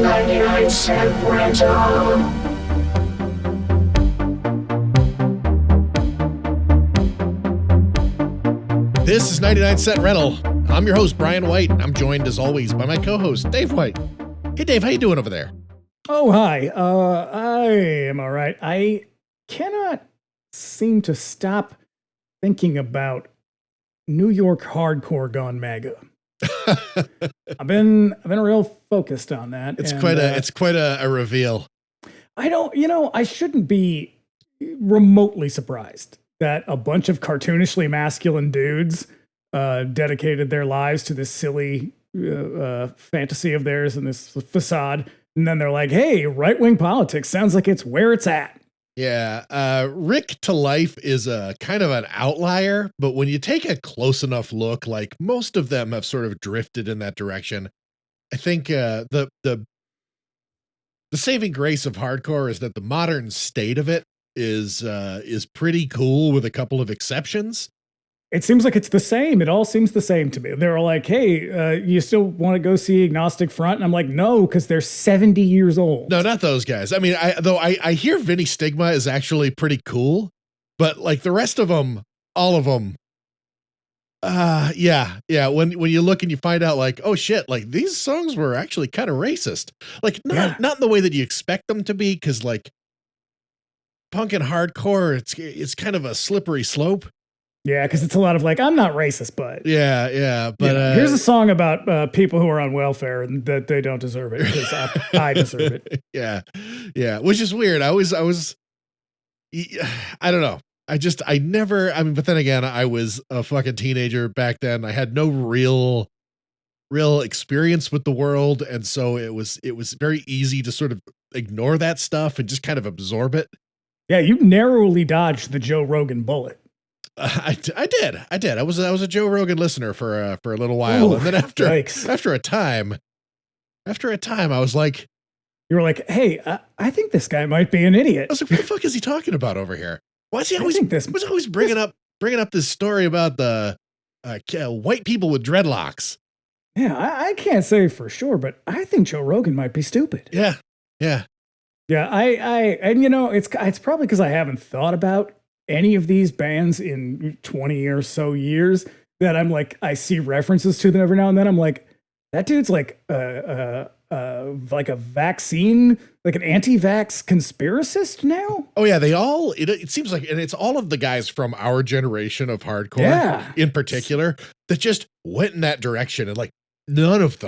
99-cent rental. This is 99 Cent Rental. I'm your host, Brian White. I'm joined, as always, by my co-host, Dave White. Hey, Dave, how you doing over there? Oh, hi. I am all right. I cannot seem to stop thinking about New York hardcore gone MAGA. I've been real focused on that. It's quite a reveal. I shouldn't be remotely surprised that a bunch of cartoonishly masculine dudes dedicated their lives to this silly fantasy of theirs and this facade. And then they're like, hey, right-wing politics sounds like it's where it's at. Yeah. Rick to Life is a kind of an outlier, but when you take a close enough look, like most of them have sort of drifted in that direction. I think the saving grace of hardcore is that the modern state of it is pretty cool with a couple of exceptions. It seems like it's the same. It all seems the same to me. They're like, hey, you still want to go see Agnostic Front? And I'm like, no, because they're 70 years old. No, not those guys. I mean, I hear Vinny Stigma is actually pretty cool, but like the rest of them, all of them, yeah. When you look and you find out like, oh shit, like these songs were actually kind of racist. Like not in the way that you expect them to be, because like punk and hardcore, it's kind of a slippery slope. Yeah, because it's a lot of like, I'm not racist, but yeah. But here's a song about people who are on welfare and that they don't deserve it because I deserve it. Yeah, which is weird. I don't know. But then again, I was a fucking teenager back then. I had no real experience with the world, and so it was very easy to sort of ignore that stuff and just kind of absorb it. Yeah, you narrowly dodged the Joe Rogan bullet. I did. I was a Joe Rogan listener for a little while. Ooh, and then after a time, I was like, you were like, hey, I think this guy might be an idiot. I was like, what the fuck is he talking about over here? Why is he always bringing up this story about the white people with dreadlocks? Yeah, I can't say for sure, but I think Joe Rogan might be stupid. Yeah. And it's probably because I haven't thought about any of these bands in 20 or so years that I'm like, I see references to them every now and then. I'm like, that dude's like a vaccine, like an anti-vax conspiracist now. Oh yeah. It seems like, and it's all of the guys from our generation of hardcore in particular that just went in that direction. And like, none of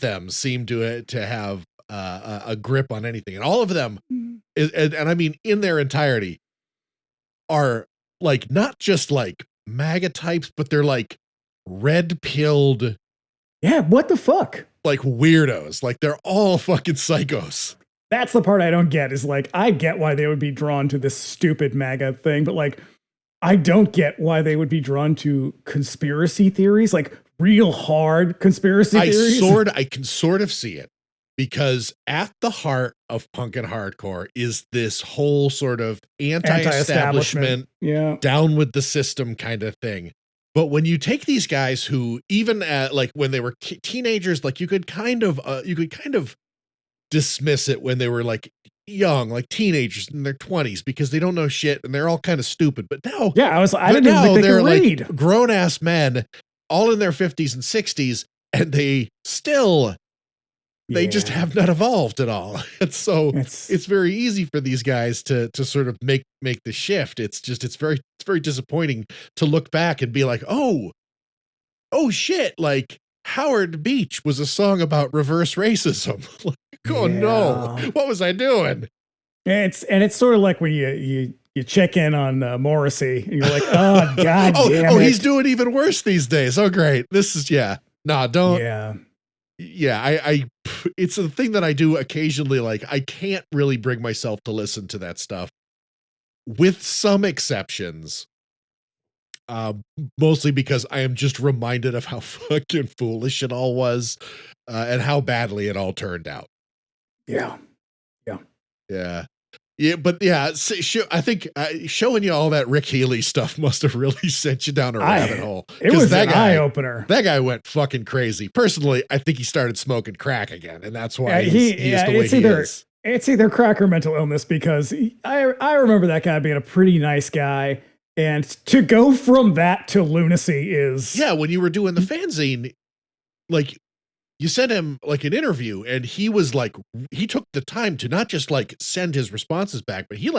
them seem to have a grip on anything. And all of them and I mean, in their entirety, are like not just like MAGA types, but they're like red-pilled. Yeah, what the fuck? Like weirdos. Like they're all fucking psychos. That's the part I don't get, is like, I get why they would be drawn to this stupid MAGA thing, but like, I don't get why they would be drawn to conspiracy theories, like real hard conspiracy theories. I can sort of see it. Because at the heart of punk and hardcore is this whole sort of anti-establishment, down with the system kind of thing. But when you take these guys who, even like when they were teenagers, like you could kind of dismiss it when they were like young, like teenagers in their 20s, because they don't know shit and they're all kind of stupid. But now, I didn't even think they could read. Like grown ass men, all in their 50s and 60s, and they still. They just have not evolved at all. And so it's very easy for these guys to sort of make the shift. It's very disappointing to look back and be like, oh shit, like Howard Beach was a song about reverse racism. Like, oh no, what was I doing? It's sort of like when you check in on Morrissey and you're like, oh god damn it. He's doing even worse these days. Oh great. This is don't. Yeah, it's a thing that I do occasionally. Like, I can't really bring myself to listen to that stuff, with some exceptions. Mostly because I am just reminded of how fucking foolish it all was, and how badly it all turned out. Yeah. Yeah, but yeah, I think showing you all that Rick Healy stuff must have really sent you down a rabbit hole. It was an eye opener. That guy went fucking crazy. Personally, I think he started smoking crack again, and that's why he is the way he is. It's either crack or mental illness, because I remember that guy being a pretty nice guy, and to go from that to lunacy is when you were doing the fanzine, like. You sent him like an interview, and he was like, he took the time to not just like send his responses back, but he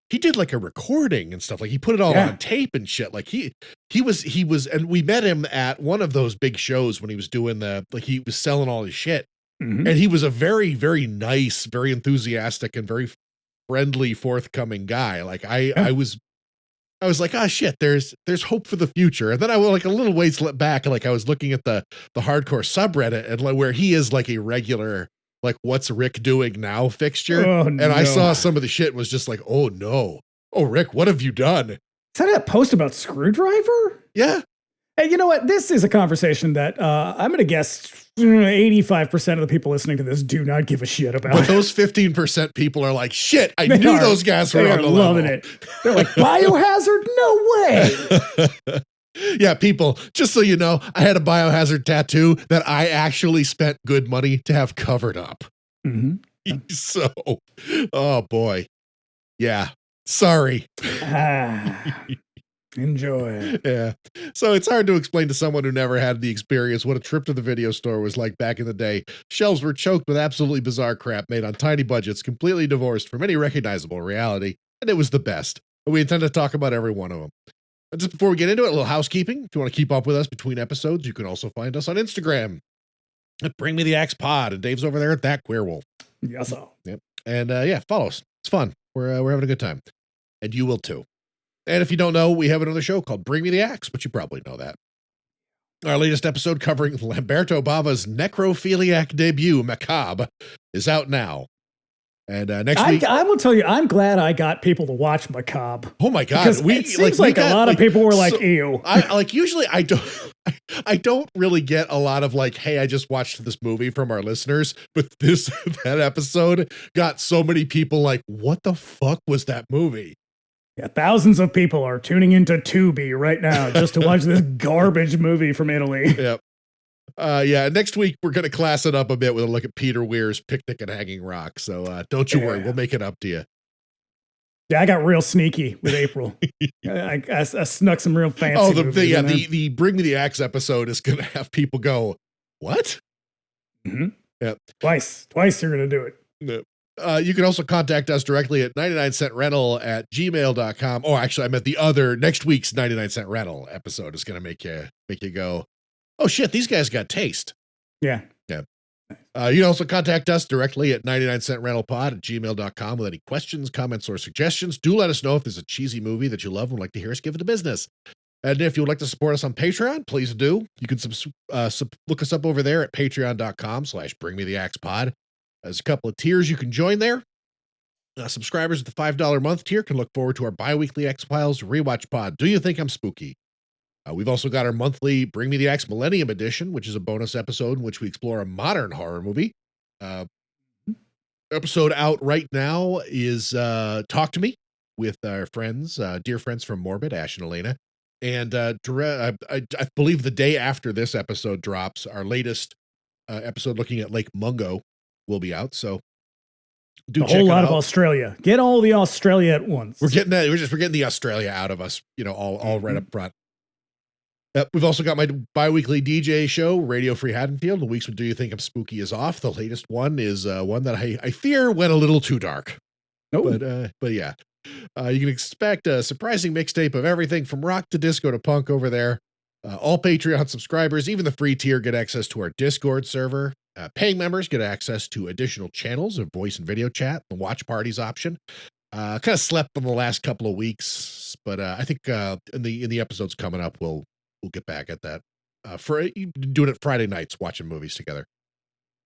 did like a recording and stuff. Like he put it all on tape and shit. Like he was, and we met him at one of those big shows when he was doing he was selling all his shit. Mm-hmm. And he was a very, very nice, very enthusiastic and very friendly, forthcoming guy. Like I was like, oh shit, there's hope for the future. And then I was like a little ways back, like I was looking at the hardcore subreddit, and like where he is like a regular, like what's Rick doing now fixture. Oh, and I saw some of the shit and was just like, oh no. Oh Rick, what have you done? Is that post about Screwdriver? Yeah. Hey, you know what? This is a conversation that I'm going to guess 85% of the people listening to this do not give a shit about. But those 15% people are like, shit, I knew those guys were on the loving level. It. They're like, Biohazard? No way. Yeah, people, just so you know, I had a Biohazard tattoo that I actually spent good money to have covered up. Mm-hmm. So, oh boy. Yeah. Sorry. Enjoy. Yeah. So it's hard to explain to someone who never had the experience what a trip to the video store was like back in the day. Shelves were choked with absolutely bizarre crap made on tiny budgets, completely divorced from any recognizable reality, and it was the best. We intend to talk about every one of them. And just before we get into it, a little housekeeping. If you want to keep up with us between episodes, you can also find us on Instagram at Bring Me the Axe Pod, and Dave's over there at That Queerwolf. Yes, sir. Yep. And follow us. It's fun. We're having a good time, and you will too. And if you don't know, we have another show called Bring Me the Axe, but you probably know that. Our latest episode covering Lamberto Bava's necrophiliac debut, Macabre, is out now. And next week, I will tell you, I'm glad I got people to watch Macabre. Oh my god! Because it seems like a lot of people were like, "Ew." Usually I don't really get a lot of like, "Hey, I just watched this movie" from our listeners, but that episode got so many people like, "What the fuck was that movie?" Yeah, thousands of people are tuning into Tubi right now just to watch this garbage movie from Italy. Yep. Next week we're going to class it up a bit with a look at Peter Weir's Picnic at Hanging Rock. So don't you worry, we'll make it up to you. Yeah, I got real sneaky with April. I snuck some real fancy. The Bring Me the Axe episode is going to have people go, "What?" Mm-hmm. Yeah, twice you're going to do it. No. You can also contact us directly at 99centrental@gmail.com. Oh, actually, I meant the other next week's 99cent rental episode is going to make you go, oh shit, these guys got taste. Yeah. Yeah. You can also contact us directly at 99centrentalpod@gmail.com with any questions, comments, or suggestions. Do let us know if there's a cheesy movie that you love and would like to hear us give it a business. And if you would like to support us on Patreon, please do. You can look us up over there at patreon.com/bringmetheaxepod. There's a couple of tiers you can join there. Subscribers at the $5 a month tier can look forward to our bi-weekly X-Files Rewatch Pod. Do You Think I'm Spooky? We've also got our monthly Bring Me the Axe Millennium Edition, which is a bonus episode in which we explore a modern horror movie. Episode out right now is Talk to Me with our friends, dear friends from Morbid, Ash and Elena. And I believe the day after this episode drops, our latest episode looking at Lake Mungo will be out. So do a whole lot of Australia. Get all the Australia at once. We're getting the Australia out of us, all right up front. We've also got my bi-weekly DJ show, Radio Free Haddonfield. The weeks with Do You Think I'm Spooky is off. The latest one is one that I fear went a little too dark. Oh. But yeah. You can expect a surprising mixtape of everything from rock to disco to punk over there. All Patreon subscribers, even the free tier, get access to our Discord server. Paying members get access to additional channels of voice and video chat, the watch parties option. Kind of slept on the last couple of weeks, but I think in the episodes coming up, we'll get back at that. For doing it Friday nights, watching movies together.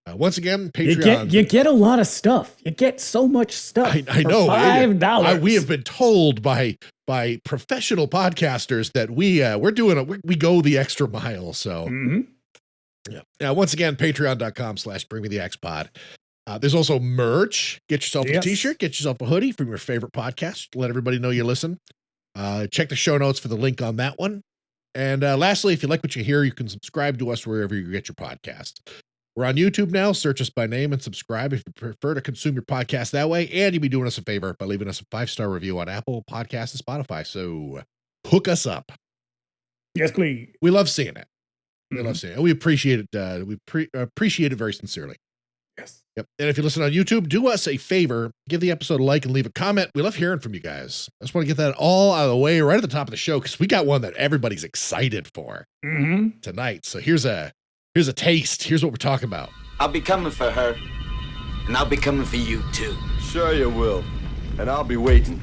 Once again, Patreon. You get a lot of stuff. You get so much stuff. I know. $5. We have been told by professional podcasters that we go the extra mile. So. Mm-hmm. Yeah. Once again, patreon.com/bringmetheaxepod. There's also merch. Get yourself a t-shirt, get yourself a hoodie from your favorite podcast. Let everybody know you listen. Check the show notes for the link on that one. And lastly, if you like what you hear, you can subscribe to us wherever you get your podcast. We're on YouTube now. Search us by name and subscribe if you prefer to consume your podcast that way. And you'll be doing us a favor by leaving us a 5-star review on Apple Podcasts and Spotify. So hook us up. Yes, please. We love seeing it. We love seeing it. We appreciate it. We appreciate it very sincerely. Yes. Yep. And if you listen on YouTube, do us a favor, give the episode a like and leave a comment. We love hearing from you guys. I just want to get that all out of the way right at the top of the show because we got one that everybody's excited for tonight. So here's a taste. Here's what we're talking about. I'll be coming for her, and I'll be coming for you too. Sure you will, and I'll be waiting.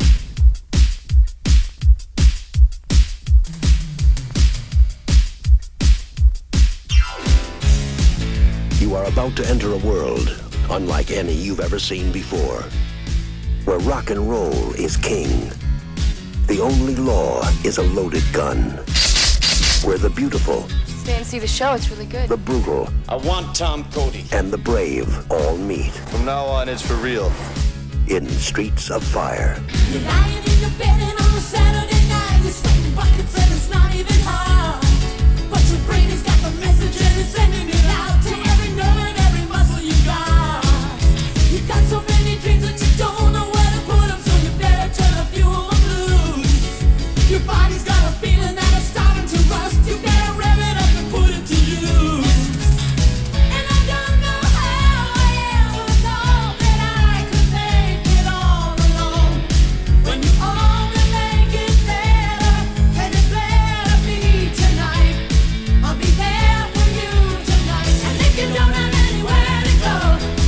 You are about to enter a world unlike any you've ever seen before, where rock and roll is king. The only law is a loaded gun, where the beautiful, stay and see the show, it's really good. the brutal, I want Tom Cody. and the brave all meet From now on, it's for real. in Streets of Fire. You're lying in your bed and on a Saturday night, you're sweating buckets and it's not even hard. But your brain has got the message and it's sending it out to every nerve and every muscle you got. You've got so many dreams that you don't know where to put them, so you better turn the fuel on blues. Your body's got a feeling that it's starting to rust. You gotta rev it up and put it to use. And I don't know how I ever thought that I could make it all alone. When you only make it better, and it better be tonight. I'll be there for you tonight. And if you don't have anywhere to go,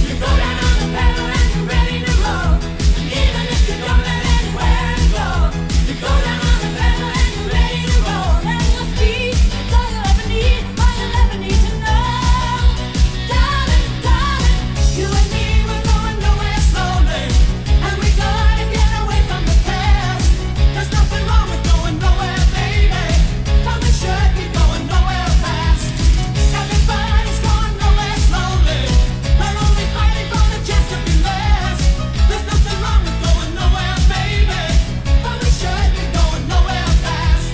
you go down on the pedal and you're ready to roll. And even if you don't have anywhere to go, you go down on the pedal and you're ready to roll. And your speed, it's all you'll ever need, all you'll ever need to know. Darling, darling, you and me, we're going nowhere slowly. And we gotta get away from the past. There's nothing wrong with going nowhere, baby. But we should be going nowhere fast. Everybody's going nowhere slowly. They're only fighting for the chance to be last. There's nothing wrong with going nowhere, baby. But we should be going nowhere fast.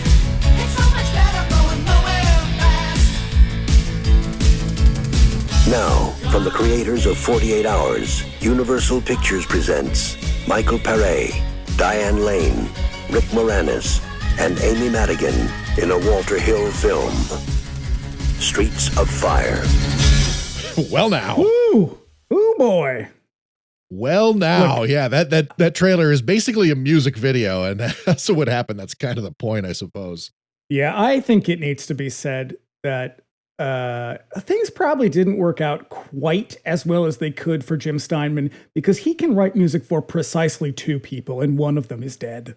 It's so much better going nowhere fast. Now, from the creators of 48 Hours, Universal Pictures presents Michael Paré, Diane Lane, Rick Moranis, and Amy Madigan in a Walter Hill film, Streets of Fire. Well, now. Ooh boy. Well, now. Yeah, that trailer is basically a music video. And that's what happened. That's kind of the point, I suppose. Yeah, I think it needs to be said that things probably didn't work out quite as well as they could for Jim Steinman because he can write music for precisely 2 people, and one of them is dead.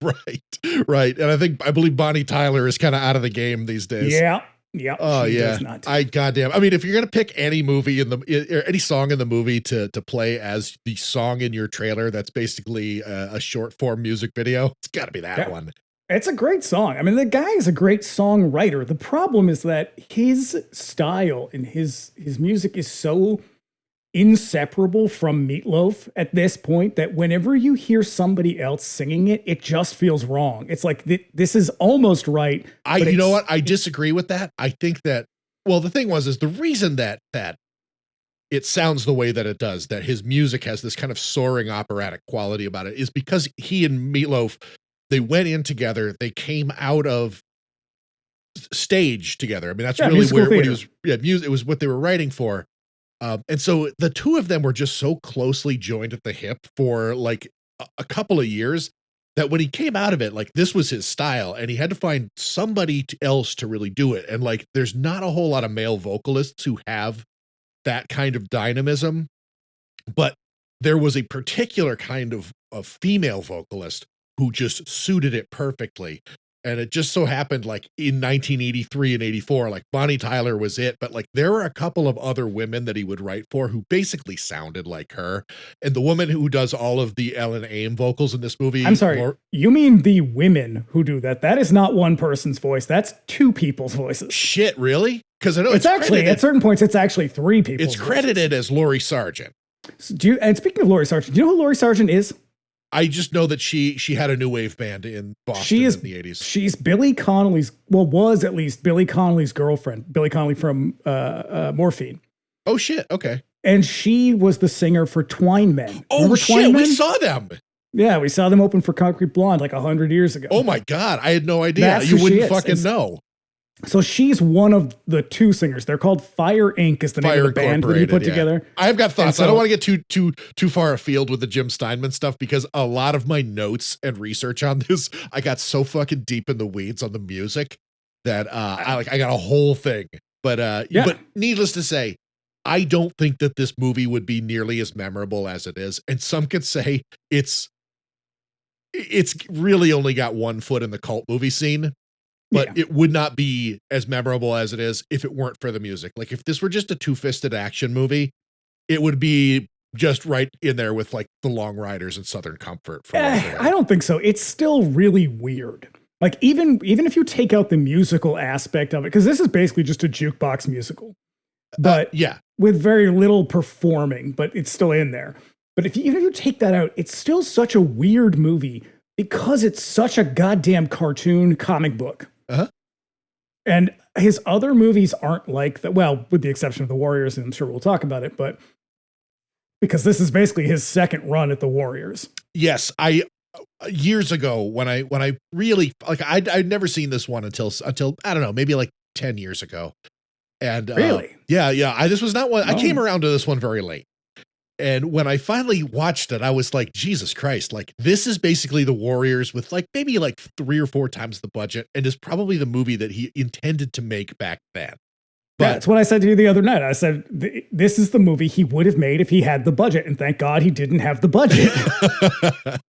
Right. And I believe Bonnie Tyler is kind of out of the game these days. Yeah. Oh she yeah. does not. Goddamn. I mean, if you're gonna pick any movie any song in the movie to play as the song in your trailer, that's basically a short form music video. It's got to be that one. It's a great song. I mean, the guy is a great songwriter. The problem is that his style and his music is so inseparable from Meatloaf at this point that whenever you hear somebody else singing it, it just feels wrong. It's like this is almost right. You know what? I disagree with that. I think that, well, the thing is the reason that it sounds the way that it does, that his music has this kind of soaring operatic quality about it, is because he and Meatloaf, they went in together. They came out of stage together. I mean, that's really what he was. Yeah, it was what they were writing for. And so the 2 of them were just so closely joined at the hip for like a couple of years that when he came out of it, like this was his style and he had to find somebody else to really do it. And like, there's not a whole lot of male vocalists who have that kind of dynamism, but there was a particular kind of female vocalist who just suited it perfectly. And it just so happened like in 1983 and 84, like Bonnie Tyler was it, but like there were a couple of other women that he would write for who basically sounded like her. And the woman who does all of the Ellen Aim vocals in this movie. I'm sorry, you mean the women who do that? That is not one person's voice. That's 2 people's voices. Shit, really? because I know it's actually credited, at certain points it's actually 3 people. It's credited as Laurie Sargent. So and speaking of Laurie Sargent, do you know who Laurie Sargent is? I just know that she had a new wave band in Boston in the 80s. She's Billy Connolly's, was at least Billy Connolly's girlfriend. Billy Connolly from Morphine. Oh shit! Okay. And she was the singer for Twine Men. Oh, remember shit, Twine Men? We saw them. Yeah, we saw them open for Concrete Blonde like 100 years ago. Oh my God, I had no idea. You wouldn't fucking know. So she's one of the 2 singers. They're called Fire Inc. is the name of the band that he put together. I've got thoughts. I don't want to get too far afield with the Jim Steinman stuff because a lot of my notes and research on this, I got so fucking deep in the weeds on the music that I got a whole thing. But needless to say, I don't think that this movie would be nearly as memorable as it is. And some could say it's really only got 1 foot in the cult movie scene, but it would not be as memorable as it is if it weren't for the music. Like if this were just a 2-fisted action movie, it would be just right in there with like the Long Riders and Southern Comfort. I don't think so. It's still really weird. Like even if you take out the musical aspect of it, because this is basically just a jukebox musical. But with very little performing, but it's still in there. But even if you take that out, it's still such a weird movie because it's such a goddamn cartoon comic book. Uh-huh. And his other movies aren't like that. Well, with the exception of The Warriors, and I'm sure we'll talk about it, but because this is basically his second run at The Warriors. Yes, years ago when I really like I'd never seen this one until I don't know, maybe like 10 years ago. And really? This was not one. I came around to this one very late. And when I finally watched it, I was like, Jesus Christ, like this is basically The Warriors with like maybe like 3 or 4 times the budget and is probably the movie that he intended to make back then. But that's what I said to you the other night. I said, this is the movie he would have made if he had the budget. And thank God he didn't have the budget.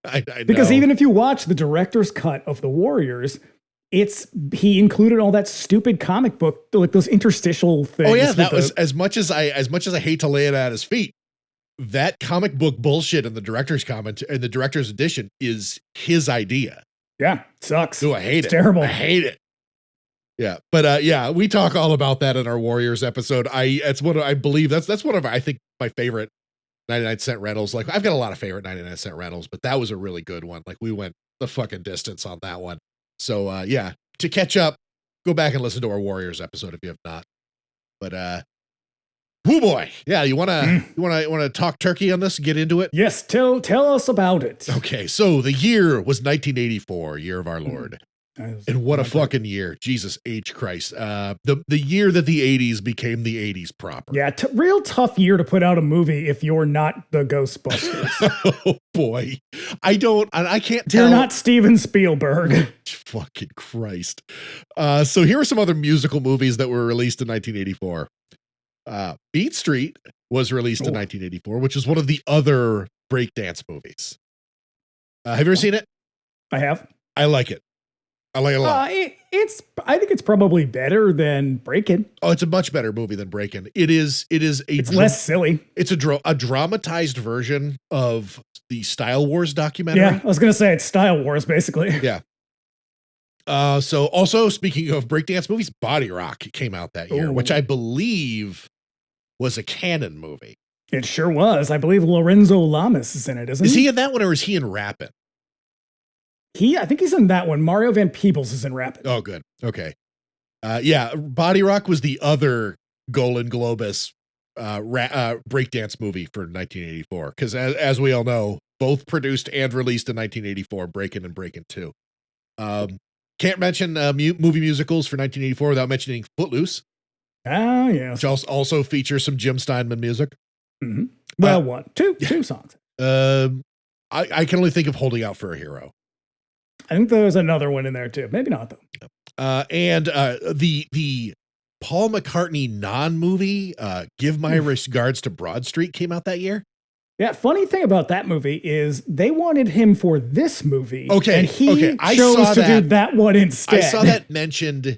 I because even if you watch the director's cut of The Warriors, he included all that stupid comic book, like those interstitial things. Oh yeah, that was as much as I hate to lay it at his feet. That comic book bullshit in the director's comment and the director's edition is his idea. Yeah, it sucks. Ooh, I hate it. Terrible. I hate it. Yeah, but we talk all about that in our Warriors episode. That's one of, I believe that's one of I think my favorite 99-cent rentals. Like I've got a lot of favorite 99-cent rentals, but that was a really good one. Like we went the fucking distance on that one. So to catch up, go back and listen to our Warriors episode if you have not. But oh boy, yeah, you wanna talk turkey on this? Get into it? Yes, tell us about it. Okay, so the year was 1984, year of our Lord. And what a fucking year. Jesus H. Christ. The year that the 80s became the 80s proper. Yeah, real tough year to put out a movie if you're not the Ghostbusters. Oh boy. I can't tell. You're not Steven Spielberg. Fucking Christ. So here are some other musical movies that were released in 1984. Beat Street was released in 1984, which is one of the other breakdance movies. Have you ever seen it? I have. I like it. I like it a lot. I think it's probably better than Breakin'. Oh, it's a much better movie than Breakin'. It's less silly. It's a dramatized version of the Style Wars documentary. Yeah, I was going to say it's Style Wars, basically. Yeah. So also speaking of breakdance movies, Body Rock came out that year, which I believe was a canon movie. It sure was. I believe Lorenzo Lamas is in it, isn't he? Is he in that one or is he in Rappin'? I think he's in that one. Mario Van Peebles is in Rappin'. Oh, good. Okay. Body Rock was the other Golan Globus breakdance movie for 1984. Because as we all know, both produced and released in 1984, Breakin' and Breakin' 2. Can't mention movie musicals for 1984 without mentioning Footloose. Oh, yeah. Which also features some Jim Steinman music. Mm-hmm. Well, two songs. I can only think of Holding Out for a Hero. I think there's another one in there too. Maybe not though. And the Paul McCartney non-movie, Give My Regards to Broad Street, came out that year. Yeah, funny thing about that movie is they wanted him for this movie. Okay, and he chose to do that one instead. I saw that mentioned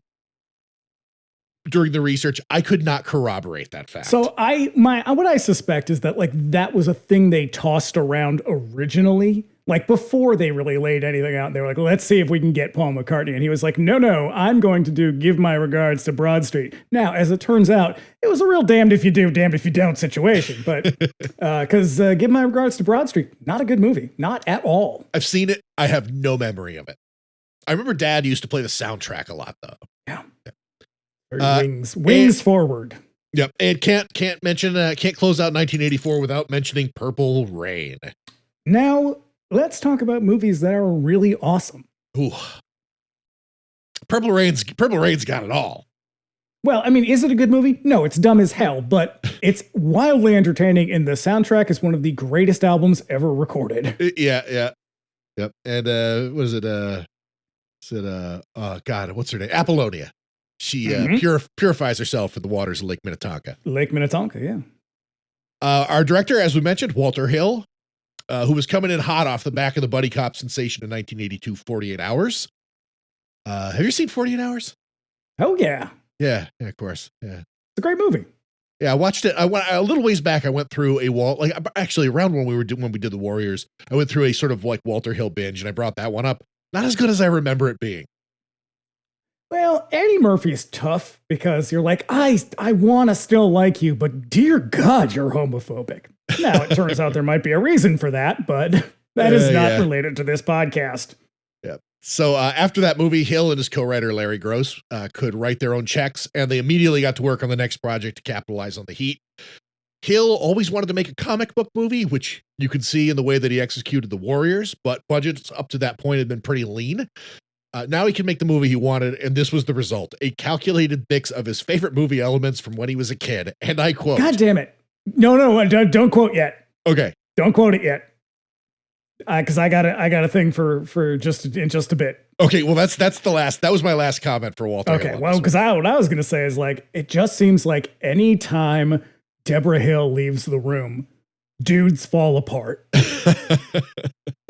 during the research. I could not corroborate that fact. So what I suspect is that like that was a thing they tossed around originally. Like before they really laid anything out, they were like, let's see if we can get Paul McCartney. And he was like, no, I'm going to do Give My Regards to Broad Street. Now, as it turns out, it was a real damned if you do, damned if you don't situation. But because Give My Regards to Broad Street, not a good movie. Not at all. I've seen it. I have no memory of it. I remember Dad used to play the soundtrack a lot, though. Yeah. Wings forward. Yep. And can't close out 1984 without mentioning Purple Rain. Now, let's talk about movies that are really awesome. Ooh. Purple Rain's got it all. Well, I mean, is it a good movie? No, it's dumb as hell, but it's wildly entertaining, and the soundtrack is one of the greatest albums ever recorded. Yeah. Yep. And what is it? God, what's her name? Apollonia. She purifies herself in the waters of Lake Minnetonka. Lake Minnetonka, yeah. Our director, as we mentioned, Walter Hill, who was coming in hot off the back of the buddy cop sensation in 1982, 48 Hours. Have you seen 48 Hours? Oh, yeah. Yeah, of course. Yeah. It's a great movie. Yeah, I watched it. I went a little ways back. I went through actually around when we did the Warriors. I went through a sort of like Walter Hill binge, and I brought that one up. Not as good as I remember it being. Well, Eddie Murphy's tough because you're like, I want to still like you, but dear God, you're homophobic. Now, it turns out there might be a reason for that, but that is not related to this podcast. Yeah. So after that movie, Hill and his co-writer Larry Gross could write their own checks, and they immediately got to work on the next project to capitalize on the heat. Hill always wanted to make a comic book movie, which you can see in the way that he executed The Warriors, but budgets up to that point had been pretty lean. Now he can make the movie he wanted, and this was the result. A calculated mix of his favorite movie elements from when he was a kid, and I quote... God damn it. No, don't quote yet. Okay. Don't quote it yet. Because I got a thing for just a bit. Okay, well, that was my last comment for Walter Hill. Okay, well, because what I was going to say is like, it just seems like any time Deborah Hill leaves the room, dudes fall apart.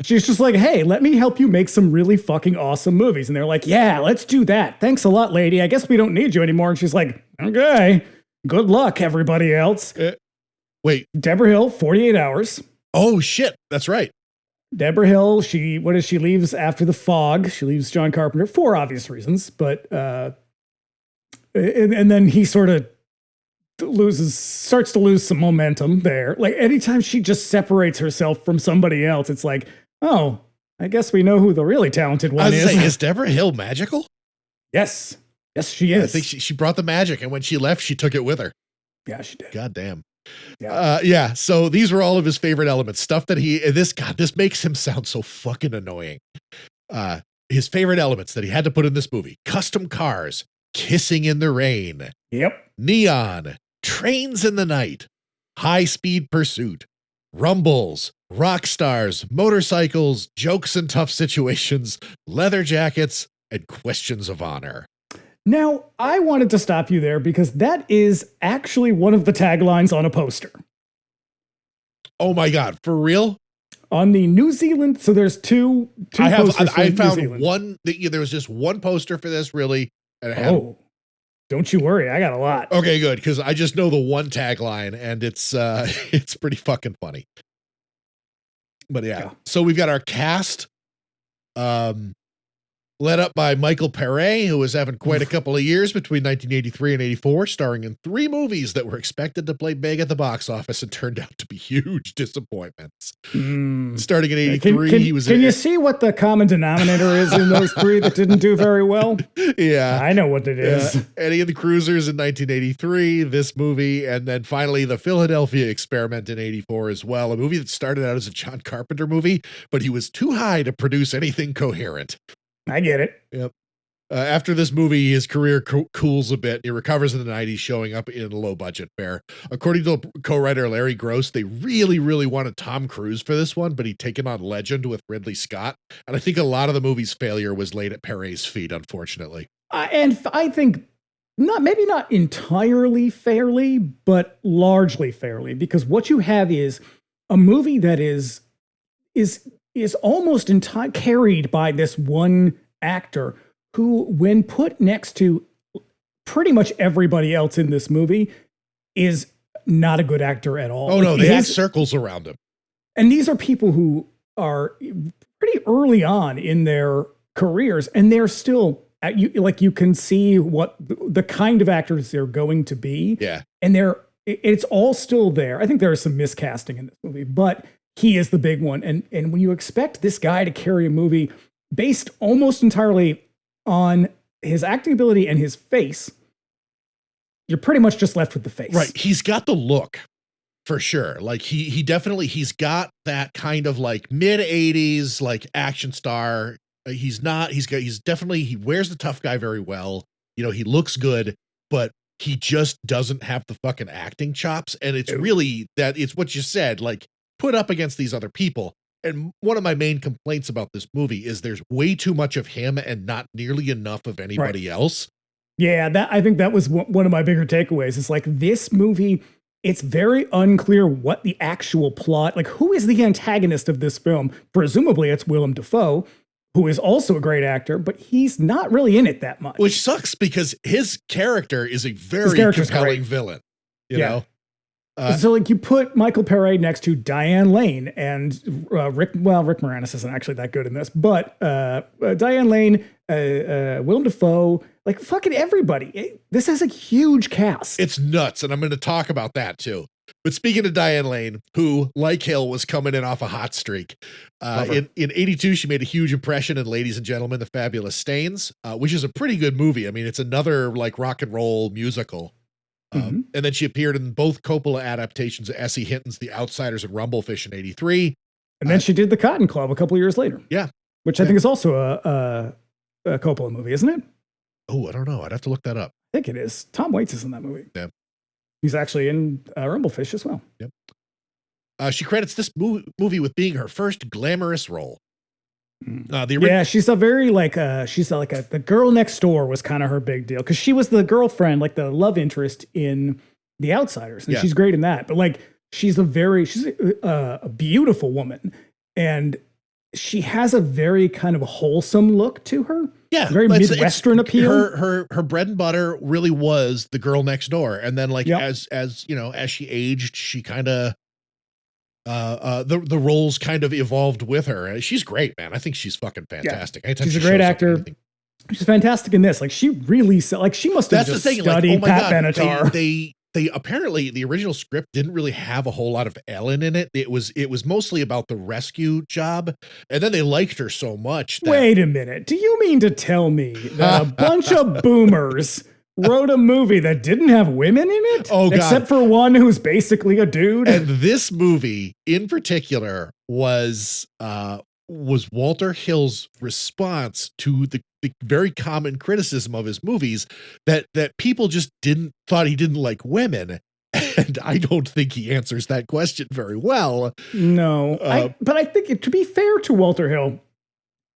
She's just like, hey, let me help you make some really fucking awesome movies. And they're like, yeah, let's do that. Thanks a lot, lady. I guess we don't need you anymore. And she's like, okay, good luck, everybody else. Wait. Deborah Hill, 48 Hours. Oh, shit. That's right. Deborah Hill, she leaves after The Fog. She leaves John Carpenter for obvious reasons. But, and then he sort of starts to lose some momentum there. Like anytime she just separates herself from somebody else, it's like, oh, I guess we know who the really talented one is. Is Deborah Hill magical? Yes, she is. I think she brought the magic, and when she left, she took it with her. Yeah, she did. God damn. Yeah. So these were all of his favorite elements. Stuff that this makes him sound so fucking annoying. His favorite elements that he had to put in this movie: custom cars, kissing in the rain. Yep. Neon, trains in the night, high-speed pursuit, rumbles, rock stars, motorcycles, jokes in tough situations, leather jackets, and questions of honor. Now, I wanted to stop you there because that is actually one of the taglines on a poster. Oh my God, for real? On the New Zealand, so there's two posters. I found one, there was just one poster for this, really. And don't you worry, I got a lot. Okay, good, because I just know the one tagline, and it's pretty fucking funny. But yeah, so we've got our cast, led up by Michael Paré, who was having quite a couple of years between 1983 and 84, starring in 3 movies that were expected to play big at the box office and turned out to be huge disappointments. Starting in 83, he was... Can you see what the common denominator is in those 3 that didn't do very well? Yeah. I know what it is. Eddie and the Cruisers in 1983, this movie, and then finally The Philadelphia Experiment in 84 as well, a movie that started out as a John Carpenter movie, but he was too high to produce anything coherent. I get it. Yep. After this movie, his career cools a bit. He recovers in the 90s, showing up in a low-budget fare. According to co-writer Larry Gross, they really, really wanted Tom Cruise for this one, but he'd taken on Legend with Ridley Scott. And I think a lot of the movie's failure was laid at Paré's feet, unfortunately. And I think maybe not entirely fairly, but largely fairly, because what you have is a movie that is almost carried by this one actor who, when put next to pretty much everybody else in this movie, is not a good actor at all. Oh, no, they had circles around him. And these are people who are pretty early on in their careers, and they're still you can see what the kind of actors they're going to be. Yeah. And it's all still there. I think there is some miscasting in this movie, but he is the big one. And when you expect this guy to carry a movie based almost entirely on his acting ability and his face, you're pretty much just left with the face. Right. He's got the look for sure. Like he's got that kind of like mid 80s, like action star. He wears the tough guy very well. You know, he looks good, but he just doesn't have the fucking acting chops. And it's really it's what you said, like put up against these other people. And one of my main complaints about this movie is there's way too much of him and not nearly enough of anybody else. Yeah, I think that was one of my bigger takeaways. It's like this movie, it's very unclear what the actual plot, like who is the antagonist of this film? Presumably it's Willem Dafoe, who is also a great actor, but he's not really in it that much. Which sucks because his character is a very compelling villain, you know? So like you put Michael Pare next to Diane Lane and Rick Moranis isn't actually that good in this, but Diane Lane, Willem Dafoe, like fucking everybody. This has a huge cast. It's nuts. And I'm going to talk about that too. But speaking of Diane Lane, who, like Hill, was coming in off a hot streak. In 82, she made a huge impression in Ladies and Gentlemen, The Fabulous Stains, which is a pretty good movie. I mean, it's another like rock and roll musical. And then she appeared in both Coppola adaptations of S.E. Hinton's The Outsiders and Rumblefish in 83. And then she did The Cotton Club a couple of years later. Yeah. Which I think is also a Coppola movie, isn't it? Oh, I don't know. I'd have to look that up. I think it is. Tom Waits is in that movie. Yeah. He's actually in Rumblefish as well. Yep. She credits this movie with being her first glamorous role. She's a very the girl next door was kind of her big deal because she was the girlfriend, like the love interest in The Outsiders, and she's great in that. But like she's a beautiful woman, and she has a very kind of wholesome look to her. Yeah, very Midwestern appeal. Her bread and butter really was the girl next door, and then like as you know, as she aged, she kind of the roles kind of evolved with her. She's great, man. I think she's fucking fantastic. Yeah. She's a great actor. She's fantastic in this. Like she really she must have just studied Pat Benatar. They apparently the original script didn't really have a whole lot of Ellen in it. It was mostly about the rescue job, and then they liked her so much. Wait a minute. Do you mean to tell me that a bunch of boomers wrote a movie that didn't have women in it? Oh, God. Except for one who's basically a dude. And this movie in particular was Walter Hill's response to the very common criticism of his movies that people just thought he didn't like women. And I don't think he answers that question very well. No, but I think to be fair to Walter Hill,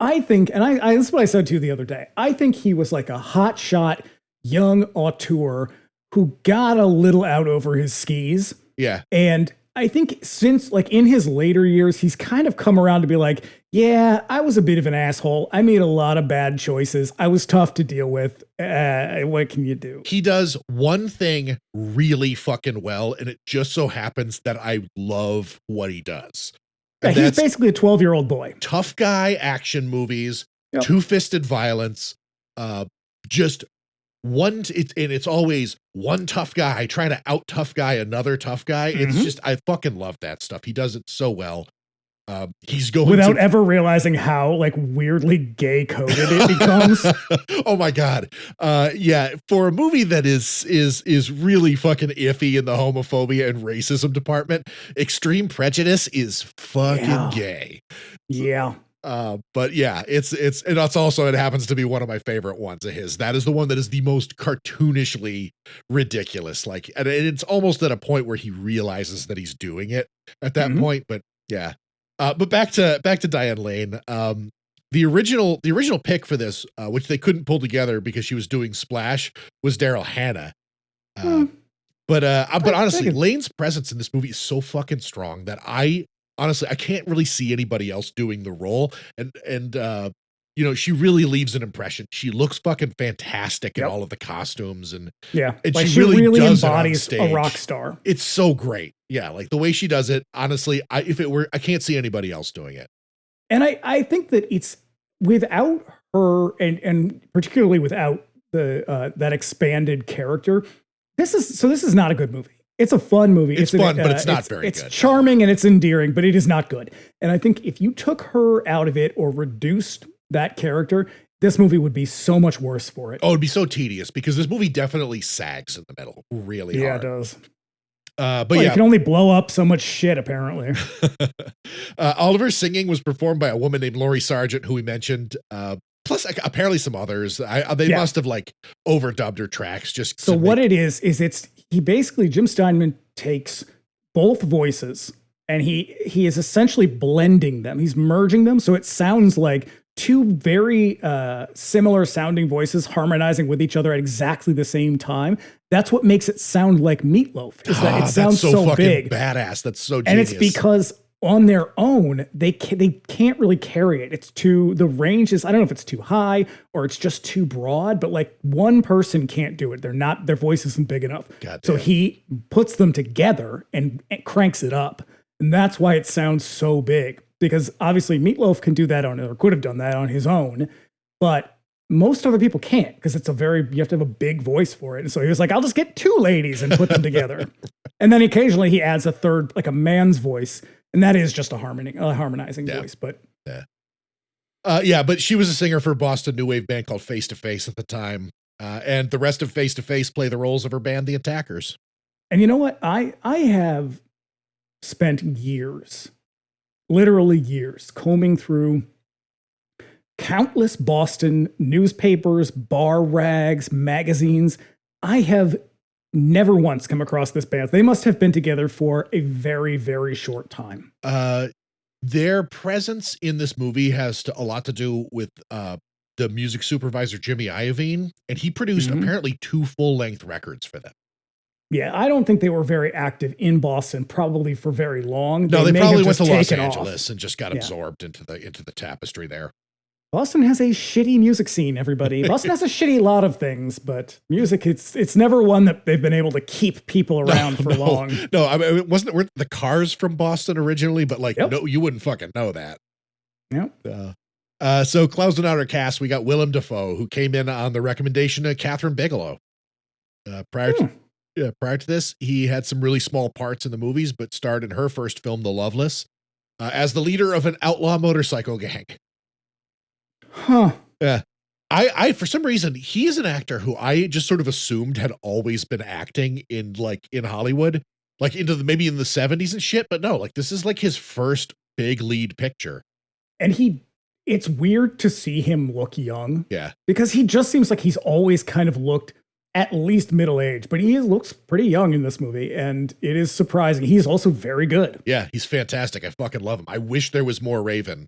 I think, and I this is what I said to you the other day. I think he was like a hotshot young auteur who got a little out over his skis. Yeah. And I think since like in his later years, he's kind of come around to be like, yeah, I was a bit of an asshole. I made a lot of bad choices. I was tough to deal with. What can you do? He does one thing really fucking well, and it just so happens that I love what he does. Yeah, he's basically a 12-year-old boy. Tough guy action movies, two-fisted violence, just one. It's always one tough guy trying to out tough guy another tough guy. It's just, I fucking love that stuff. He does it so well. He's going without ever realizing how like weirdly gay coded it becomes. Oh my God. Yeah. For a movie that is really fucking iffy in the homophobia and racism department, Extreme Prejudice is fucking gay. Yeah. But yeah, it's also, it happens to be one of my favorite ones of his. That is the one that is the most cartoonishly ridiculous. Like, and it's almost at a point where he realizes that he's doing it at that point. But yeah. But back to Diane Lane. The original pick for this, which they couldn't pull together because she was doing Splash, was Daryl Hannah. But honestly, Lane's presence in this movie is so fucking strong that I can't really see anybody else doing the role. And you know, she really leaves an impression. She looks fucking fantastic in all of the costumes and like she really embodies a rock star. It's so great. Yeah, like the way she does it, honestly, I can't see anybody else doing it. And I think that it's without her and particularly without the that expanded character. This is not a good movie. It's a fun movie. It's fun, but it's not very good. It's charming and it's endearing, but it is not good. And I think if you took her out of it or reduced that character, this movie would be so much worse for it. Oh, it'd be so tedious because this movie definitely sags in the middle really hard. Yeah, it does. But you can only blow up so much shit, apparently. Oliver's singing was performed by a woman named Laurie Sargent, who we mentioned. Plus, apparently some others. They must have like overdubbed her tracks. Just so what it is Jim Steinman takes both voices and he is essentially blending them. He's merging them, so it sounds like two very similar sounding voices harmonizing with each other at exactly the same time. That's what makes it sound like Meatloaf. Is that it sounds so fucking big, badass. That's so genius. And it's because on their own they can't really carry it. It's the range is, I don't know if it's too high or it's just too broad, but like one person can't do it. Their voice isn't big enough. So he puts them together and cranks it up, and that's why it sounds so big. Because obviously Meatloaf can do that or could have done that on his own, but most other people can't because you have to have a big voice for it. And so he was like, I'll just get two ladies and put them together. And then occasionally he adds a third, like a man's voice. And that is just a harmonizing voice. But but she was a singer for a Boston new wave band called Face to Face at the time. And the rest of Face to Face play the roles of her band, The Attackers. And you know what? I have spent literally years, combing through countless Boston newspapers, bar rags, magazines. I have never once come across this band. They must have been together for a very, very short time. Their presence in this movie has a lot to do with the music supervisor, Jimmy Iovine, and he produced apparently 2 full-length records for them. Yeah, I don't think they were very active in Boston, probably for very long. No, they probably went to Los Angeles and just got absorbed into the tapestry there. Boston has a shitty music scene, everybody. Boston has a shitty lot of things, but music, it's never one that they've been able to keep people around for long. No, I mean, weren't the Cars from Boston originally, but like, no, you wouldn't fucking know that. Yep. So closing out our cast, we got Willem Dafoe, who came in on the recommendation of Catherine Bigelow. Prior to this, he had some really small parts in the movies, but starred in her first film, The Loveless, as the leader of an outlaw motorcycle gang. Huh. Yeah. I for some reason, he is an actor who I just sort of assumed had always been acting in Hollywood, like maybe in the 70s and shit. But no, like this is like his first big lead picture. And it's weird to see him look young. Yeah. Because he just seems like he's always kind of looked at least middle age, but he looks pretty young in this movie. And it is surprising. He's also very good. Yeah, he's fantastic. I fucking love him. I wish there was more Raven.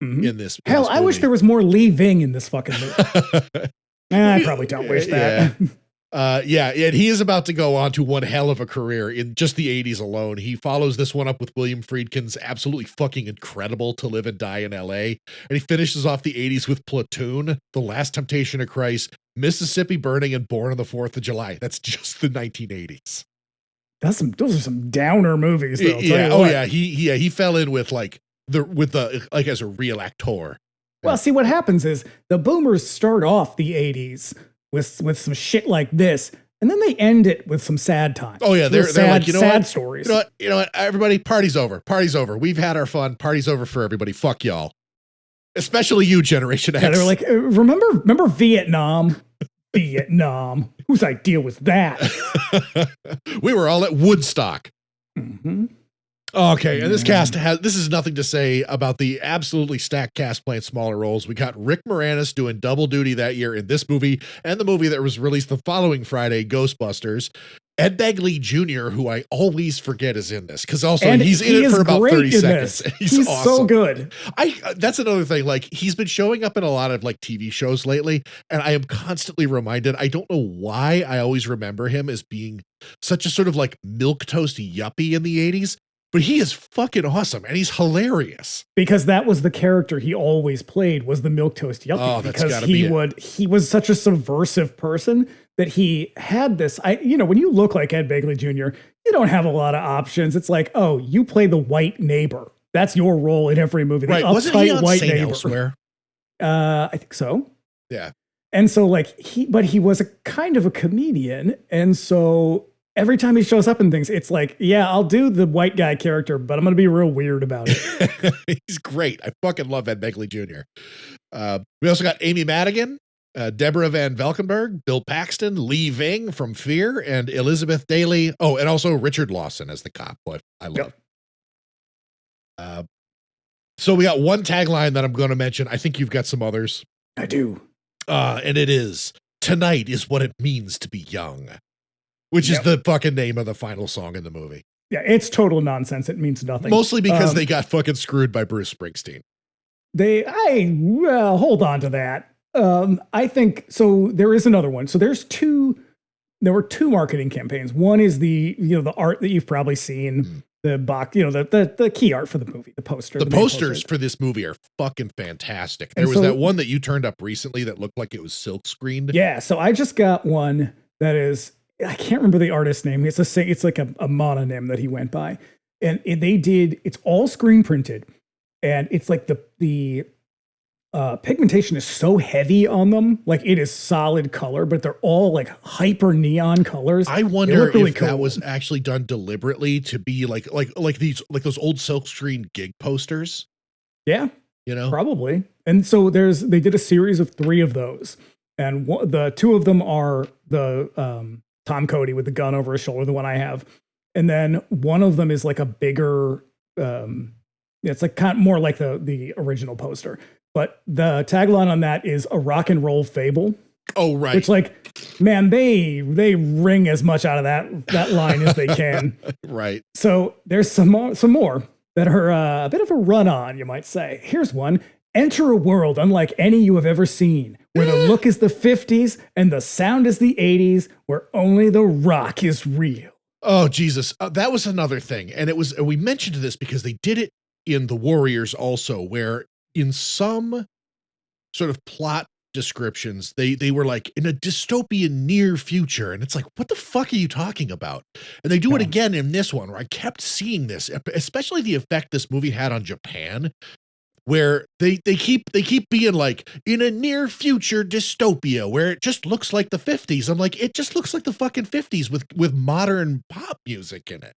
In this Hell, I wish there was more Lee Ving in this fucking movie. I probably don't wish that. And he is about to go on to one hell of a career in just the 80s alone. He follows this one up with William Friedkin's absolutely fucking incredible To Live and Die in LA. And he finishes off the 80s with Platoon, The Last Temptation of Christ, Mississippi Burning, and Born on the 4th of July. That's just the 1980s. Those are some downer movies, though. He fell in with as a real actor. Well, see, what happens is the boomers start off the 80s with some shit like this, and then they end it with some sad times. Oh yeah, they're like, sad stories. You know what? Everybody, party's over. Party's over. We've had our fun. Party's over for everybody. Fuck y'all. Especially you, Generation X. Yeah, they're like, remember Vietnam? Vietnam. Whose idea was that? We were all at Woodstock. Mm-hmm. Okay, and this cast this is nothing to say about the absolutely stacked cast playing smaller roles. We got Rick Moranis doing double duty that year in this movie and the movie that was released the following Friday, Ghostbusters. Ed Begley Jr., who I always forget is in this, because also he's in it for about 30 seconds. He's awesome. So good. That's another thing. Like, he's been showing up in a lot of like TV shows lately, and I am constantly reminded. I don't know why I always remember him as being such a sort of like milquetoast yuppie in the 80s. But he is fucking awesome, and he's hilarious. Because that was the character he always played, was the milquetoast yuppie. Oh, that's because he was such a subversive person that he had this. When you look like Ed Begley Jr., you don't have a lot of options. It's like, oh, you play the white neighbor That's your role in every movie. The Right. Wasn't he uptight on white Saint neighbor. Elsewhere? I think so. Yeah. And so like he was a kind of a comedian. And so every time he shows up in things, it's like, yeah, I'll do the white guy character, but I'm going to be real weird about it. He's great. I fucking love Ed Begley Jr. We also got Amy Madigan, Deborah Van Valkenburg, Bill Paxton, Lee Ving from Fear, and Elizabeth Daly. Oh, and also Richard Lawson as the cop. Boy, I love it. So we got one tagline that I'm going to mention. I think you've got some others. I do. And it is, "Tonight is what it means to be young," which is the fucking name of the final song in the movie. Yeah, it's total nonsense. It means nothing. Mostly because they got fucking screwed by Bruce Springsteen. Hold on to that. I think, so there is another one. So there were two marketing campaigns. One is the art that you've probably seen, the box, the key art for the movie, the poster. The posters for this movie are fucking fantastic. There was that one that you turned up recently that looked like it was silk screened. Yeah. So I just got one that is, I can't remember the artist's name. It's like a mononym that he went by. And it's all screen printed. And it's like the pigmentation is so heavy on them. Like it is solid color, but they're all like hyper neon colors. I wonder if that was actually done deliberately to be like those old silk screen gig posters. Yeah, you know, probably. And so they did a series of 3 of those. And the 2 of them are the Tom Cody with the gun over his shoulder, the one I have. And then one of them is like a bigger, it's like kind of more like the original poster. But the tagline on that is "A rock and roll fable." Oh, right. Which, like, man, they wring as much out of that line as they can. Right. So there's some more that are a bit of a run on, you might say. Here's one: "Enter a world unlike any you have ever seen, where the look is the 50s and the sound is the 80s, where only the rock is real." Oh, Jesus. That was another thing. And we mentioned this because they did it in The Warriors also, where in some sort of plot descriptions, they were like in a dystopian near future. And it's like, what the fuck are you talking about? And they do it again in this one, where I kept seeing this, especially the effect this movie had on Japan, where they keep being like, in a near future dystopia where it just looks like the 50s. I'm like, it just looks like the fucking 50s with modern pop music in it.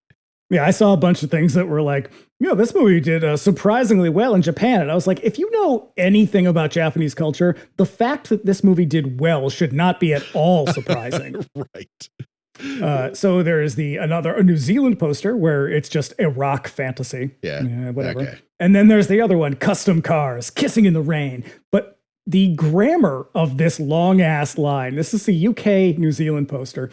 Yeah, I saw a bunch of things that were like, this movie did surprisingly well in Japan. And I was like, if you know anything about Japanese culture, the fact that this movie did well should not be at all surprising. Right. So there is a New Zealand poster where it's just a rock fantasy. Yeah. Whatever. Okay. And then there's the other one, "Custom cars, kissing in the rain." But the grammar of this long ass line, this is the UK New Zealand poster.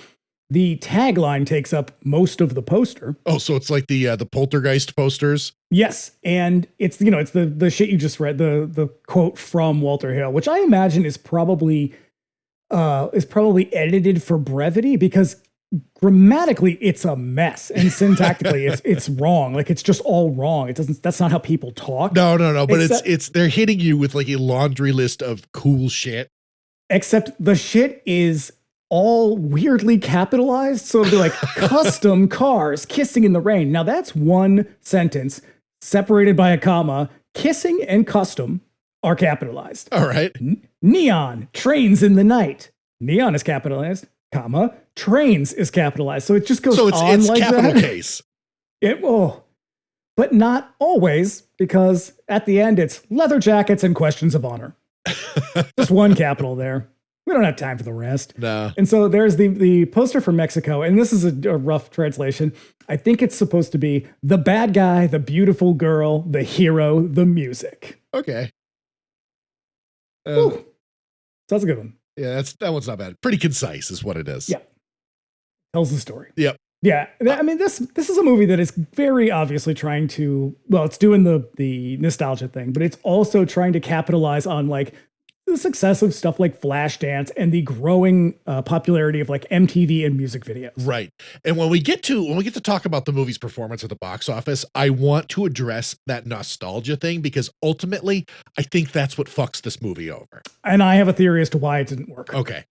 The tagline takes up most of the poster. Oh, so it's like the Poltergeist posters? Yes, and it's it's the shit you just read, the quote from Walter Hill, which I imagine is probably edited for brevity, because grammatically it's a mess, and syntactically it's wrong. Like it's just all wrong. That's not how people talk. No. But it's they're hitting you with like a laundry list of cool shit. Except the shit is all weirdly capitalized. So it'll be like "custom cars, kissing in the rain." Now that's one sentence separated by a comma. Kissing and custom are capitalized. All right. Neon, trains in the night. Neon is capitalized, comma, trains is capitalized. So it just goes on it's like capital that. case. But not always, because at the end it's leather jackets and questions of honor. Just one capital there. We don't have time for the rest. No. And so there's the poster for Mexico, and this is a rough translation. I think it's supposed to be "the bad guy, the beautiful girl, the hero, the music." Okay. So that's a good one. Yeah, that one's not bad. Pretty concise is what it is. Yeah. Tells the story. Yep. Yeah. I mean, this is a movie that is very obviously trying to, it's doing the nostalgia thing, but it's also trying to capitalize on like the success of stuff like Flashdance and the growing popularity of like MTV and music videos. Right. And when we get to talk about the movie's performance at the box office, I want to address that nostalgia thing, because ultimately I think that's what fucks this movie over. And I have a theory as to why it didn't work. Okay.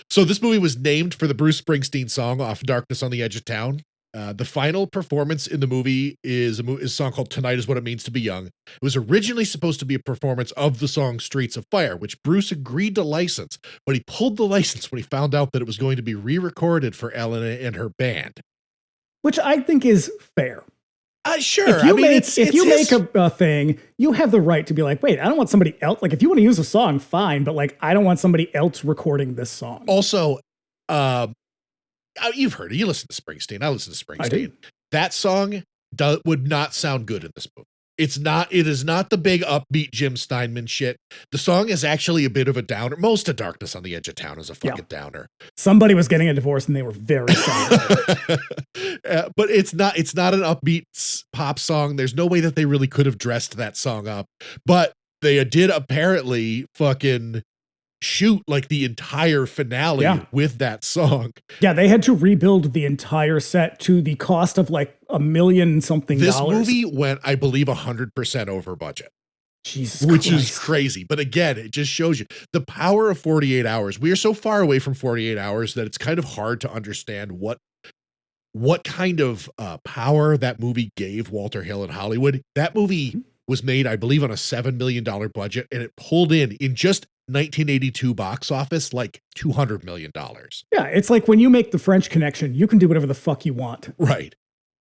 So this movie was named for the Bruce Springsteen song off "Darkness on the Edge of Town." The final performance in the movie is a song called Tonight Is What It Means to Be Young. It was originally supposed to be a performance of the song Streets of Fire, which Bruce agreed to license, but he pulled the license when he found out that it was going to be re-recorded for Ellen and her band. Which I think is fair. Sure. If you make a thing, you have the right to be like, wait, I don't want somebody else. Like, if you want to use a song, fine, but like, I don't want somebody else recording this song. Also, you've heard it. You listen to Springsteen. I listen to Springsteen. That song would not sound good in this movie. It is not the big upbeat Jim Steinman shit. The song is actually a bit of a downer. Most of Darkness on the Edge of Town is a fucking downer. Somebody was getting a divorce and they were very sorry. But it's not an upbeat pop song. There's no way that they really could have dressed that song up. But they did apparently fucking shoot like the entire finale with that song. Yeah, they had to rebuild the entire set to the cost of like $1 million something. This movie went, I believe, 100% over budget. Jesus Which Christ. is crazy. But again, it just shows you the power of 48 hours. We are so far away from 48 hours that it's kind of hard to understand what kind of power that movie gave Walter Hill and Hollywood. That movie was made, I believe, on a $7 million budget, and it pulled in just 1982 box office like $200 million. Yeah, it's like when you make The French Connection, you can do whatever the fuck you want. Right.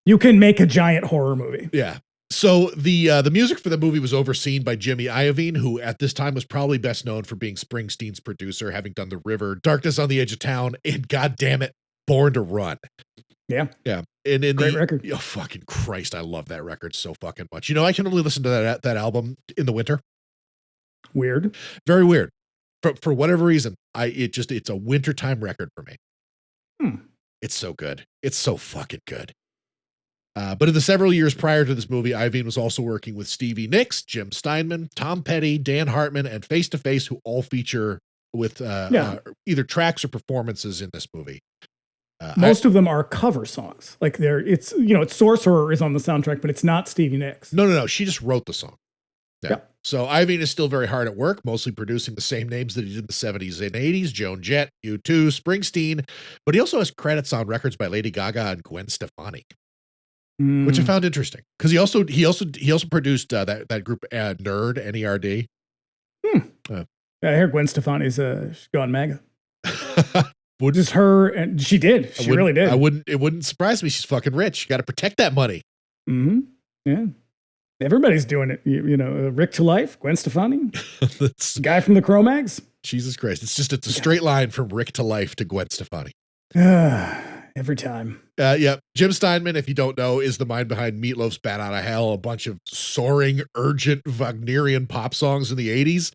You can make a giant horror movie. Yeah. So the music for the movie was overseen by Jimmy Iovine, who at this time was probably best known for being Springsteen's producer, having done The River, Darkness on the Edge of Town, and goddamn it, Born to Run. Yeah. Yeah. And in Great record. Oh, fucking Christ, I love that record so fucking much. You know, I can only listen to that album in the winter. Weird. Very weird. For whatever reason, it's a wintertime record for me. It's so good. It's so fucking good. But in the several years prior to this movie, Iovine was also working with Stevie Nicks, Jim Steinman, Tom Petty, Dan Hartman, and Face to Face, who all feature with either tracks or performances in this movie. Most of them are cover songs. Like it's Sorcerer is on the soundtrack, but it's not Stevie Nicks. No. She just wrote the song. Yeah. So Iovine is still very hard at work, mostly producing the same names that he did in the 70s and 80s, Joan Jett, U2, Springsteen, but he also has credits on records by Lady Gaga and Gwen Stefani, which I found interesting because he also produced that group Nerd, N-E-R-D. I hear Gwen Stefani's she's gone mega. Just her, and she did. She really did. It wouldn't surprise me. She's fucking rich. You got to protect that money. Yeah. Everybody's doing it. Rick to Life, Gwen Stefani, guy from the Cro-Mags. Jesus Christ. It's a straight line from Rick to Life to Gwen Stefani. Every time. Yeah. Jim Steinman, if you don't know, is the mind behind Meatloaf's Bat Out of Hell, a bunch of soaring, urgent Wagnerian pop songs in the 80s.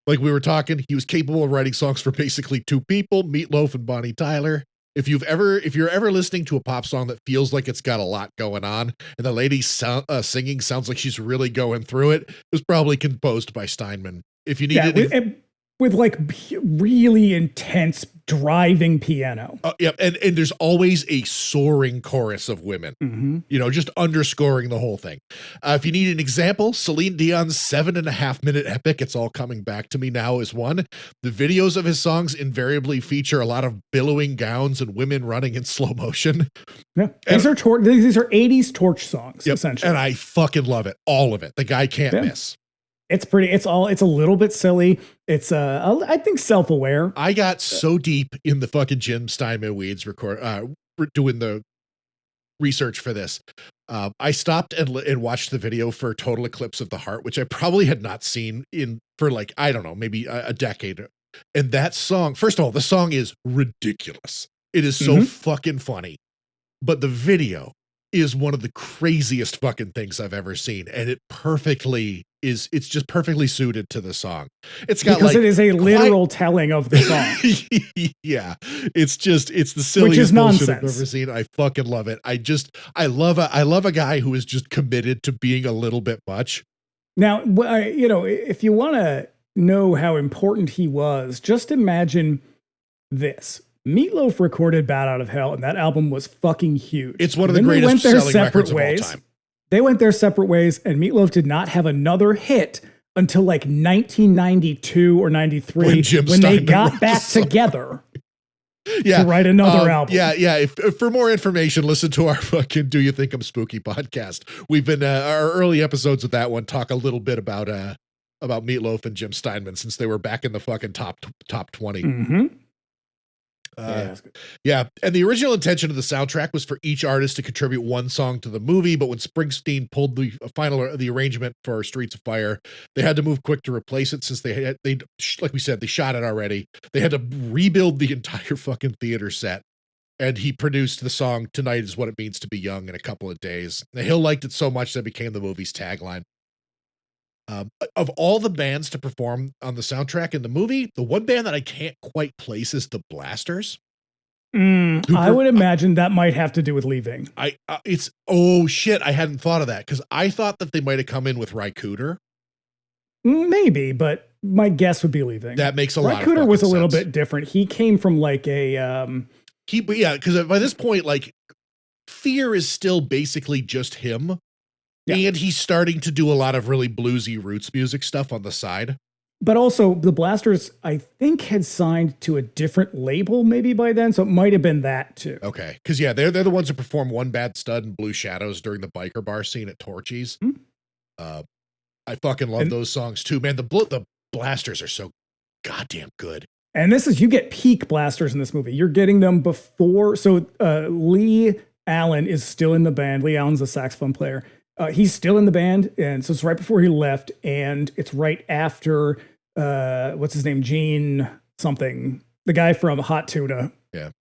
Like we were talking, he was capable of writing songs for basically two people, Meatloaf and Bonnie Tyler. If you're ever listening to a pop song that feels like it's got a lot going on and the lady singing sounds like she's really going through it, it was probably composed by Steinman. If you need with like really intense driving piano. And there's always a soaring chorus of women, just underscoring the whole thing. If you need an example, Celine Dion's 7.5 minute epic, It's All Coming Back to Me Now, is one. The videos of his songs invariably feature a lot of billowing gowns and women running in slow motion. Yeah, these are 80s torch songs, essentially. And I fucking love it. All of it. The guy can't miss. It's pretty, it's a little bit silly. It's, I think self-aware. I got so deep in the fucking Jim Steinman weeds doing the research for this. I stopped and watched the video for Total Eclipse of the Heart, which I probably had not seen for like, I don't know, maybe a decade. And that song, first of all, the song is ridiculous. It is so fucking funny, but the video is one of the craziest fucking things I've ever seen. And it's just perfectly suited to the song. It's got because it is a literal telling of the song. Yeah. It's the silliest bullshit I've ever seen. I fucking love it. I love a guy who is just committed to being a little bit much. Now, if you want to know how important he was, just imagine this. Meatloaf recorded Bat Out of Hell, and that album was fucking huge. It's one of the greatest selling records of all time. They went their separate ways, and Meatloaf did not have another hit until like 1992 or 93 when they got back together. to write another album. Yeah. If for more information, listen to our fucking "Do You Think I'm Spooky" podcast. We've been our early episodes of that one talk a little bit about Meatloaf and Jim Steinman, since they were back in the fucking top 20. Mm-hmm. Yeah, and the original intention of the soundtrack was for each artist to contribute one song to the movie, but when Springsteen pulled the arrangement for Streets of Fire, they had to move quick to replace it, since they like we said, they shot it already. They had to rebuild the entire fucking theater set, and he produced the song "Tonight Is What It Means to Be Young" in a couple of days. And Hill liked it so much that it became the movie's tagline. Of all the bands to perform on the soundtrack in the movie, the one band that I can't quite place is the Blasters. I would imagine that might have to do with leaving. Oh shit, I hadn't thought of that, because I thought that they might have come in with Ry Cooder. Maybe, but my guess would be leaving. That makes a lot of Cooder was a sense. little bit different. He came from like a because by this point, like, Fear is still basically just him. Yeah. And he's starting to do a lot of really bluesy roots music stuff on the side. But also, the Blasters, I think, had signed to a different label maybe by then, so it might have been that too. Okay, because yeah, they're the ones who perform "One Bad Stud" and "Blue Shadows" during the biker bar scene at Torchy's. I fucking love those songs too, man. The Blasters are so goddamn good. And you get peak Blasters in this movie. You're getting them before. So Lee Allen is still in the band. Lee Allen's a saxophone player. He's still in the band, and so it's right before he left, and it's right after what's his name, Gene something, the guy from Hot Tuna. Yeah,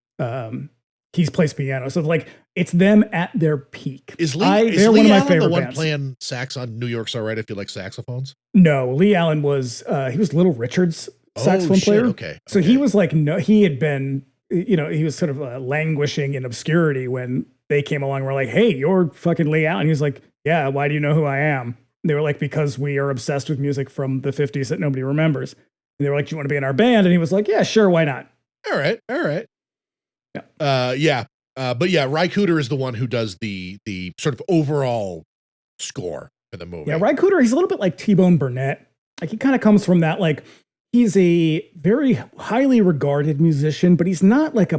he's plays piano, so like it's them at their peak. They're one of my favorite bands. Playing sax on New York's Alright If You Like Saxophones? No, Lee Allen was he was Little Richard's saxophone player. Okay, so he was like he had been he was sort of languishing in obscurity when they came along and were like, "Hey, you're fucking Lee Allen." He was like, "Yeah, why do you know who I am?" And they were like, "Because we are obsessed with music from the 50s that nobody remembers." And they were like, "Do you want to be in our band?" And he was like, "Yeah, sure, why not?" All right. Yeah. But yeah, Ry Cooder is the one who does the sort of overall score for the movie. Yeah, Ry Cooder, he's a little bit like T-Bone Burnett. Like, he kind of comes from that, like, he's a very highly regarded musician, but he's not like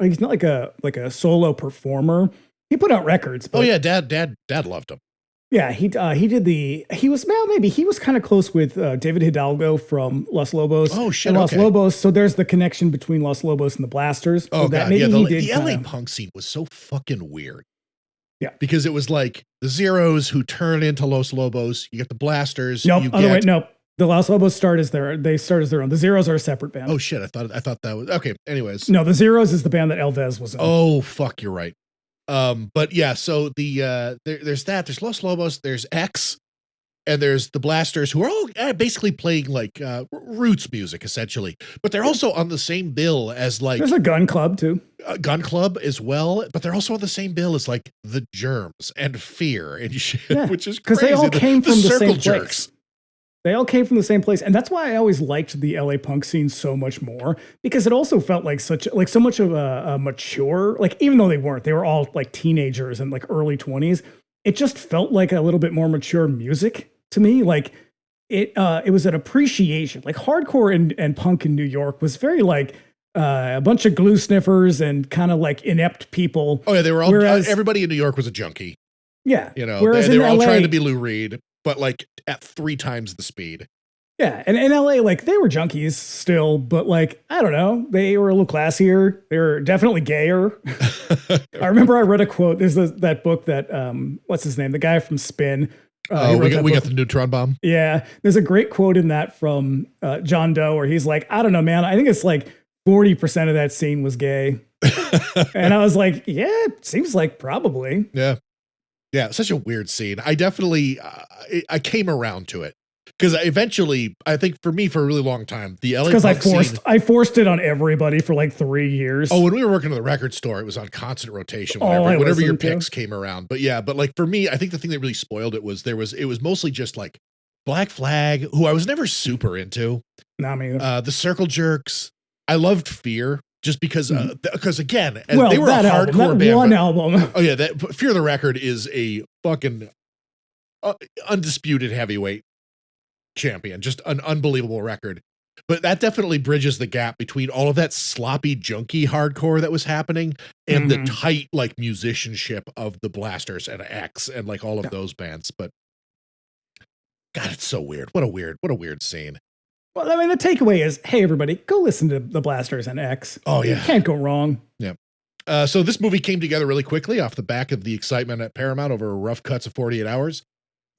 he's not like a solo performer. He put out records. But, oh yeah, Dad loved him. Yeah, he was kind of close with David Hidalgo from Los Lobos. Oh shit, and Los Lobos. So there's the connection between Los Lobos and the Blasters. Oh so god, yeah. The LA punk scene was so fucking weird. Yeah, because it was like the Zeros who turn into Los Lobos. You get the Blasters. Nope. Nope. The Los Lobos start as their own. The Zeros are a separate band. Oh shit, I thought that was okay. Anyways, no, the Zeros is the band that Elvez was in. Oh fuck, you're right. But yeah, so there's Los Lobos, there's X, and there's the Blasters, who are all basically playing like roots music essentially, but they're also on the same bill as like there's a Gun Club too, Gun Club as well, but they're also on the same bill as like the Germs and Fear and shit, which is crazy. Because they all came from the same Jerks. place. They all came from the same place, and that's why I always liked the LA punk scene so much more, because it also felt like so much of a mature, like, even though they were all like teenagers and like early 20s, it just felt like a little bit more mature music to me. Like it was an appreciation. Like hardcore and punk in New York was very like a bunch of glue sniffers and kind of like inept people. Oh yeah, they were all. Everybody in New York was a junkie. Yeah, they were all trying to be Lou Reed, but like at 3 times the speed. Yeah, and in LA, like they were junkies still, but like, I don't know, they were a little classier. They were definitely gayer. I remember I read a quote. There's that book that what's his name? The guy from Spin. We got the neutron bomb. Yeah, there's a great quote in that from John Doe where he's like, I don't know, man. I think it's like 40% of that scene was gay. And I was like, yeah, it seems like probably. Yeah. Yeah, such a weird scene. I definitely, I came around to it. Because eventually, I think for me, for a really long time, the LA because I forced it on everybody for like 3 years. Oh, when we were working at the record store, it was on constant rotation whenever your picks came around. But yeah, but like for me, I think the thing that really spoiled it was it was mostly just like Black Flag, who I was never super into. Not me either. The Circle Jerks. I loved Fear. Just because again, they were a hardcore band. One album. Oh yeah, Fear the Record is a fucking undisputed heavyweight champion. Just an unbelievable record. But that definitely bridges the gap between all of that sloppy, junky hardcore that was happening and the tight, like, musicianship of the Blasters and X and like all of those bands. But God, it's so weird. What a weird scene. Well, I mean, the takeaway is, hey, everybody, go listen to the Blasters and X. Oh, yeah. You can't go wrong. Yeah. So this movie came together really quickly off the back of the excitement at Paramount over rough cuts of 48 hours.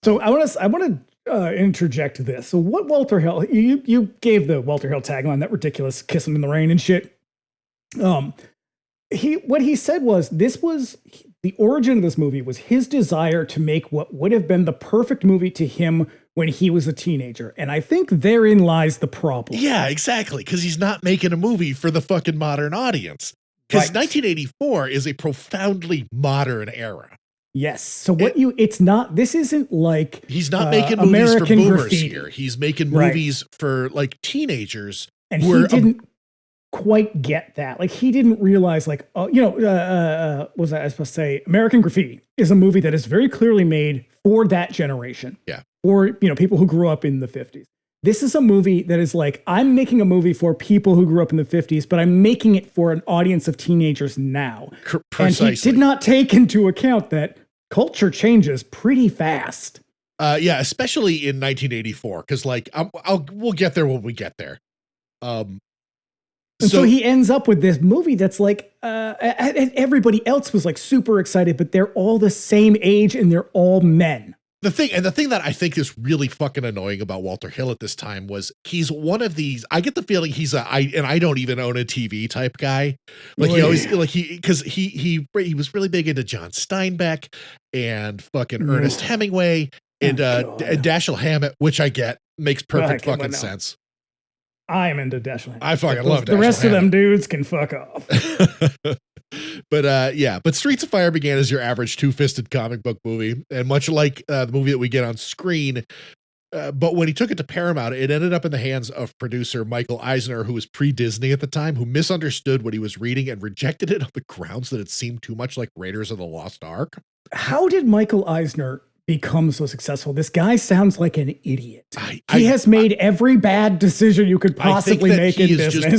So I want to interject this. So what Walter Hill, you gave the Walter Hill tagline, that ridiculous kissing in the rain and shit. What he said was, this was the origin of this movie was his desire to make what would have been the perfect movie to him when he was a teenager. And I think therein lies the problem. Yeah, exactly. Because he's not making a movie for the fucking modern audience. Because 1984 is a profoundly modern era. Yes. So this isn't like he's not making movies American for boomers Graffiti. here. He's making movies for like teenagers. And he didn't quite get that. Like he didn't realize like, what was I supposed to say? American Graffiti is a movie that is very clearly made for that generation. Yeah. Or, people who grew up in the 50s. This is a movie that is like, I'm making a movie for people who grew up in the 50s, but I'm making it for an audience of teenagers now. Precisely. And he did not take into account that culture changes pretty fast. Yeah, especially in 1984, because like we'll get there when we get there. And so he ends up with this movie that's like, and everybody else was like super excited, but they're all the same age and they're all men. The thing that I think is really fucking annoying about Walter Hill at this time was he's one of these. I get the feeling he's I don't even own a TV type guy. Like he always because he was really big into John Steinbeck and fucking Ernest Hemingway and Dashiell Hammett, which I get makes perfect fucking sense. I am into Dashiell Hammett. I fucking love Dashiell The rest Hammett. of them dudes can fuck off. But Streets of Fire began as your average two-fisted comic book movie, and much like the movie that we get on screen, but when he took it to Paramount, it ended up in the hands of producer Michael Eisner, who was pre-Disney at the time, who misunderstood what he was reading and rejected it on the grounds that it seemed too much like Raiders of the Lost Ark. How did Michael Eisner become so successtional? This guy sounds like an idiot. He has made every bad decision you could possibly make in business.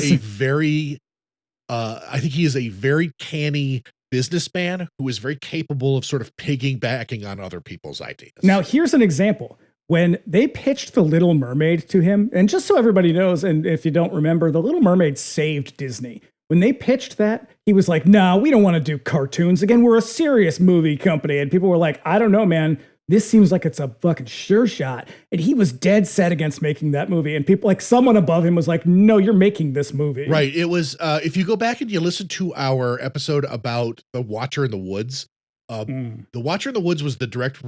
I think he is a very canny businessman who is very capable of sort of piggybacking on other people's ideas. Now, here's an example. When they pitched The Little Mermaid to him, and just so everybody knows, and if you don't remember, The Little Mermaid saved Disney. When they pitched that, he was like, no, we don't want to do cartoons. Again, we're a serious movie company. And people were like, I don't know, man. This seems like it's a fucking sure shot. And he was dead set against making that movie. And people, like someone above him was like, no, you're making this movie. Right. It was, if you go back and you listen to our episode about The Watcher in the Woods, The Watcher in the Woods was the direct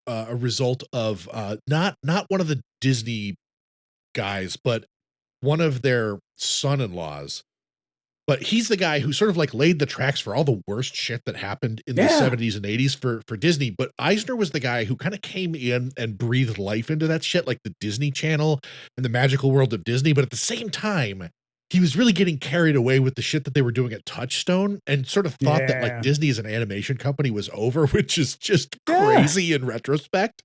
a result of not one of the Disney guys, but one of their son-in-laws. But he's the guy who sort of like laid the tracks for all the worst shit that happened in the 70s and 80s for Disney. But Eisner was the guy who kind of came in and breathed life into that shit, like the Disney Channel and the magical world of Disney. But at the same time, he was really getting carried away with the shit that they were doing at Touchstone and sort of thought that like Disney as an animation company was over, which is just crazy in retrospect.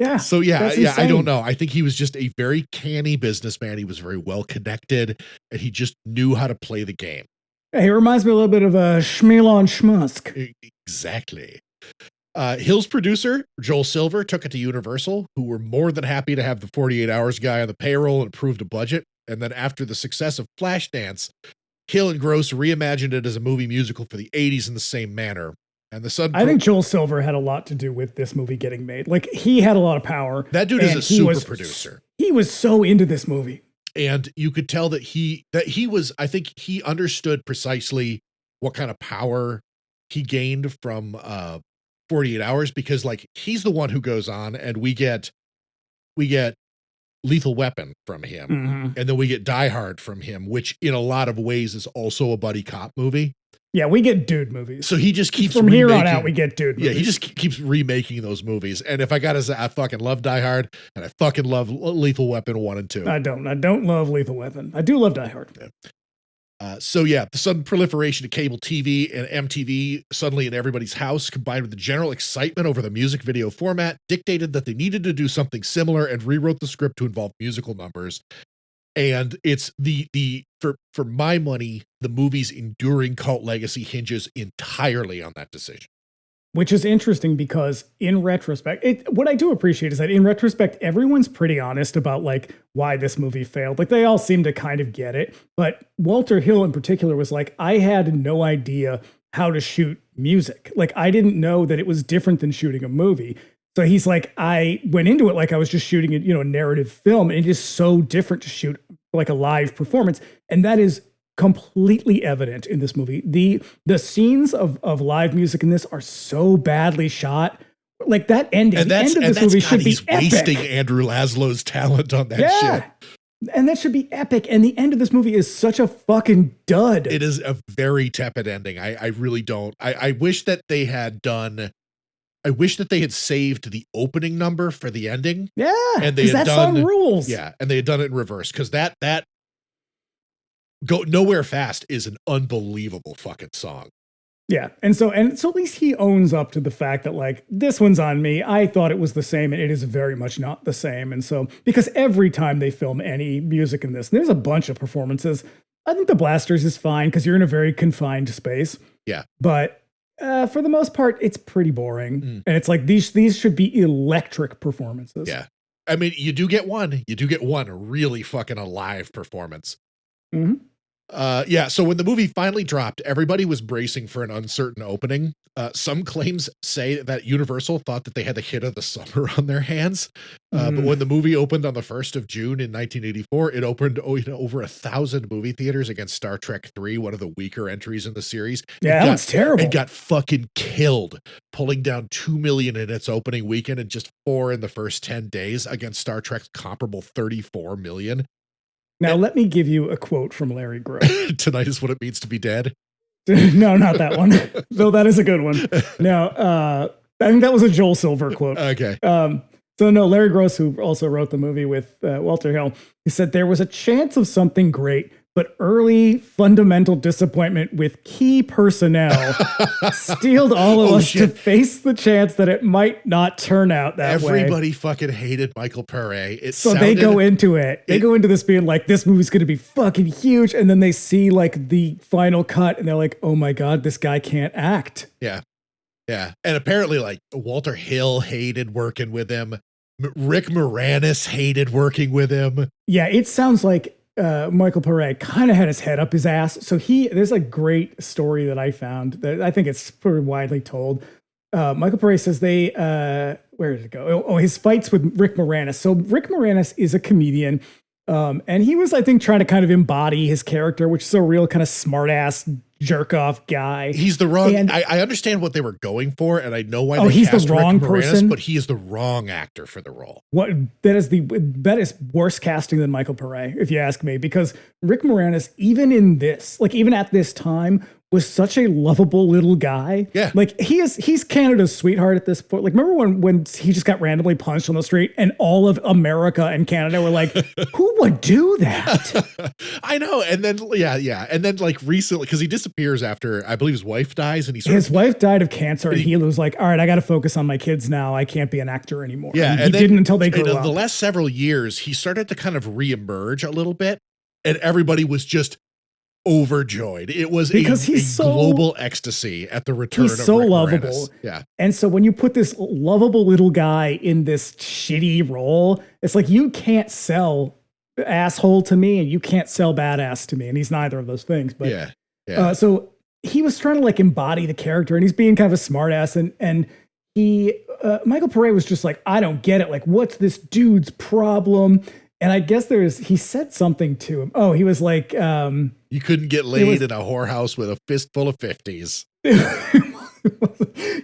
Yeah. So I don't know. I think he was just a very canny businessman. He was very well connected and he just knew how to play the game. Yeah, he reminds me a little bit of a Schmelon Schmusk. Exactly. Hill's producer, Joel Silver, took it to Universal, who were more than happy to have the 48 Hours guy on the payroll and approved a budget. And then after the success of Flashdance, Hill and Gross reimagined it as a movie musical for the 80s in the same manner. And I think Joel Silver had a lot to do with this movie getting made. Like he had a lot of power. That dude is a super producer. He was so into this movie. And you could tell that he was, I think he understood precisely what kind of power he gained from 48 Hours, because like he's the one who goes on and we get Lethal Weapon from him. And then we get Die Hard from him, which in a lot of ways is also a buddy cop movie. Yeah, we get dude movies. So he just keeps from here on out. We get dude movies. Yeah, he just keeps remaking those movies. And if I gotta say, I fucking love Die Hard, and I fucking love Lethal Weapon 1 and 2. I don't love Lethal Weapon. I do love Die Hard. Yeah. The sudden proliferation of cable TV and MTV suddenly in everybody's house, combined with the general excitement over the music video format, dictated that they needed to do something similar and rewrote the script to involve musical numbers. And it's for my money, the movie's enduring cult legacy hinges entirely on that decision. Which is interesting because in retrospect, what I do appreciate is that in retrospect, everyone's pretty honest about like why this movie failed. Like they all seem to kind of get it. But Walter Hill in particular was like, I had no idea how to shoot music. Like I didn't know that it was different than shooting a movie. So he's like, I went into it like I was just shooting a narrative film, and it is so different to shoot like a live performance. And that is completely evident in this movie. The scenes of live music in this are so badly shot. Like that ending, the end of this movie should be epic. Wasting Andrew Laszlo's talent on that shit. And that should be epic. And the end of this movie is such a fucking dud. It is a very tepid ending. I really don't. I wish that they had done. I wish that they had saved the opening number for the ending. Yeah, and they had that song rules. Yeah, and they had done it in reverse because that Go Nowhere Fast is an unbelievable fucking song. Yeah, and so at least he owns up to the fact that like this one's on me. I thought it was the same, and it is very much not the same. And so because every time they film any music in this, and there's a bunch of performances. I think the blasters is fine because you're in a very confined space. Yeah, but for the most part, it's pretty boring. And it's like these should be electric performances. Yeah, I mean you do get one really fucking alive performance. Mm-hmm. Yeah, so when the movie finally dropped, everybody was bracing for an uncertain opening. Some claims say that Universal thought that they had the hit of the summer on their hands. But when the movie opened on the 1st of June in 1984, it opened over 1,000 movie theaters against Star Trek 3, one of the weaker entries in the series. Yeah, that was terrible. It got fucking killed, pulling down $2 million in its opening weekend and just $4 million in the first 10 days against Star Trek's comparable $34 million. Now, let me give you a quote from Larry Gross. Tonight is what it means to be dead. No, not that one. Though that is a good one. Now, I think that was a Joel Silver quote. Okay. So no, Larry Gross, who also wrote the movie with Walter Hill, he said there was a chance of something great, but early fundamental disappointment with key personnel steeled all of us to face the chance that it might not turn out that way. Everybody fucking hated Michael Pare. They go into it. They go into this being like, this movie's going to be fucking huge. And then they see like the final cut and they're like, oh my God, this guy can't act. Yeah. Yeah. And apparently like Walter Hill hated working with him. Rick Moranis hated working with him. Yeah. It sounds like Michael Pare kind of had his head up his ass. So there's a great story that I found that I think it's pretty widely told. Michael Pare says where did it go? Oh, his fights with Rick Moranis. So Rick Moranis is a comedian. And he was, I think, trying to kind of embody his character, which is a real kind of smart ass jerk off guy. He's the wrong. I understand what they were going for, and I know why. He's the wrong person, but he is the wrong actor for the role. That is worse casting than Michael Pare, if you ask me, because Rick Moranis, even at this time, was such a lovable little guy. Yeah. Like he's Canada's sweetheart at this point. Like remember when he just got randomly punched on the street and all of America and Canada were like, who would do that? I know. And then, yeah. And then like recently, because he disappears after, I believe his wife dies and his wife died of cancer and he was like, all right, I got to focus on my kids now. I can't be an actor anymore. Yeah. And he didn't until they grew up. The last several years, he started to kind of reemerge a little bit and everybody was just overjoyed. It was because he's global ecstasy at the return of Rick lovable. Moranis. Yeah. And so when you put this lovable little guy in this shitty role, it's like you can't sell asshole to me and you can't sell badass to me. And he's neither of those things. But so he was trying to like embody the character and he's being kind of a smart ass and he Michael Pare was just like, I don't get it. Like, what's this dude's problem? And I guess he said something to him. Oh, he was like, you couldn't get laid in a whorehouse with a fistful of 50s.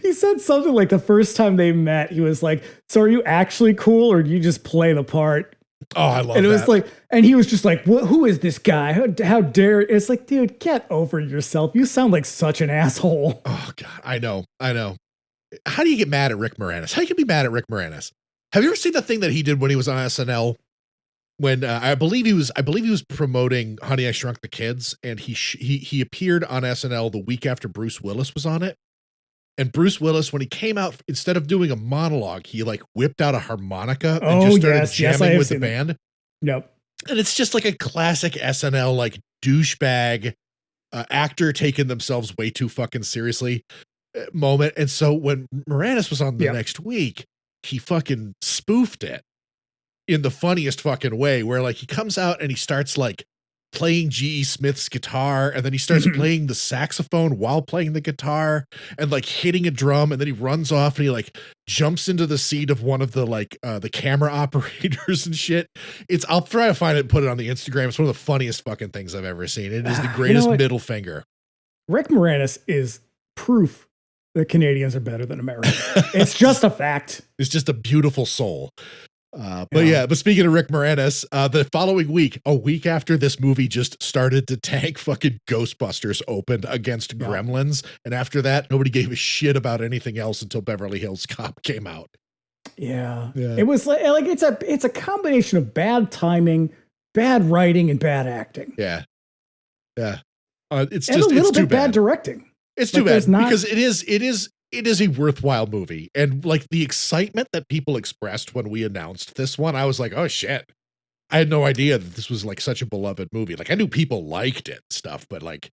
He said something like the first time they met, he was like, so are you actually cool or do you just play the part? Oh, I love that. And it was like, and he was just like, who is this guy? How dare, it's like, dude, get over yourself. You sound like such an asshole. Oh God, I know. How do you get mad at Rick Moranis? How you can be mad at Rick Moranis? Have you ever seen the thing that he did when he was on SNL? When I believe he was promoting Honey, I Shrunk the Kids, and he appeared on SNL the week after Bruce Willis was on it. And Bruce Willis, when he came out, instead of doing a monologue, he like whipped out a harmonica and just started jamming with the band. Yep. And it's just like a classic SNL, like douchebag actor taking themselves way too fucking seriously moment. And so when Moranis was on the next week, he fucking spoofed it in the funniest fucking way, where like he comes out and he starts like playing G.E. Smith's guitar, and then he starts playing the saxophone while playing the guitar and like hitting a drum, and then he runs off and he like jumps into the seat of one of the like the camera operators and shit. I'll try to find it and put it on the Instagram. It's one of the funniest fucking things I've ever seen. It is the greatest middle finger. Rick Moranis is proof that Canadians are better than Americans. It's just a fact. It's just a beautiful soul. But speaking of Rick Moranis, the following week, a week after this movie just started to tank, fucking Ghostbusters opened against Gremlins. And after that, nobody gave a shit about anything else until Beverly Hills Cop came out. Yeah. It was like it's a combination of bad timing, bad writing, and bad acting. Yeah. It's and just a little it's too bit bad directing. It's too bad because it is a worthwhile movie. And like the excitement that people expressed when we announced this one, I was like, oh shit. I had no idea that this was like such a beloved movie. Like I knew people liked it and stuff, but like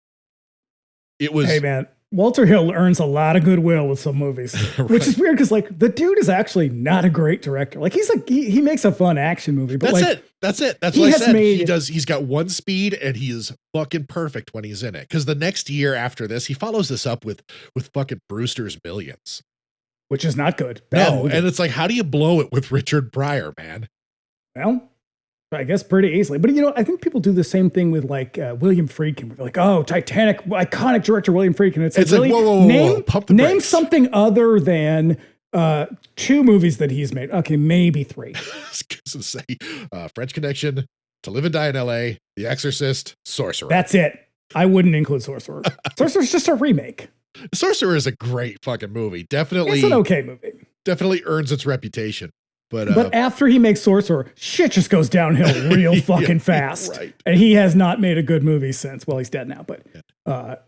it was. Hey man, Walter Hill earns a lot of goodwill with some movies, which is weird because like the dude is actually not a great director. Like he makes a fun action movie, but That's it. That's what I said. He's got one speed and he is fucking perfect when he's in it. Because the next year after this, he follows this up with fucking Brewster's Millions, which is not good. No, and it's like, how do you blow it with Richard Pryor, man? Well, I guess pretty easily. But, I think people do the same thing with like William Friedkin. They're like, oh, Titanic, iconic director William Friedkin. It's like, really? Whoa. Pump the name brakes. something other than 2 movies that he's made. Okay, maybe 3. I was going to say French Connection, To Live and Die in L.A., The Exorcist, Sorcerer. That's it. I wouldn't include Sorcerer. Sorcerer's just a remake. Sorcerer is a great fucking movie. Definitely. It's an okay movie. Definitely earns its reputation. But after he makes Sorcerer, shit just goes downhill real fucking fast. Right. And he has not made a good movie since. Well, he's dead now, but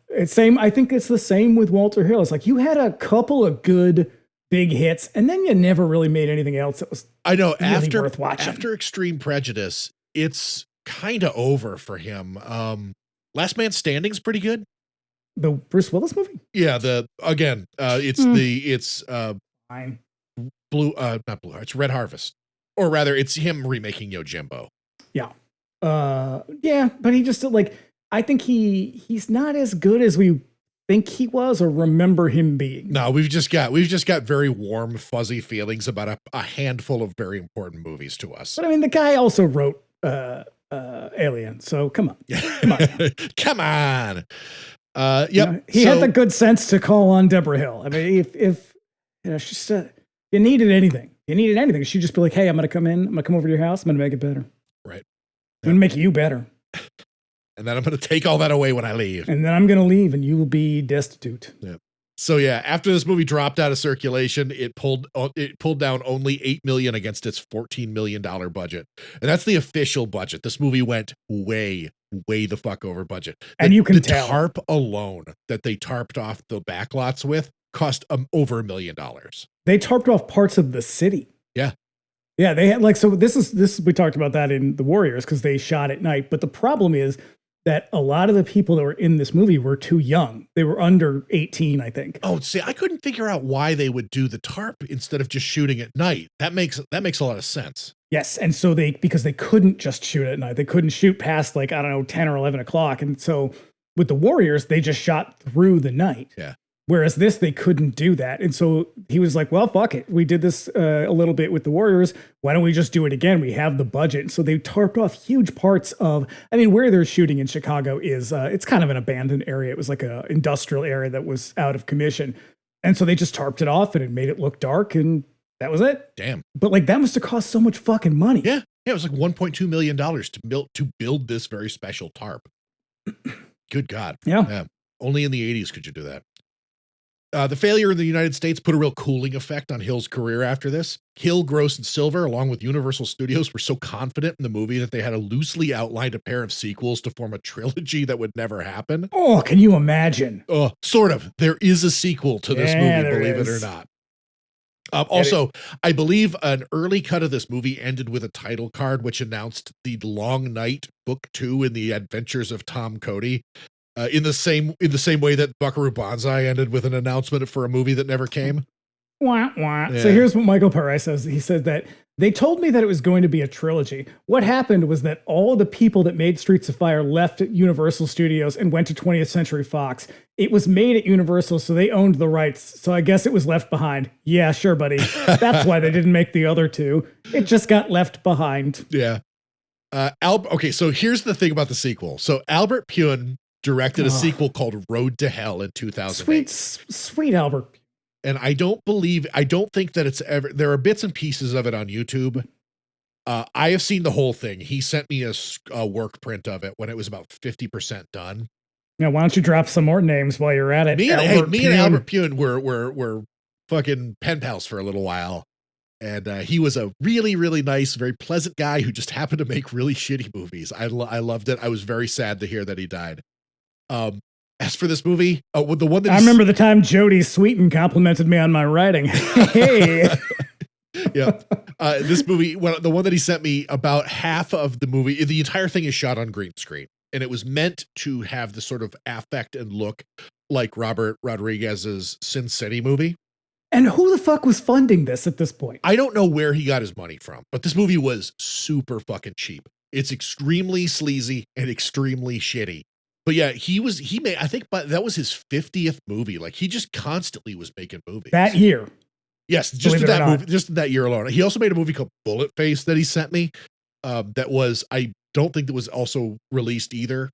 it's same. I think it's the same with Walter Hill. It's like you had a couple of good big hits, and then you never really made anything else that was really worth watching. After Extreme Prejudice, it's kind of over for him. Last Man Standing's pretty good. The Bruce Willis movie? Yeah, it's fine. Not Blue Heart, it's Red Harvest. Or rather, it's him remaking Yojimbo. Yeah. But he just like, I think he's not as good as we think he was or remember him being. No, we've just got very warm, fuzzy feelings about a handful of very important movies to us. But I mean, the guy also wrote Alien, so come on. Come on. He had the good sense to call on Deborah Hill. I mean, if she's you needed anything, she'd just be like, hey, I'm going to come over to your house. I'm going to make it better. Right. I'm going to make you better. And then I'm going to take all that away when I leave. And then I'm going to leave and you will be destitute. Yeah. So yeah, after this movie dropped out of circulation, it pulled down only $8 million against its $14 million budget. And that's the official budget. This movie went way the fuck over budget. And you can tell. The tarp alone that they tarped off the backlots with cost over $1 million. They tarped off parts of the city. Yeah. Yeah, they had this we talked about that in The Warriors because they shot at night. But the problem is that a lot of the people that were in this movie were too young. They were under 18, I think. Oh, see, I couldn't figure out why they would do the tarp instead of just shooting at night. That makes a lot of sense. Yes, and so because they couldn't just shoot at night. They couldn't shoot past 10 or 11 o'clock. And so with The Warriors, they just shot through the night. Yeah. Whereas they couldn't do that. And so he was like, well, fuck it. We did this a little bit with The Warriors. Why don't we just do it again? We have the budget. And so they tarped off huge parts of, where they're shooting in Chicago is, it's kind of an abandoned area. It was like an industrial area that was out of commission. And so they just tarped it off and it made it look dark and that was it. Damn. But that must have cost so much fucking money. Yeah. Yeah. It was like $1.2 million to build this very special tarp. Good God. Yeah. Only in the 80s could you do that. The failure in the United States put a real cooling effect on Hill's career after this. Hill, Gross, and Silver, along with Universal Studios, were so confident in the movie that they had a loosely outlined a pair of sequels to form a trilogy that would never happen. Oh, can you imagine? Sort of. There is a sequel to this movie, believe it or not. Also, I believe an early cut of this movie ended with a title card which announced the Long Night Book 2 in the Adventures of Tom Cody. In the same way that Buckaroo Banzai ended with an announcement for a movie that never came. Wah, wah. Yeah. So here's what Michael Paré says. He said that they told me that it was going to be a trilogy. What happened was that all the people that made Streets of Fire left Universal Studios and went to 20th Century Fox. It was made at Universal, so they owned the rights. So I guess it was left behind. Yeah, sure, buddy. That's why they didn't make the other two. It just got left behind. Yeah. Okay, so here's the thing about the sequel. So Albert Pune directed a sequel called Road to Hell in 2008. Sweet Albert. And I don't think that it's ever, there are bits and pieces of it on YouTube. I have seen the whole thing. He sent me a work print of it when it was about 50% done. Now, why don't you drop some more names while you're at it? Me and Albert Pune were fucking pen pals for a little while. And he was a really, really nice, very pleasant guy who just happened to make really shitty movies. I loved it. I was very sad to hear that he died. As for this movie, the one that I remember the time Jodie Sweetin complimented me on my writing. Hey. Yeah. This movie, the one that he sent me, about half of the movie, the entire thing is shot on green screen. And it was meant to have the sort of affect and look like Robert Rodriguez's Sin City movie. And who the fuck was funding this at this point? I don't know where he got his money from, but this movie was super fucking cheap. It's extremely sleazy and extremely shitty. But yeah, I think that was his 50th movie. Like he just constantly was making movies. That year. Yes, just that movie, just that year alone. He also made a movie called Bullet Face that he sent me. I don't think that was also released either.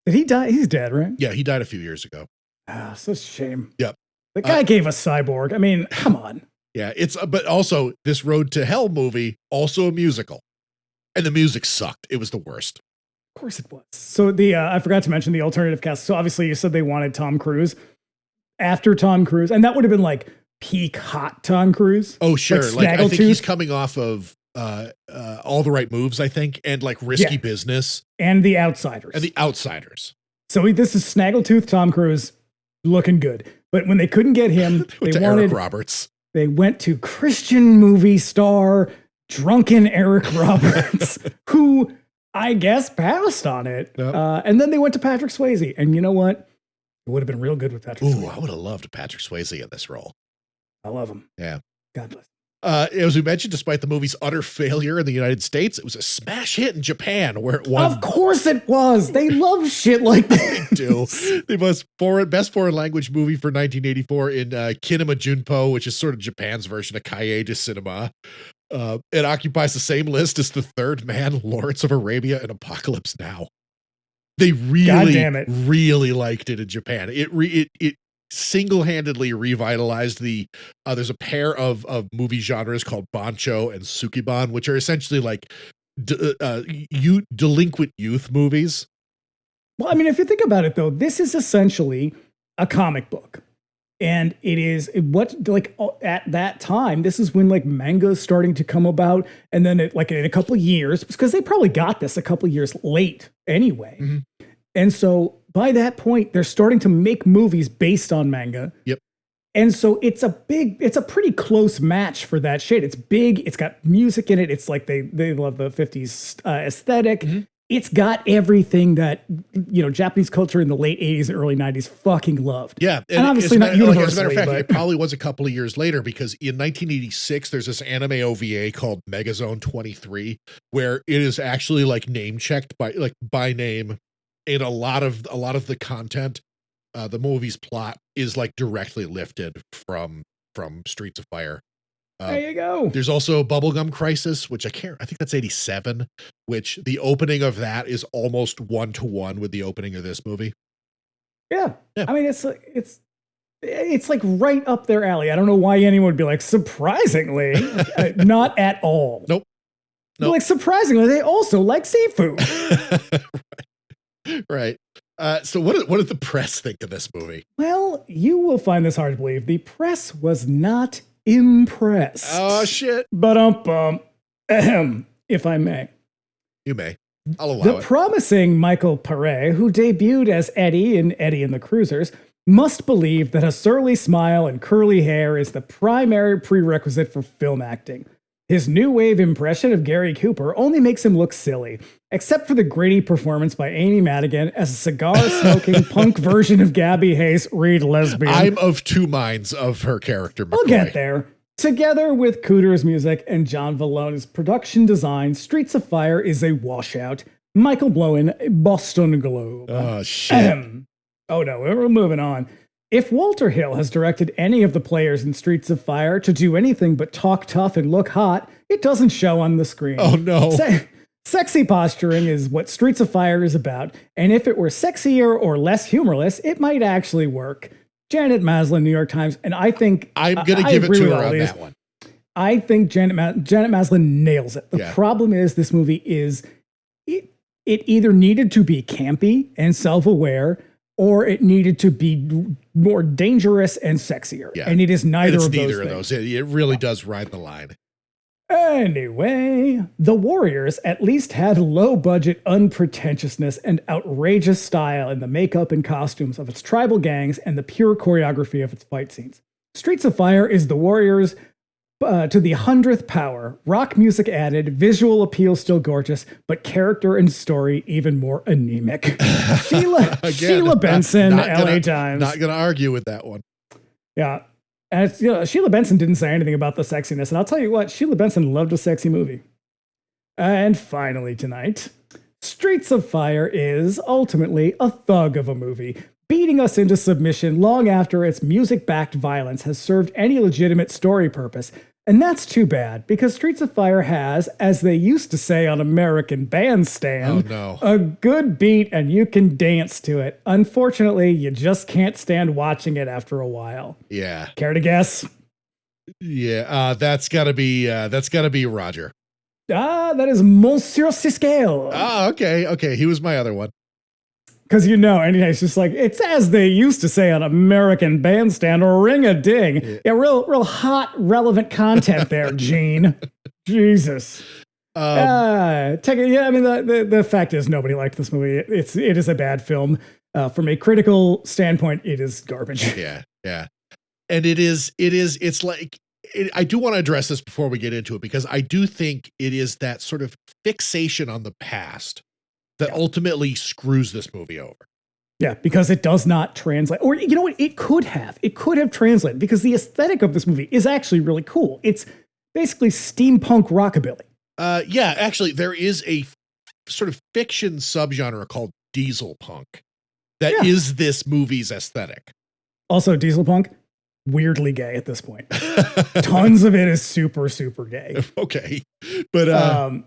Did he die? He's dead, right? Yeah, he died a few years ago. Ah, such a shame. Yep. The guy gave us Cyborg. I mean, come on. Yeah, but also this Road to Hell movie, also a musical. And the music sucked. It was the worst. Of course it was. So I forgot to mention the alternative cast. So obviously you said they wanted Tom Cruise after Tom Cruise, and that would have been like peak hot Tom Cruise. Oh, sure. Like I think he's coming off of All the Right Moves, I think, and like Risky Business. And The Outsiders. So this is Snaggletooth Tom Cruise looking good. But when they couldn't get him, they wanted Eric Roberts. They went to Christian movie star, drunken Eric Roberts, who I guess passed on it. Yep. And then they went to Patrick Swayze. And you know what? It would have been real good with Patrick Swayze. I would have loved Patrick Swayze in this role. I love him. Yeah. God bless. As we mentioned, despite the movie's utter failure in the United States, it was a smash hit in Japan, where it won. Of course it was. They love shit like that. They do. The best foreign language movie for 1984 in Kinema Junpo, which is sort of Japan's version of Kaie de Cinema. It occupies the same list as The Third Man, Lawrence of Arabia, and Apocalypse Now. They really liked it in Japan. It single-handedly revitalized there's a pair of movie genres called Bancho and Sukiban, which are essentially like delinquent youth movies. Well, I mean, if you think about it, though, this is essentially a comic book. And it is at that time, this is when like manga is starting to come about. And then in a couple of years, because they probably got this a couple of years late anyway. Mm-hmm. And so by that point, they're starting to make movies based on manga. Yep. And so it's a pretty close match for that shit. It's big. It's got music in it. It's like they love the 50s aesthetic. Mm-hmm. It's got everything that, Japanese culture in the late 80s and early 90s fucking loved. Yeah. And obviously not universally. As a matter of fact, it probably was a couple of years later, because in 1986, there's this anime OVA called Megazone 23, where it is actually like name checked by name. And a lot of the content, the movie's plot is like directly lifted from Streets of Fire. There you go. There's also Bubblegum Crisis, which I think that's 87, which the opening of that is almost 1-to-1 with the opening of this movie. Yeah. I mean, it's like right up their alley. I don't know why anyone would be like, surprisingly, not at all. Nope. Like, surprisingly, they also like seafood. Right. So what did the press think of this movie? Well, you will find this hard to believe. The press was not impressed. Oh, shit. But if I may. You may. I'll allow the it. promising Michael Paré, who debuted as Eddie in Eddie and the Cruisers, must believe that a surly smile and curly hair is the primary prerequisite for film acting. His new wave impression of Gary Cooper only makes him look silly, except for the gritty performance by Amy Madigan as a cigar-smoking punk version of Gabby Hayes, read lesbian. I'm of two minds of her character, McCoy. We'll get there. Together with Cooter's music and John Vallone's production design, Streets of Fire is a washout. Michael Blowen, Boston Globe. Oh, shit. Oh no, we're moving on. If Walter Hill has directed any of the players in Streets of Fire to do anything but talk tough and look hot, it doesn't show on the screen. Oh no. Sexy posturing is what Streets of Fire is about, and if it were sexier or less humorless, it might actually work. Janet Maslin, New York Times, and I think I'm going to give it to her on that one. I think Janet Maslin nails it. The problem is this movie is it either needed to be campy and self-aware, or it needed to be more dangerous and sexier. Yeah. And it is neither of those. It really does ride the line. Anyway, the Warriors at least had low-budget unpretentiousness and outrageous style in the makeup and costumes of its tribal gangs and the pure choreography of its fight scenes. Streets of Fire is the Warriors to the 100th power. Rock music added, visual appeal still gorgeous, but character and story even more anemic. Sheila Benson, LA Times. Not going to argue with that one. Yeah. And Sheila Benson didn't say anything about the sexiness. And I'll tell you what, Sheila Benson loved a sexy movie. And finally tonight, Streets of Fire is ultimately a thug of a movie, beating us into submission long after its music-backed violence has served any legitimate story purpose. And that's too bad, because Streets of Fire has, as they used to say on American Bandstand, a good beat and you can dance to it. Unfortunately, you just can't stand watching it after a while. Yeah. Care to guess? Yeah, that's gotta be Roger. That is Monsieur Siskel. Ah, okay. He was my other one. Because and it's just like, it's as they used to say on American Bandstand, or ring-a-ding. Yeah, real hot, relevant content there, Gene. Jesus. The fact is nobody liked this movie. It is a bad film. From a critical standpoint, it is garbage. Yeah. And it's like, I do want to address this before we get into it, because I do think it is that sort of fixation on the past that ultimately screws this movie over. Yeah, because it does not translate. Or you know what? It could have translated, because the aesthetic of this movie is actually really cool. It's basically steampunk rockabilly. Yeah, actually, there is a sort of fiction subgenre called diesel punk that is this movie's aesthetic. Also, diesel punk, weirdly gay at this point. Tons of it is super, super gay. Okay. But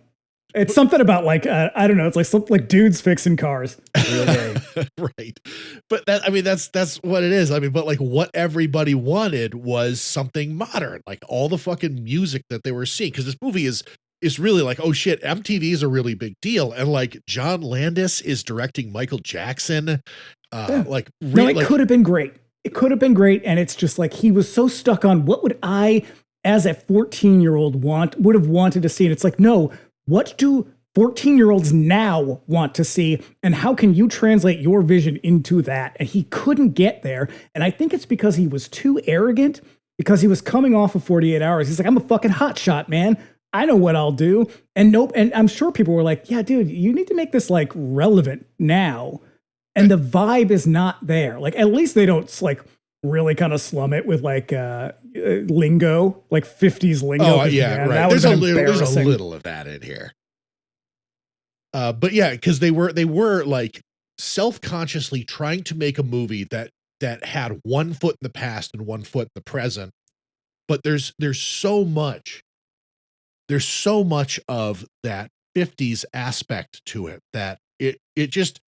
it's something about like, I don't know. It's like something like dudes fixing cars. Right. But that's what it is. I mean, but like what everybody wanted was something modern, like all the fucking music that they were seeing. Cause this movie is really like, oh shit, MTV is a really big deal. And like John Landis is directing Michael Jackson. It could have been great. It could have been great. And it's just like, he was so stuck on what would I, as a 14-year-old would have wanted to see. And it's like, no, what do 14-year-olds now want to see, and how can you translate your vision into that? And he couldn't get there. And I think it's because he was too arrogant, because he was coming off of 48 Hours. He's like, I'm a fucking hotshot, man. I know what I'll do. And I'm sure people were like, yeah, dude, you need to make this like relevant now. And the vibe is not there. Like, at least they don't like really kind of slum it with like lingo, like 50s lingo. Oh yeah, right. There's a little of that in here. But yeah, because they were like self-consciously trying to make a movie that had one foot in the past and one foot in the present. But there's so much of that 50s aspect to it that it just,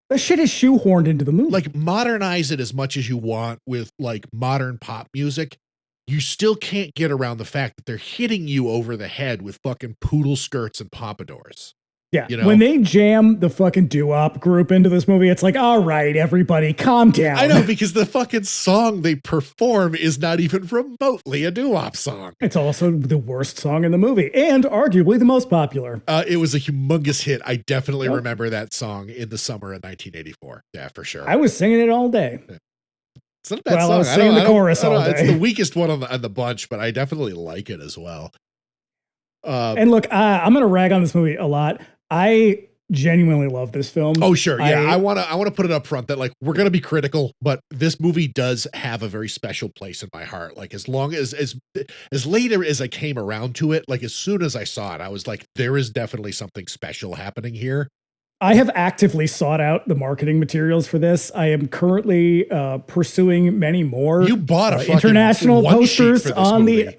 the shit is shoehorned into the movie. Like, modernize it as much as you want with like modern pop music. You still can't get around the fact that they're hitting you over the head with fucking poodle skirts and pompadours. Yeah. You know? When they jam the fucking doo-wop group into this movie, it's like, all right, everybody, calm down. I know, because the fucking song they perform is not even remotely a doo-wop song. It's also the worst song in the movie and arguably the most popular. It was a humongous hit. I definitely remember that song in the summer of 1984. Yeah, for sure. I was singing it all day. It's not a bad song. I was singing the chorus all day. It's the weakest one on the bunch, but I definitely like it as well. And look, I'm going to rag on this movie a lot. I genuinely love this film. Oh, sure. Yeah. I want to put it up front that like, we're going to be critical, but this movie does have a very special place in my heart. Like as long as later as I came around to it, like as soon as I saw it, I was like, there is definitely something special happening here. I have actively sought out the marketing materials for this. I am currently pursuing many more. You bought a international posters on movie.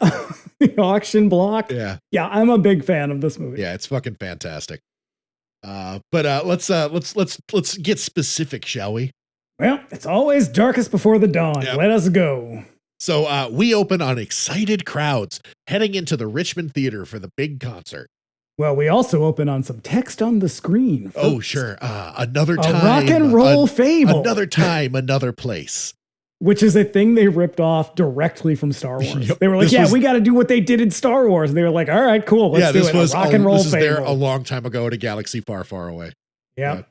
the auction block. Yeah. Yeah, I'm a big fan of this movie. Yeah, it's fucking fantastic. But let's get specific, shall we? Well, it's always darkest before the dawn. Yep. Let us go. So we open on excited crowds heading into the Richmond Theater for the big concert. Well, we also open on some text on the screen. Folks. Oh, sure. Another time. A rock and roll fable. Another time, another place. Which is a thing they ripped off directly from Star Wars. Yep. They were like, we got to do what they did in Star Wars. And they were like, all right, cool. Let's do it. Was a rock and roll this fable. This is there a long time ago at a galaxy far, far away. Yeah.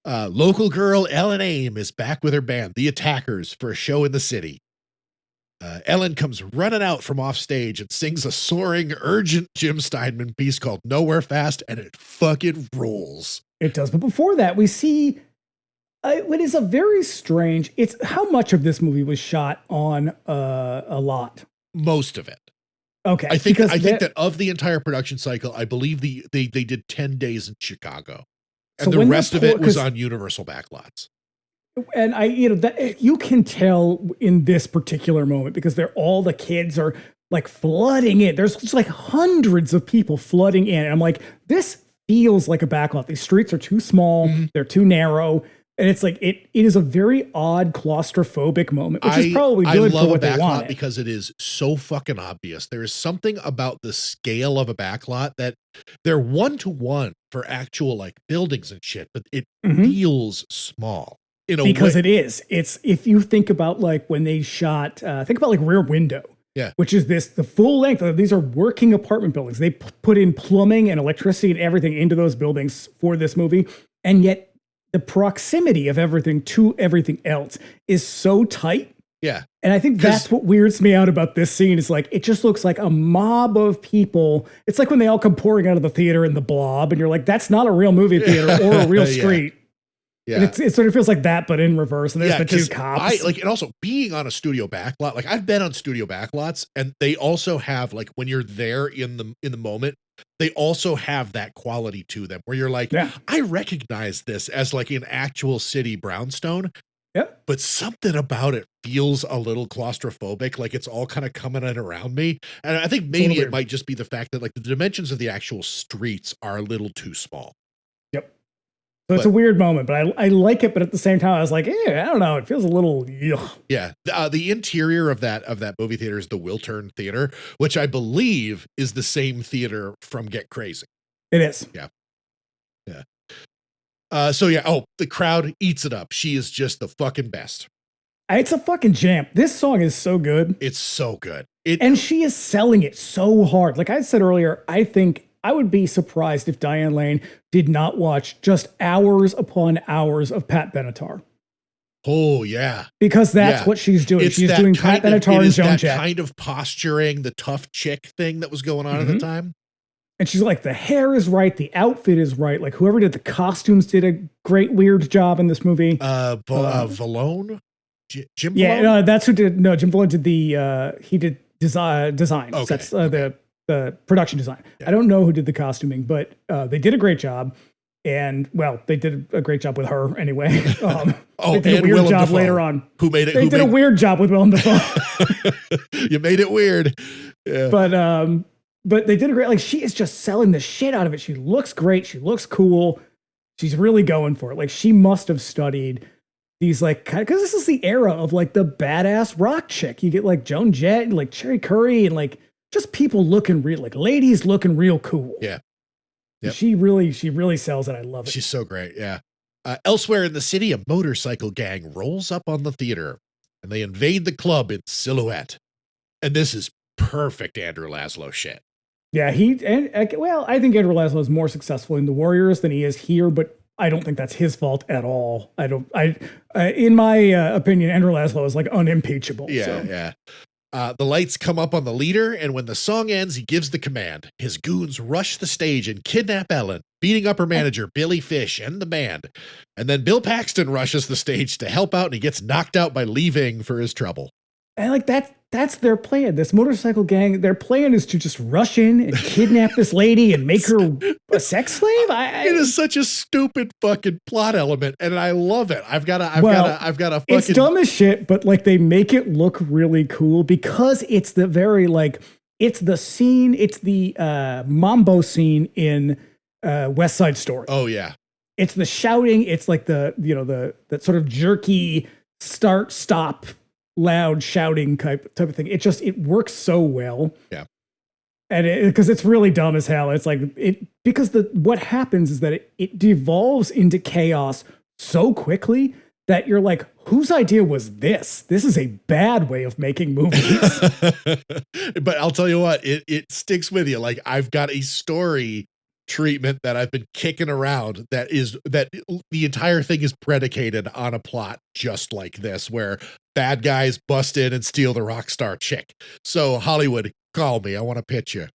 Local girl Ellen Aim is back with her band, The Attackers, for a show in the city. Ellen comes running out from off stage and sings a soaring, urgent Jim Steinman piece called Nowhere Fast, and it fucking rolls. It does. But before that, we see what is a very strange, it's how much of this movie was shot on a lot. Most of it. Okay. I think that of the entire production cycle, I believe they did 10 days in Chicago. And the rest of it was on Universal backlots. And you can tell in this particular moment because all the kids are like flooding in. There's just like hundreds of people flooding in. And I'm like, this feels like a backlot. These streets are too small. Mm-hmm. They're too narrow. And it's like, it is a very odd claustrophobic moment, which is probably good for what they want. Because it is so fucking obvious. There is something about the scale of a backlot that they're 1-to-1 for actual like buildings and shit, but it feels small. Because it is. It's if you think about like when they shot, think about like Rear Window, which is the full length of these are working apartment buildings. They put in plumbing and electricity and everything into those buildings for this movie, and yet the proximity of everything to everything else is so tight. Yeah, and I think that's what weirds me out about this scene. Is like it just looks like a mob of people. It's like when they all come pouring out of the theater in The Blob, and you're like, that's not a real movie theater or a real street. Yeah. It sort of feels like that, but in reverse. And there's the two cops. And also being on a studio backlot, like I've been on studio backlots, and they also have like when you're there in the moment, they also have that quality to them where you're like, I recognize this as like an actual city brownstone. Yep. But something about it feels a little claustrophobic, like it's all kind of coming in around me. And I think maybe it might just be the fact that like the dimensions of the actual streets are a little too small. Yep. So it's a weird moment, but I like it. But at the same time, I was like, I don't know. It feels a little. Ugh. Yeah. The interior of that movie theater is the Wiltern Theater, which I believe is the same theater from Get Crazy. It is. Yeah. Yeah. The crowd eats it up. She is just the fucking best. It's a fucking jam. This song is so good. It's so good. And she is selling it so hard. Like I said earlier, I think I would be surprised if Diane Lane did not watch just hours upon hours of Pat Benatar. Oh, yeah. Because that's what she's doing. She's doing Pat Benatar and Joan Jett. Kind of posturing, the tough chick thing that was going on at the time. And she's like, the hair is right. The outfit is right. Like whoever did the costumes did a great, weird job in this movie. Vallone? Jim Vallone? Yeah, no, that's who did. No, Jim Vallone did he did design. Okay. That's the production design. Yeah. I don't know who did the costuming, but they did a great job. And well, they did a great job with her anyway. They did a weird Willem job Dafoe, later on. They did a weird job with Willem Dafoe. You made it weird. Yeah. But they did a great, like she is just selling the shit out of it. She looks great. She looks cool. She's really going for it. Like she must have studied these like, because this is the era of like the badass rock chick. You get like Joan Jett and like Cherry Curry and like just people looking real, like ladies looking real cool. Yeah. Yep. She really sells it. I love it. She's so great. Yeah. Elsewhere in the city, a motorcycle gang rolls up on the theater and they invade the club in silhouette. And this is perfect Andrew Laszlo shit. Yeah, I think Andrew Laszlo is more successful in The Warriors than he is here, but I don't think that's his fault at all. In my opinion, Andrew Laszlo is like unimpeachable. Yeah, yeah. The lights come up on the leader, and when the song ends, he gives the command. His goons rush the stage and kidnap Ellen, beating up her manager, Billy Fish, and the band. And then Bill Paxton rushes the stage to help out, and he gets knocked out by leaving for his trouble. And like that's their plan. This motorcycle gang, their plan is to just rush in and kidnap this lady and make her a sex slave. It is such a stupid fucking plot element, and I love it. I've got a fucking. It's dumb as shit, but like they make it look really cool because it's the very it's the scene, it's the Mambo scene in West Side Story. Oh yeah, it's the shouting. It's like that sort of jerky start stop. Loud shouting type of thing. It works so well. Yeah. And because it's really dumb as hell. It's like because what happens is that it devolves into chaos so quickly that you're like, whose idea was this? This is a bad way of making movies. But I'll tell you what, it sticks with you. Like I've got a story treatment that I've been kicking around that the entire thing is predicated on a plot just like this, where bad guys bust in and steal the rock star chick. So Hollywood, call me. I want to pitch you.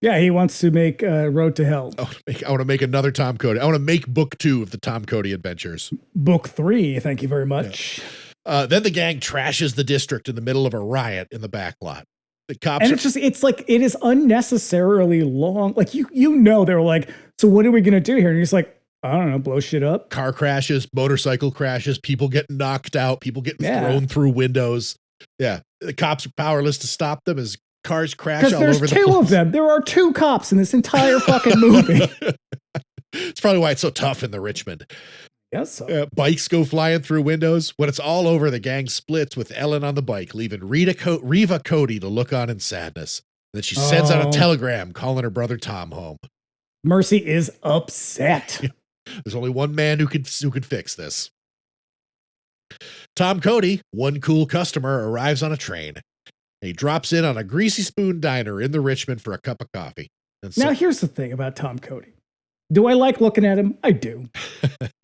Yeah, he wants to make Road to Hell. I want to make another Tom Cody. I want to make book 2 of the Tom Cody adventures. Book 3, thank you very much. Yeah. Then the gang trashes the district in the middle of a riot in the back lot. The cops and it is unnecessarily long. Like they were like, so what are we gonna do here? And he's like, I don't know, blow shit up. Car crashes, motorcycle crashes, people get knocked out, people getting thrown through windows. Yeah, the cops are powerless to stop them as cars crash all over the place. There's 2 of them. There are 2 cops in this entire fucking movie. It's probably why it's so tough in the Richmond. Yes. So. Bikes go flying through windows. When it's all over, the gang splits with Ellen on the bike, leaving Reva Cody to look on in sadness. Then she sends out a telegram calling her brother Tom home. Mercy is upset. There's only one man who could fix this. Tom Cody, one cool customer, arrives on a train. He drops in on a Greasy Spoon diner in the Richmond for a cup of coffee. Now, here's the thing about Tom Cody. Do I like looking at him? I do.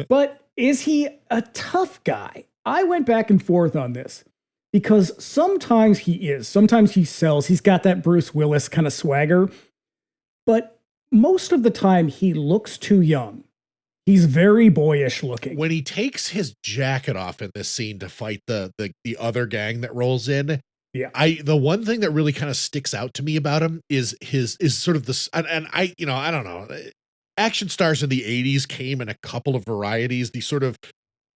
But is he a tough guy? I went back and forth on this because sometimes he is. Sometimes he sells. He's got that Bruce Willis kind of swagger. But most of the time, he looks too young. He's very boyish looking. When he takes his jacket off in this scene to fight the other gang that rolls in, yeah, the one thing that really kind of sticks out to me about him is sort of this, and I don't know. Action stars in the 80s came in a couple of varieties, these sort of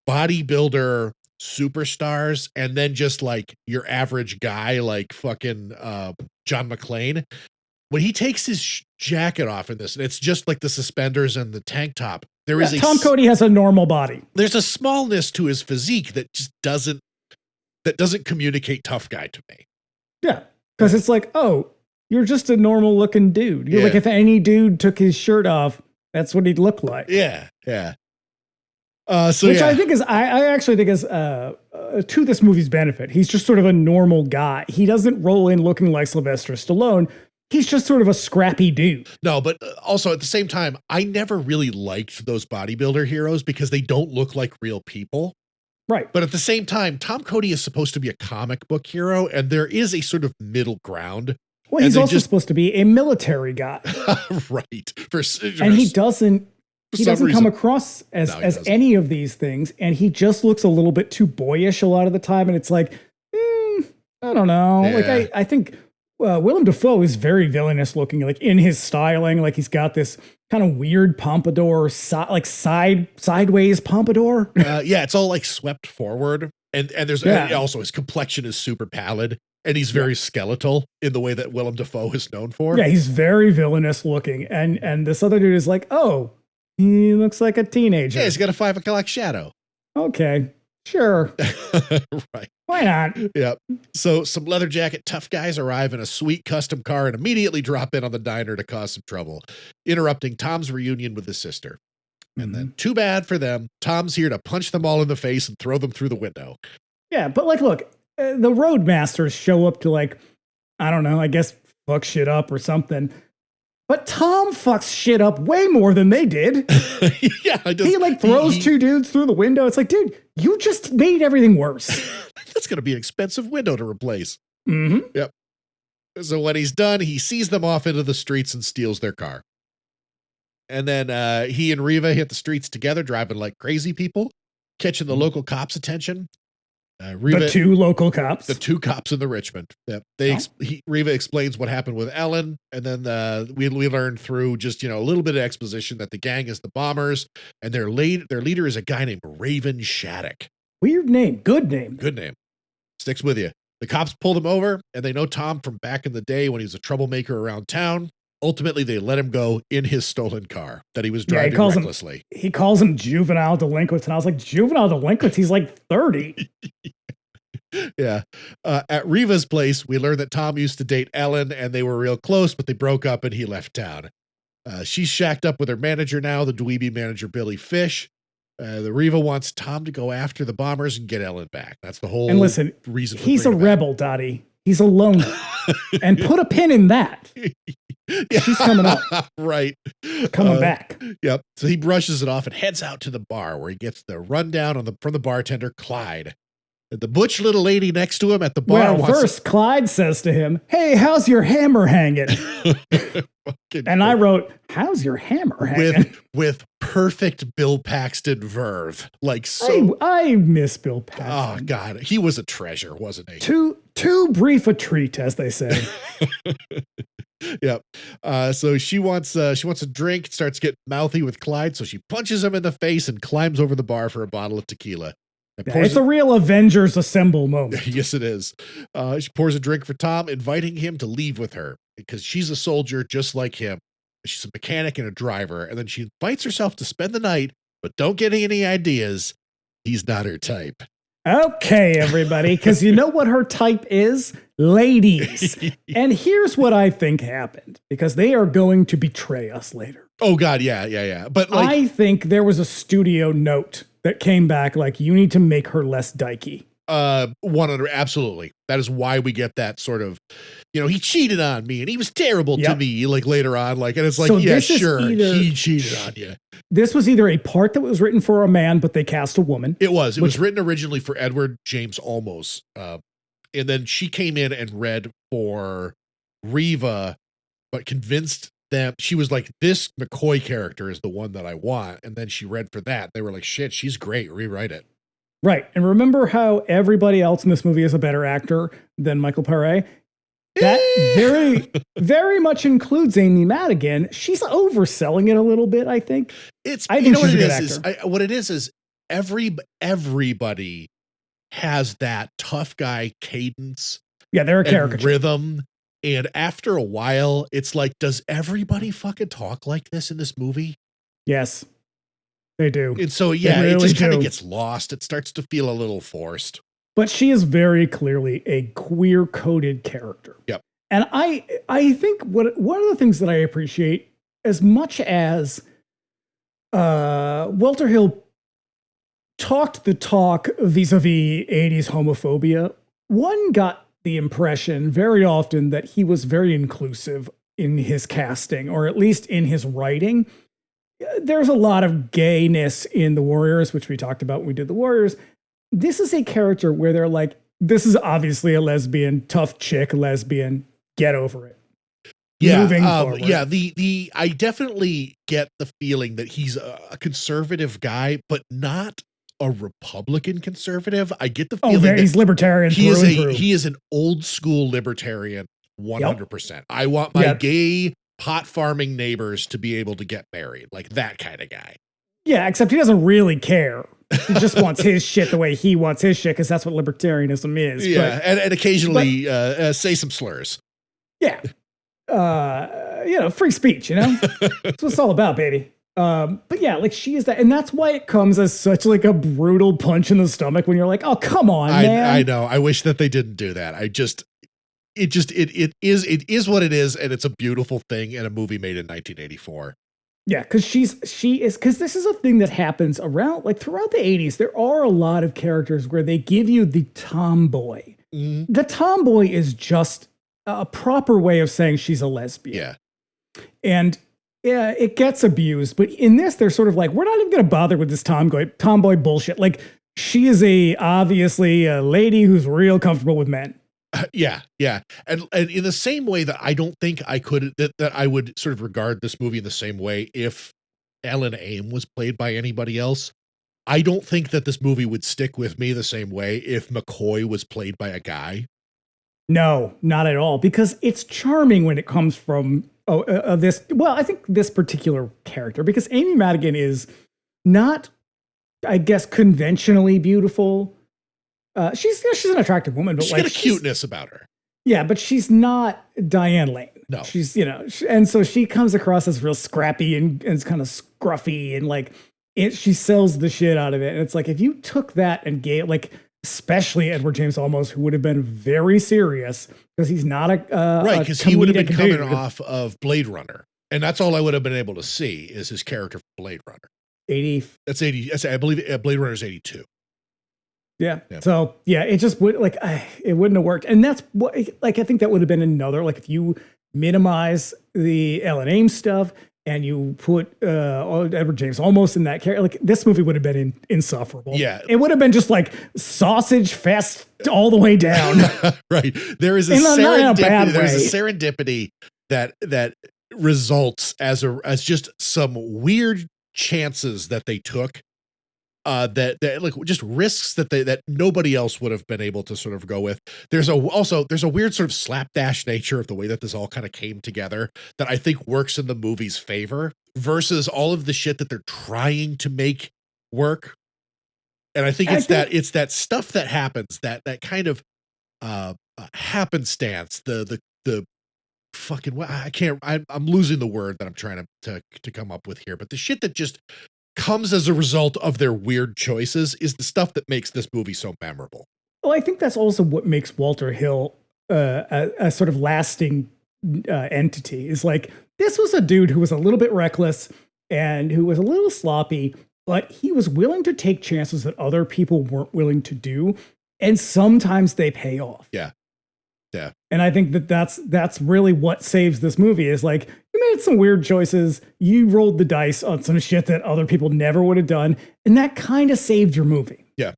bodybuilder superstars, and then just like your average guy like fucking John McClane. When he takes his jacket off in this, and it's just like the suspenders and the tank top, Tom Cody has a normal body. There's a smallness to his physique that just doesn't communicate tough guy to me. Yeah, because it's like, oh, you're just a normal looking dude. You're like, if any dude took his shirt off, that's what he'd look like. Yeah, yeah. I think is, I actually think is to this movie's benefit. He's just sort of a normal guy. He doesn't roll in looking like Sylvester Stallone. He's just sort of a scrappy dude. No, but also at the same time, I never really liked those bodybuilder heroes because they don't look like real people. Right. But at the same time, Tom Cody is supposed to be a comic book hero, and there is a sort of middle ground. Well, he's also supposed to be a military guy. Right. And he doesn't come across as any of these things, and he just looks a little bit too boyish a lot of the time, and it's like, I don't know. Yeah. Like I think Willem Dafoe is very villainous looking, like in his styling, like he's got this kind of weird pompadour, sideways pompadour. Yeah, it's all like swept forward, and there's also his complexion is super pallid. And he's very skeletal in the way that Willem Dafoe is known for. Yeah, he's very villainous looking. And this other dude is like, oh, he looks like a teenager. Yeah, he's got a 5 o'clock shadow. Okay, Sure. Right. Why not? Yep. So some leather jacket tough guys arrive in a sweet custom car and immediately drop in on the diner to cause some trouble, interrupting Tom's reunion with his sister. And then, too bad for them, Tom's here to punch them all in the face and throw them through the window. Yeah, but like, look, the Roadmasters show up to like, I don't know, I guess fuck shit up or something. But Tom fucks shit up way more than they did. Yeah, he like throws two dudes through the window. It's like, dude, you just made everything worse. That's going to be an expensive window to replace. Mm-hmm. Yep. So when he's done, he sees them off into the streets and steals their car. And then he and Riva hit the streets together, driving like crazy people, catching the local cops' attention. The two local cops. The two cops in the Richmond. Yep. Riva explains what happened with Ellen, and then we learn through just a little bit of exposition that the gang is the bombers, and their leader is a guy named Raven Shattuck. Weird name. Good name. Good name. Sticks with you. The cops pulled him over, and they know Tom from back in the day when he was a troublemaker around town. Ultimately, they let him go in his stolen car that he was driving recklessly. He calls him juvenile delinquents, and I was like, juvenile delinquents? He's like 30. Yeah. At Riva's place, we learned that Tom used to date Ellen, and they were real close, but they broke up and he left town. She's shacked up with her manager now, the dweeby manager Billy Fish. The Riva wants Tom to go after the bombers and get Ellen back. That's the whole reason. He's a rebel, Dottie. He's a loner. And put a pin in that. Yeah. She's coming up. Right. Coming back. Yep. So he brushes it off and heads out to the bar where he gets the rundown from the bartender, Clyde. The butch little lady next to him at the bar. Well, first Clyde says to him, "Hey, how's your hammer hanging?" And I wrote, "How's your hammer hanging?" With perfect Bill Paxton verve. Like so. I miss Bill Paxton. Oh God, he was a treasure, wasn't he? Too brief a treat, as they say. Yep. So she wants a drink, starts getting mouthy with Clyde, so she punches him in the face and climbs over the bar for a bottle of tequila. It's a real Avengers Assemble moment. Yes, it is. She pours a drink for Tom, inviting him to leave with her because she's a soldier just like him. She's a mechanic and a driver, and then she invites herself to spend the night, but don't get any ideas. He's not her type. Okay, everybody, because you know what her type is? Ladies. And here's what I think happened, because they are going to betray us later. Oh, God, yeah. But I think there was a studio note that came back like, you need to make her less dykey. 100, absolutely. That is why we get that sort of, he cheated on me and he was terrible to me, like later on, like, and it's like, so yeah, sure, he cheated on you. This was either a part that was written for a man, but they cast a woman. It was written originally for Edward James Olmos. And then she came in and read for Riva, but convinced them, she was like, this McCoy character is the one that I want. And then she read for that. They were like, shit, she's great. Rewrite it. Right. And remember how everybody else in this movie is a better actor than Michael Paré? That very, very much includes Amy Madigan. She's overselling it a little bit, I think. I think she's a good actor. What it is everybody has that tough guy cadence. Yeah, they're a caricature. Rhythm. And after a while, it's like, does everybody fucking talk like this in this movie? Yes, they do. And so, yeah, really it just kind of gets lost. It starts to feel a little forced. But she is very clearly a queer-coded character. Yep. And I think one of the things that I appreciate, as much as Walter Hill talked the talk vis-a-vis 80s homophobia, one got the impression very often that he was very inclusive in his casting, or at least in his writing. There's a lot of gayness in The Warriors, which we talked about when we did The Warriors. This is a character where they're like, this is obviously a lesbian, tough chick lesbian, get over it. Yeah, moving forward. Yeah, I definitely get the feeling that he's a conservative guy, but not a Republican conservative. I get the feeling that he's libertarian. He is an old school libertarian, 100%. Yep. I want my gay pot farming neighbors to be able to get married, like that kind of guy. Yeah, except he doesn't really care. He just wants his shit the way he wants his shit, because that's what libertarianism is. Yeah, and occasionally say some slurs. Yeah. Free speech, That's what it's all about, baby. But yeah, like she is that, and that's why it comes as such like a brutal punch in the stomach when you're like, oh, come on, man. I know. I wish that they didn't do that. It is what it is, and it's a beautiful thing in a movie made in 1984. Yeah, because because this is a thing that happens around like throughout the 80s. There are a lot of characters where they give you the tomboy. Mm-hmm. The tomboy is just a proper way of saying she's a lesbian. Yeah. And yeah, it gets abused. But in this, they're sort of like, we're not even going to bother with this tomboy bullshit. Like, she is obviously a lady who's real comfortable with men. Yeah. And in the same way that I don't think that I would sort of regard this movie in the same way if Ellen Aim was played by anybody else. I don't think that this movie would stick with me the same way if McCoy was played by a guy. No, not at all. Because it's charming when it comes from this. Well, I think this particular character, because Amy Madigan is not, I guess, conventionally beautiful. She's an attractive woman, but she's like got a cuteness about her. Yeah, but she's not Diane Lane. No, she's and so she comes across as real scrappy and it's kind of scruffy and like she sells the shit out of it. And it's like if you took that and gave like, especially Edward James Olmos, who would have been very serious because he's not right, because he would have been coming off of Blade Runner, and that's all I would have been able to see is his character from Blade Runner. 80. That's 80. I believe Blade Runner is 82. Yeah. So yeah, it just would like it wouldn't have worked, and that's what like I think that would have been another like if you minimize the Ellen Ames stuff and you put Edward James almost in that character, like this movie would have been insufferable. Yeah, it would have been just like sausage fest all the way down. Right. There is a serendipity. There's a serendipity that results as just some weird chances that they took. That like just risks that nobody else would have been able to sort of go with. There's a weird sort of slapdash nature of the way that this all kind of came together that I think works in the movie's favor versus all of the shit that they're trying to make work. And I think it's that stuff that happens, that kind of happenstance, the fucking I'm losing the word that I'm trying to come up with here, but the shit that just comes as a result of their weird choices is the stuff that makes this movie so memorable. Well, I think that's also what makes Walter Hill a sort of lasting entity. Is like this was a dude who was a little bit reckless and who was a little sloppy, but he was willing to take chances that other people weren't willing to do, and sometimes they pay off. Yeah. And I think that's really what saves this movie is like you made some weird choices, you rolled the dice on some shit that other people never would have done, and that kind of saved your movie. Yeah.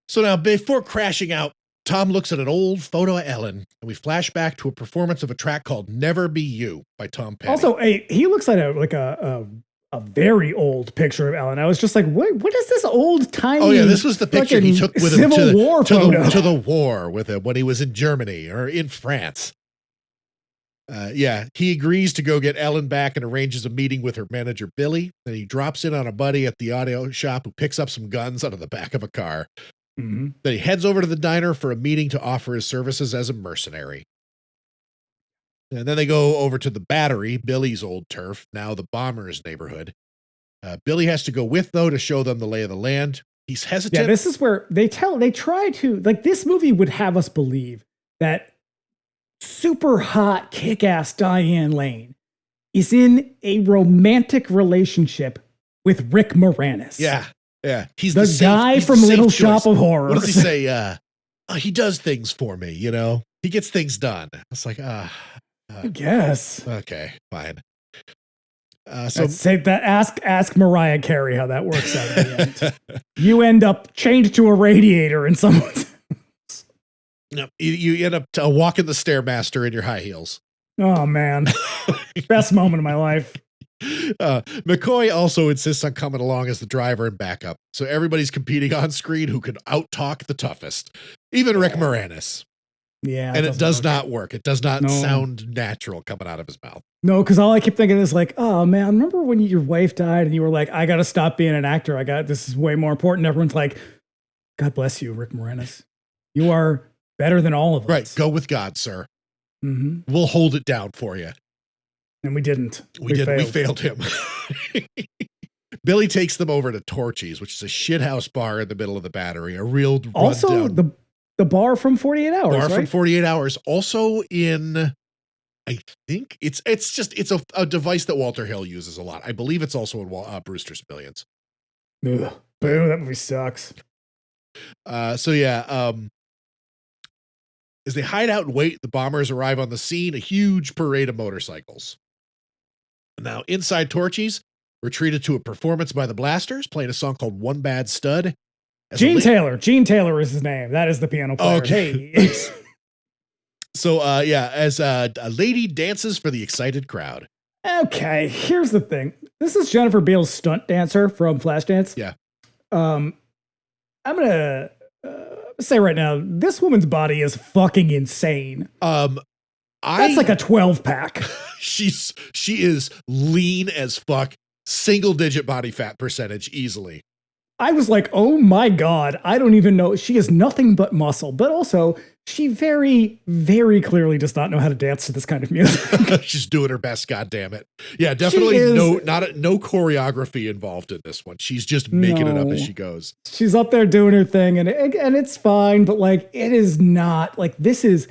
So now before crashing out, Tom looks at an old photo of Ellen, and we flash back to a performance of a track called "Never Be You" by Tom Petty. Also, he looks like a very old picture of Ellen. I was just like, what is this old tiny? Oh yeah, this was the picture he took with him to the war with him when he was in Germany or in France. He agrees to go get Ellen back and arranges a meeting with her manager Billy. Then he drops in on a buddy at the audio shop who picks up some guns out of the back of a car. Mm-hmm. Then he heads over to the diner for a meeting to offer his services as a mercenary. And then they go over to the Battery, Billy's old turf, now the Bombers neighborhood. Billy has to go with, though, to show them the lay of the land. He's hesitant. Yeah, this is where they try to, like, this movie would have us believe that super hot, kick-ass Diane Lane is in a romantic relationship with Rick Moranis. Yeah. He's the guy from Little Shop of Horrors. What does he say? He does things for me, you know? He gets things done. It's like, I guess. Okay, fine. So say that. Ask Mariah Carey how that works out at the end. You end up chained to a radiator in someone's. No, you end up walking the Stairmaster in your high heels. Oh man, best moment of my life. McCoy also insists on coming along as the driver and backup, so everybody's competing on screen who can out-talk the toughest, even Rick Moranis. Yeah, and it does not work. It does not sound natural coming out of his mouth. No, because all I keep thinking is like, oh man, remember when your wife died and you were like, I got to stop being an actor. This is way more important. Everyone's like, God bless you, Rick Moranis. You are better than all of us. Right. Go with God, sir. Mm-hmm. We'll hold it down for you. And we didn't. We failed him. Billy takes them over to Torchy's, which is a shithouse bar in the middle of the Battery. A real also rundown. the bar from 48 Hours. Bar right? from 48 Hours. Also in, I think it's a device that Walter Hill uses a lot. I believe it's also in Brewster's Millions. Ugh. Boo, that movie sucks. So yeah, as they hide out and wait, the bombers arrive on the scene, a huge parade of motorcycles. Now, inside Torchy's, we're treated to a performance by the Blasters, playing a song called One Bad Stud. Gene Taylor. Gene Taylor is his name. That is the piano player. Okay. Hey. So, as a lady dances for the excited crowd. Okay, here's the thing. This is Jennifer Beals' stunt dancer from Flashdance. Yeah. I'm going to say right now, this woman's body is fucking insane. That's like a 12-pack. She is lean as fuck, single digit body fat percentage easily. I was like, oh my God, I don't even know. She is nothing but muscle, but also she very, very clearly does not know how to dance to this kind of music. She's doing her best, goddammit. Yeah, definitely no choreography involved in this one. She's just making it up as she goes. She's up there doing her thing and it's fine, but like it is not like this is.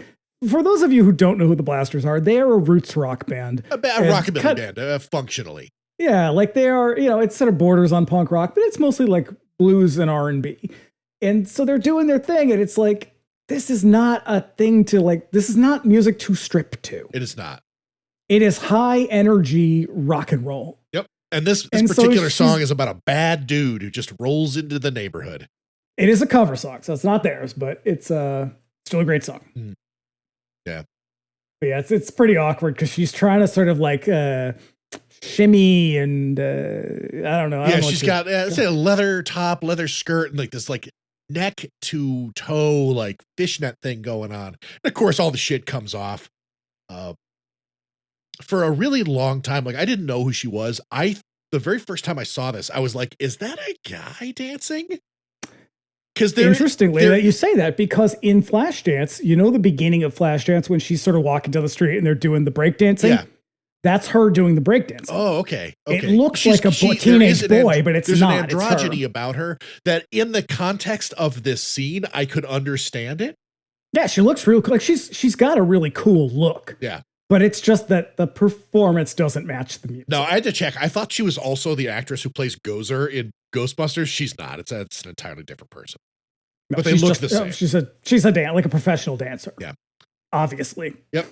For those of you who don't know who the Blasters are, they are a roots rock band. A rockabilly band, functionally. Yeah, like they are, it sort of borders on punk rock, but it's mostly like blues and R&B. And so they're doing their thing, and it's like, this is not a thing to like, this is not music to strip to. It is not. It is high energy rock and roll. Yep. And this particular song is about a bad dude who just rolls into the neighborhood. It is a cover song, so it's not theirs, but it's still a great song. Mm. Yeah. But yeah, it's pretty awkward because she's trying to sort of like shimmy and I don't know. Yeah, she's got say a leather top, leather skirt, and like this like neck to toe like fishnet thing going on. And of course, all the shit comes off. For a really long time, like I didn't know who she was. The very first time I saw this, I was like, "Is that a guy dancing?" Because interestingly that you say that, because in Flashdance, the beginning of Flashdance when she's sort of walking down the street and they're doing the breakdancing. Yeah. That's her doing the breakdancing. Oh, okay. It looks like a teenage boy, but it's not. There's an androgyny about her that in the context of this scene, I could understand it. Yeah, she looks real cool. Like she's got a really cool look. Yeah. But it's just that the performance doesn't match the music. No, I had to check. I thought she was also the actress who plays Gozer in Ghostbusters. She's not. It's an entirely different person. No, but they look the same. She's like a professional dancer. Yeah. Obviously. Yep.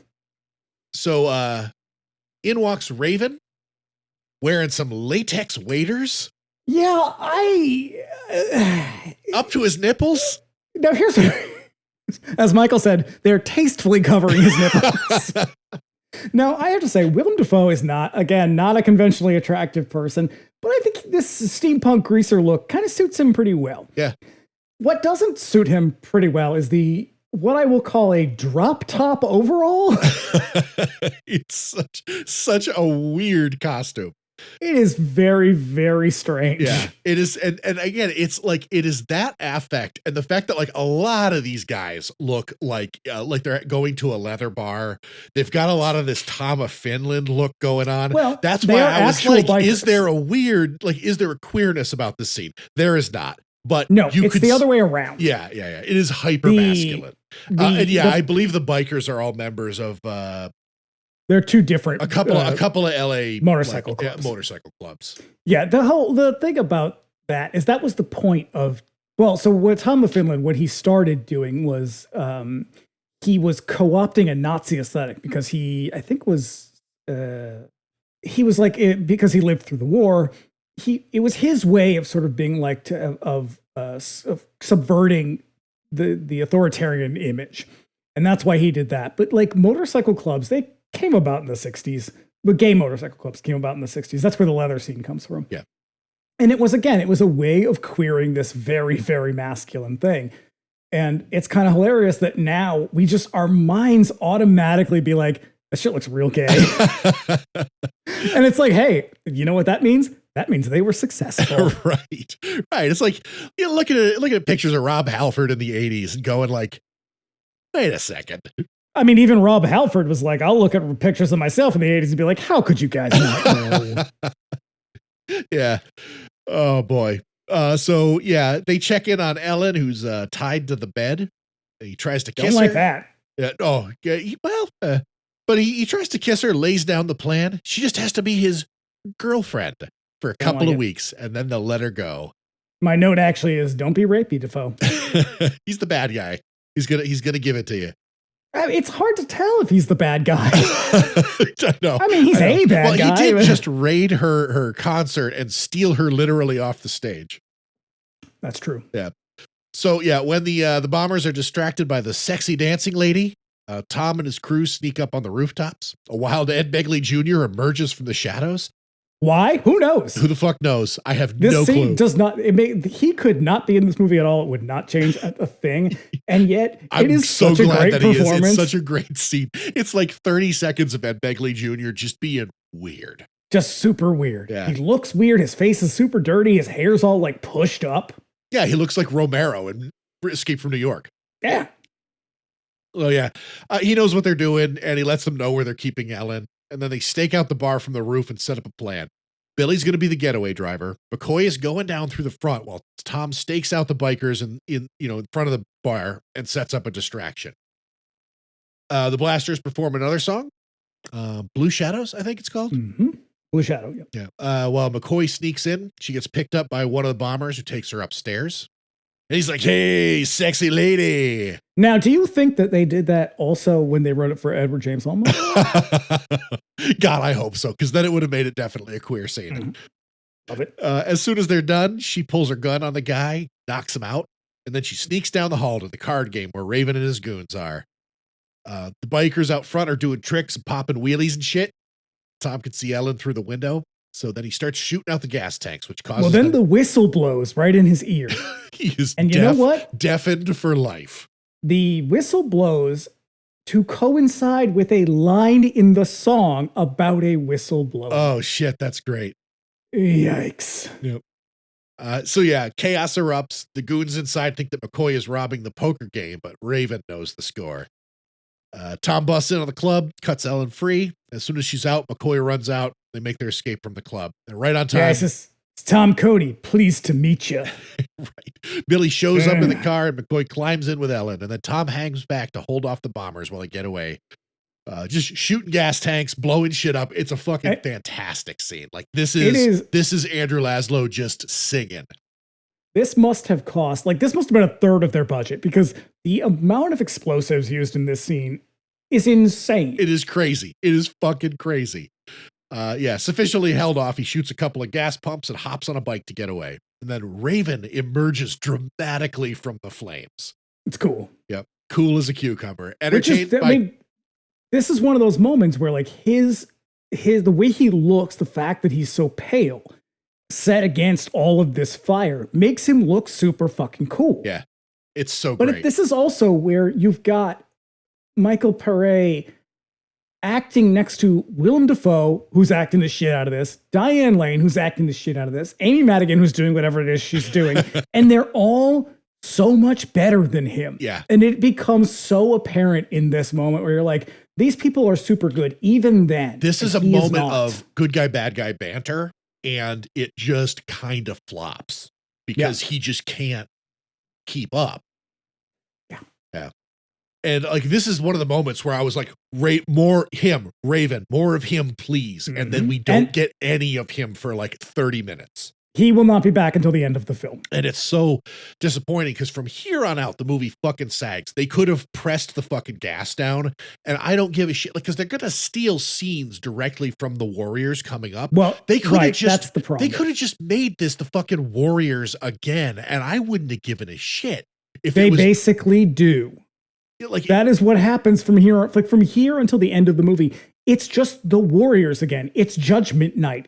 So in walks Raven wearing some latex waders. Yeah, up to his nipples. Now here's as Michael said, they're tastefully covering his nipples. Now, I have to say, Willem Dafoe is not a conventionally attractive person, but I think this steampunk greaser look kind of suits him pretty well. Yeah. What doesn't suit him pretty well is what I will call a drop top overall. It's such a weird costume. It is very, very strange. Yeah, it is. And again, it's like, it is that affect. And the fact that like a lot of these guys look like they're going to a leather bar. They've got a lot of this Tom of Finland look going on. Well, that's why I was like, bikers. is there a queerness about this scene? There is not. But no, it's the other way around. Yeah. It is hyper masculine. I believe the bikers are all members of, they're two different. A couple of LA motorcycle clubs. Motorcycle clubs. Yeah, the thing about that is that was the point of. Well, so what Tom of Finland, what he started doing was he was co-opting a Nazi aesthetic because he was like because he lived through the war. It was his way of sort of being like of subverting the authoritarian image, and that's why he did that. But like motorcycle clubs, they came about in the 60s, but gay motorcycle clubs came about in the 60s. That's where the leather scene comes from. Yeah. And it was a way of queering this very, very masculine thing. And it's kind of hilarious that now our minds automatically be like, that shit looks real gay. And it's like, hey, you know what that means? That means they were successful. Right. It's like, looking at pictures of Rob Halford in the 80s and going like, wait a second. I mean, even Rob Halford was like, I'll look at pictures of myself in the 80s and be like, how could you guys not know? Yeah. Oh boy. So yeah, they check in on Ellen, who's tied to the bed. He tries to kiss Don't like her. that. Yeah. Oh, yeah. But he tries to kiss her, lays down the plan. She just has to be his girlfriend for a couple of weeks, and then they'll let her go. My note actually is, don't be rapey, Defoe. He's the bad guy. He's gonna give it to you. It's hard to tell if he's the bad guy. I know. I mean, he's a bad guy. He did just raid her concert and steal her literally off the stage. That's true. Yeah. So yeah, when the bombers are distracted by the sexy dancing lady, Tom and his crew sneak up on the rooftops. A wild Ed Begley Jr. emerges from the shadows. Why? Who knows? Who the fuck knows? I have this no scene clue. Does not. He could not be in this movie at all. It would not change a thing. And yet, it is so such a glad great that he is. performance. It's such a great scene. It's like 30 seconds of Ed Begley Jr. just being weird. Just super weird. Yeah. He looks weird. His face is super dirty. His hair's all like pushed up. Yeah, he looks like Romero in Escape from New York. Yeah. Oh yeah. He knows what they're doing, and he lets them know where they're keeping Ellen. And then they stake out the bar from the roof and set up a plan. Billy's going to be the getaway driver. McCoy is going down through the front while Tom stakes out the bikers in front of the bar and sets up a distraction. The Blasters perform another song, Blue Shadows, I think it's called. Mm-hmm. Blue Shadow. Yeah. While McCoy sneaks in, she gets picked up by one of the bombers who takes her upstairs. And he's like, "Hey, sexy lady." Now, do you think that they did that also when they wrote it for Edward James Olmos? God, I hope so, because then it would have made it definitely a queer scene. Mm-hmm. Love it. As soon as they're done, she pulls her gun on the guy, knocks him out, and then she sneaks down the hall to the card game where Raven and his goons are. The bikers out front are doing tricks and popping wheelies and shit. Tom can see Ellen through the window, so then he starts shooting out the gas tanks, which causes. Well, then the whistle blows right in his ear. He is and you know what? Deafened for life. The whistle blows to coincide with a line in the song about a whistleblower. Oh shit, that's great. Yikes. Yep. So yeah, chaos erupts. The goons inside think that McCoy is robbing the poker game, but Raven knows the score. Tom busts in on the club, cuts Ellen free. As soon as she's out, McCoy runs out. They make their escape from the club. And right on time. Yeah, it's Tom Cody, pleased to meet you. Right. Billy shows up in the car and McCoy climbs in with Ellen. And then Tom hangs back to hold off the bombers while they get away. Just shooting gas tanks, blowing shit up. It's a fucking fantastic scene. Like this is Andrew Laszlo just singing. This must have cost, this must have been a third of their budget because the amount of explosives used in this scene is insane. It is crazy. It is fucking crazy. Sufficiently held off. He shoots a couple of gas pumps and hops on a bike to get away. And then Raven emerges dramatically from the flames. It's cool. Yep. Cool as a cucumber. Entertained by... this is one of those moments where his the way he looks, the fact that he's so pale, set against all of this fire, makes him look super fucking cool. Yeah. It's so great. But this is also where you've got Michael Pare acting next to Willem Dafoe, who's acting the shit out of this, Diane Lane, who's acting the shit out of this, Amy Madigan, who's doing whatever it is she's doing, and they're all so much better than him. Yeah. And it becomes so apparent in this moment where you're like, these people are super good, even then. This is a moment of good guy, bad guy banter, and it just kind of flops because he just can't keep up. Yeah. And this is one of the moments where I was like, more him, Raven, more of him, please. Mm-hmm. And then we don't get any of him for 30 minutes. He will not be back until the end of the film. And it's so disappointing because from here on out, the movie fucking sags. They could have pressed the fucking gas down, and I don't give a shit because they're going to steal scenes directly from the Warriors coming up. Well, they could have that's the problem. They could have just made this the fucking Warriors again, and I wouldn't have given a shit. If they basically do. That is what happens from here. From here until the end of the movie, it's just the Warriors again. It's Judgment Night.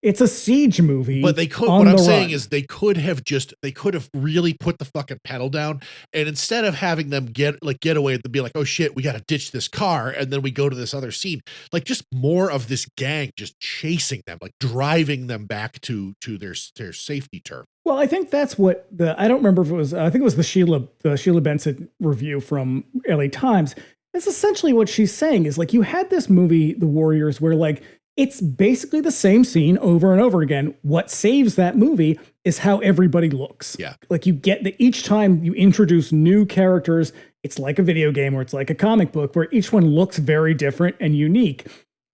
It's a siege movie. But they could, what I'm saying is they could have really put the fucking pedal down. And instead of having them get away, they'd be like, oh shit, we got to ditch this car. And then we go to this other scene, just more of this gang, just chasing them, driving them back to their safety turf. Well, I think that's what I don't remember if it was, I think it was the Sheila Benson review from LA Times. That's essentially what she's saying is like, you had this movie, The Warriors, where like, it's basically the same scene over and over again. What saves that movie is how everybody looks. Yeah. Like you get that each time you introduce new characters, it's like a video game or it's like a comic book where each one looks very different and unique.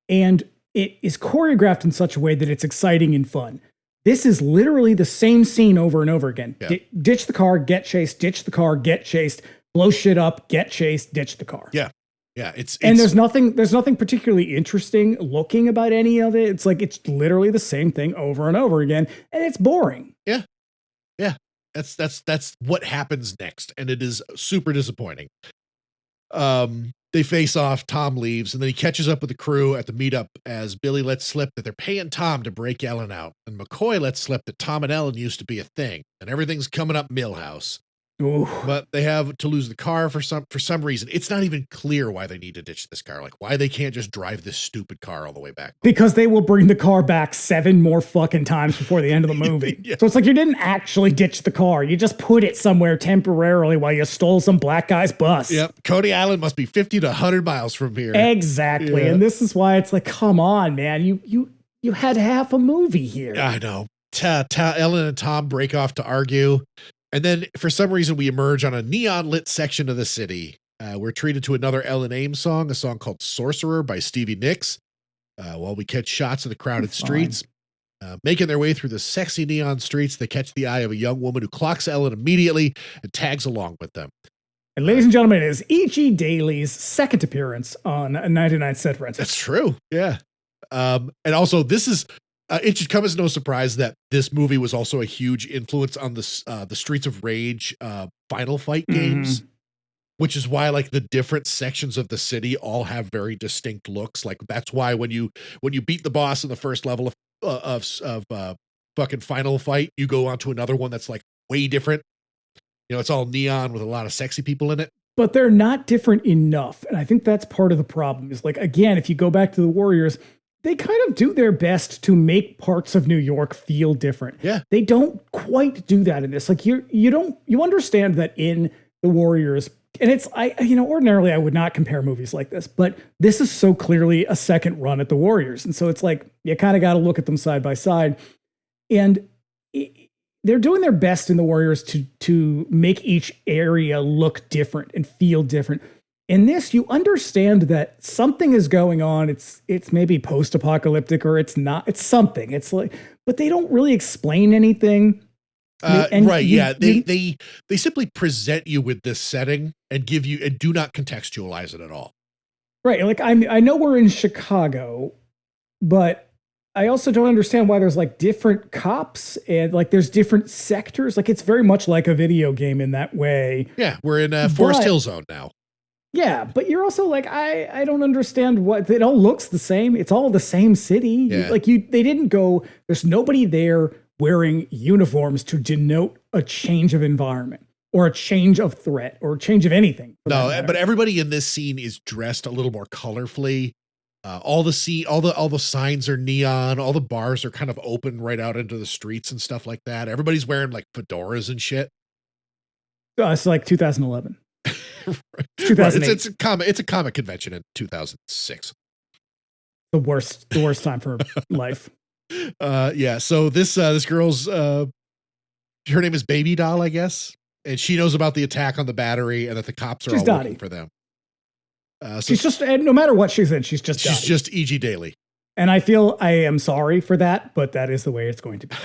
And it is choreographed in such a way that it's exciting and fun. This is literally the same scene over and over again. Yeah. Ditch the car, get chased, ditch the car, get chased, blow shit up, get chased, ditch the car. Yeah. Yeah. It's there's nothing particularly interesting looking about any of it. It's like, it's literally the same thing over and over again. And it's boring. Yeah. Yeah. That's what happens next. And it is super disappointing. They face off, Tom leaves, and then he catches up with the crew at the meetup as Billy lets slip that they're paying Tom to break Ellen out. And McCoy lets slip that Tom and Ellen used to be a thing and everything's coming up Millhouse. Ooh. But they have to lose the car for some reason. It's not even clear why they need to ditch this car. Like why they can't just drive this stupid car all the way back. Because they will bring the car back 7 more fucking times before the end of the movie. Yeah. So it's like you didn't actually ditch the car. You just put it somewhere temporarily while you stole some black guy's bus. Yep. Coney Island must be 50 to 100 miles from here. Exactly. Yeah. And this is why it's like, come on, man. You had half a movie here. I know. Ellen and Tom break off to argue. And then for some reason we emerge on a neon lit section of the city. We're treated to another Ellen Ames song, a song called Sorcerer by Stevie Nicks. While we catch shots of the crowded streets, making their way through the sexy neon streets, they catch the eye of a young woman who clocks Ellen immediately and tags along with them. And ladies and gentlemen, it is E.G. Daly's second appearance on 99 Cent Rent. That's true. Yeah. And also this is, it should come as no surprise that this movie was also a huge influence on the Streets of Rage Final Fight games, which is why like the different sections of the city all have very distinct looks. Like that's why when you beat the boss in the first level of fucking Final Fight, you go on to another one that's like way different. You know, it's all neon with a lot of sexy people in it. But they're not different enough. And I think that's part of the problem is like, again, if you go back to the Warriors, they kind of do their best to make parts of New York feel different. Yeah. They don't quite do that in this. Like you understand that in the Warriors, and it's, ordinarily I would not compare movies like this, but this is so clearly a second run at the Warriors. And so it's like, you kind of got to look at them side by side. And they're doing their best in the Warriors to make each area look different and feel different. In this, you understand that something is going on. It's maybe post-apocalyptic or it's not. It's something. It's like, but they don't really explain anything. They simply present you with this setting and give you and do not contextualize it at all. Right. Like I know we're in Chicago, but I also don't understand why there's like different cops and like there's different sectors. Like it's very much like a video game in that way. Yeah, we're in Forest Hill Zone now. Yeah, but you're also like, I don't understand what, it all looks the same. It's all the same city. Yeah. They didn't go, there's nobody there wearing uniforms to denote a change of environment or a change of threat or a change of anything. No, but everybody in this scene is dressed a little more colorfully. All the signs are neon. All the bars are kind of open right out into the streets and stuff like that. Everybody's wearing like fedoras and shit. It's like 2011. Right. 2008. It's a comic convention in 2006. The worst time for life. Yeah. So this girl's her name is Baby Doll, I guess, and she knows about the attack on the Battery and that the cops are all looking for them. So she's just, and no matter what she's in, she's just E.G. Daly. And I feel I am sorry for that, but that is the way it's going to be.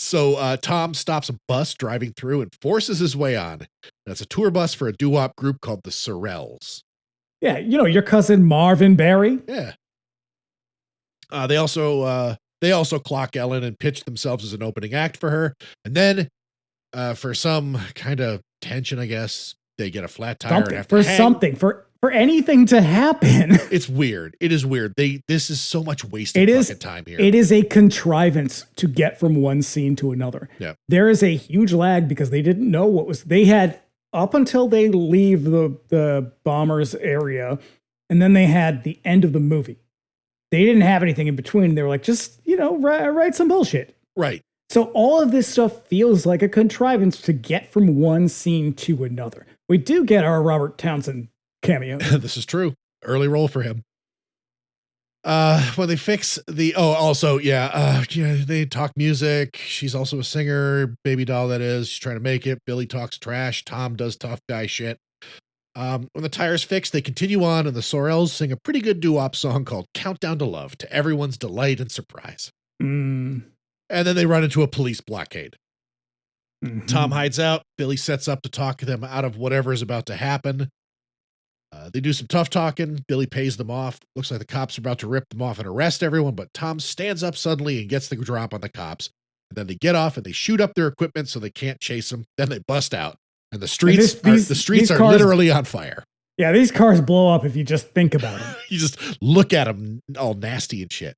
So Tom stops a bus driving through and forces his way on. That's a tour bus for a doo-wop group called the Sorrels. Yeah, your cousin Marvin Berry. Yeah. They also clock Ellen and pitch themselves as an opening act for her. And then for some kind of tension, I guess, they get a flat tire and have to hang. For anything to happen. It's weird. It is weird. This is so much wasted fucking time here. It is a contrivance to get from one scene to another. Yeah. There is a huge lag because they didn't know they had up until they leave the bombers area, and then they had the end of the movie. They didn't have anything in between. They were like, just, write some bullshit. Right. So all of this stuff feels like a contrivance to get from one scene to another. We do get our Robert Townsend cameo. This is true. Early role for him. When they fix the, they talk music. She's also a singer, baby doll that is. She's trying to make it. Billy talks trash. Tom does tough guy shit. When the tire's fixed, they continue on, and the Sorrells sing a pretty good doo-wop song called Countdown to Love, to everyone's delight and surprise. And then they run into a police blockade. Tom hides out. Billy sets up to talk them out of whatever is about to happen. They do some tough talking. Billy pays them off. Looks like the cops are about to rip them off and arrest everyone, but Tom stands up suddenly and gets the drop on the cops. And then they get off and they shoot up their equipment so they can't chase them. Then they bust out. And the streets are literally on fire. Yeah, these cars blow up if you just think about it. You just look at them all nasty and shit.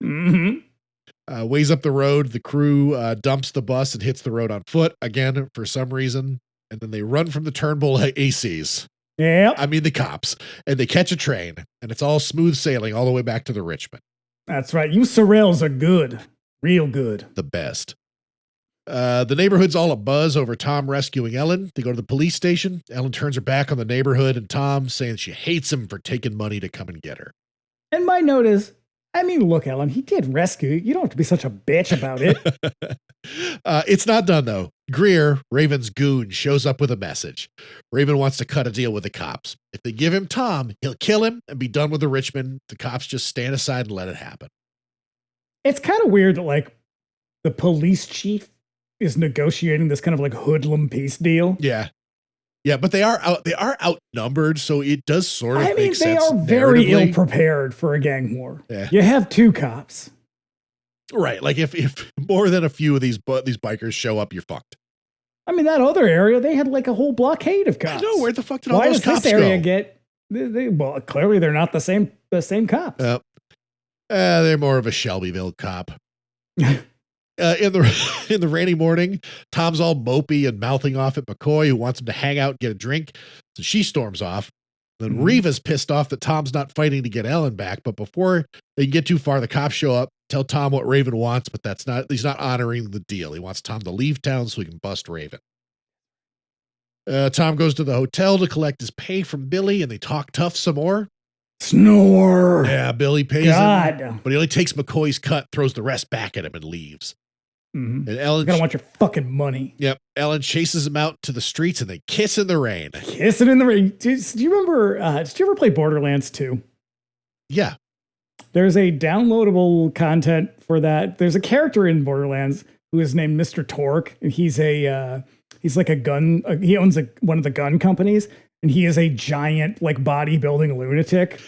Ways up the road, the crew dumps the bus and hits the road on foot again for some reason. And then they run from the Turnbull ACs. Yeah. I mean, the cops. And they catch a train. And it's all smooth sailing all the way back to the Richmond. That's right. You Sorrells are good. Real good. The best. The neighborhood's all abuzz over Tom rescuing Ellen. They go to the police station. Ellen turns her back on the neighborhood and Tom saying she hates him for taking money to come and get her. And my note is, I mean, look, Ellen, he did rescue you. You don't have to be such a bitch about it. It's not done, though. Greer, Raven's goon, shows up with a message. Raven wants to cut a deal with the cops. If they give him Tom, he'll kill him and be done with the Richmond. The cops just stand aside and let it happen. It's kind of weird that, like, the police chief is negotiating this kind of like hoodlum peace deal. Yeah. Yeah, but they are outnumbered, so it does sort of make sense. They are very ill prepared for a gang war. Yeah. You have two cops. Right. Like if more than a few of these bikers show up, you're fucked. I mean, that other area, they had like a whole blockade of cops. I know, where the fuck did all those cops go? Why does this area get well, clearly they're not the same cops. They're more of a Shelbyville cop. In the rainy morning, Tom's all mopey and mouthing off at McCoy, who wants him to hang out and get a drink. So she storms off. Then Reva's pissed off that Tom's not fighting to get Ellen back. But before they can get too far, the cops show up, tell Tom what Raven wants, but he's not honoring the deal. He wants Tom to leave town so he can bust Raven. Tom goes to the hotel to collect his pay from Billy, and they talk tough some more. Snore. Yeah, Billy pays him, but he only takes McCoy's cut, throws the rest back at him, and leaves. And Ellen, I want your fucking money. Yep. Ellen chases him out to the streets and they kiss in the rain. Kissing in the rain. Do you remember, did you ever play Borderlands 2? Yeah. There's a downloadable content for that. There's a character in Borderlands who is named Mr. Torque. And he's like a gun. He owns one of the gun companies. And he is a giant, like, bodybuilding lunatic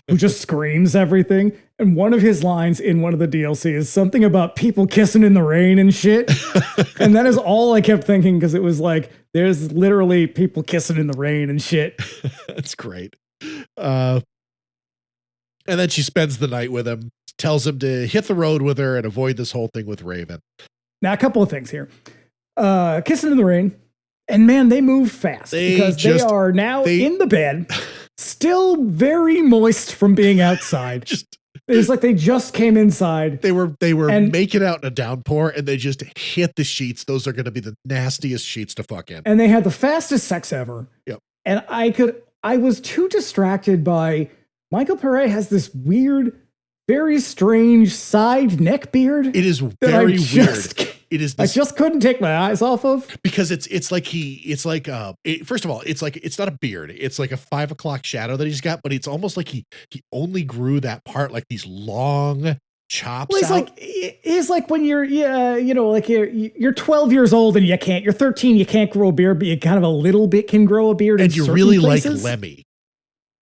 who just screams everything. And one of his lines in one of the DLC is something about people kissing in the rain and shit. And that is all I kept thinking, because it was like, there's literally people kissing in the rain and shit. That's great. And then she spends the night with him, tells him to hit the road with her and avoid this whole thing with Raven. Now, a couple of things here. Kissing in the rain. And man, they move fast because they are now in the bed, still very moist from being outside. It's like they just came inside. They were making out in a downpour and they just hit the sheets. Those are going to be the nastiest sheets to fuck in. And they had the fastest sex ever. Yep. And I was too distracted by Michael Pare has this weird, very strange side neck beard. It is very weird. It is. I just couldn't take my eyes off of, because it's like first of all, it's not a beard. It's like a 5 o'clock shadow that he's got, but it's almost like he only grew that part, like these long chops. Well, he's like when you're like you're 12 years old and you're 13, you can't grow a beard, but you kind of a little bit can grow a beard. And you really places. Like Lemmy.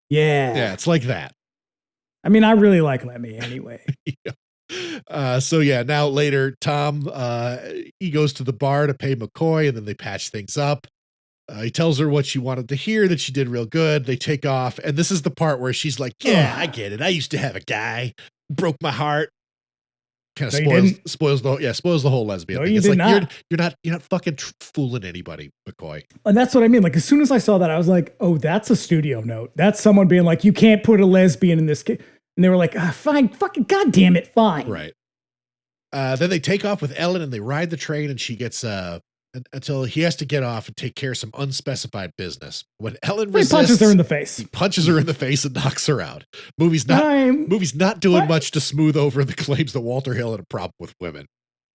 Yeah, it's like that. I mean, I really like Lemmy anyway. Yeah. So yeah, now later, Tom, he goes to the bar to pay McCoy and then they patch things up. He tells her what she wanted to hear, that she did real good. They take off. And this is the part where she's like, yeah, I get it. I used to have a guy, broke my heart. Kind of spoils the whole lesbian thing. It's like, you're not fucking fooling anybody, McCoy. And that's what I mean. Like, as soon as I saw that, I was like, oh, that's a studio note. That's someone being like, you can't put a lesbian in this. And they were like, fine, fucking goddamn it, fine. Right. Then they take off with Ellen and they ride the train, and she gets until he has to get off and take care of some unspecified business. When Ellen resists, he punches her in the face. He punches her in the face and knocks her out. Movie's not doing much to smooth over the claims that Walter Hill had a problem with women.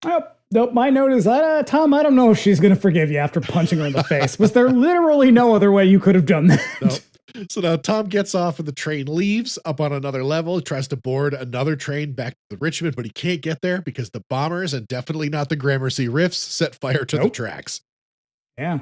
Nope. My note is, Tom, I don't know if she's going to forgive you after punching her in the face. Was there literally no other way you could have done that? No. So now Tom gets off and the train leaves up on another level. He tries to board another train back to Richmond, but he can't get there because the bombers, and definitely not the Gramercy Riffs, set fire to the tracks. Yeah.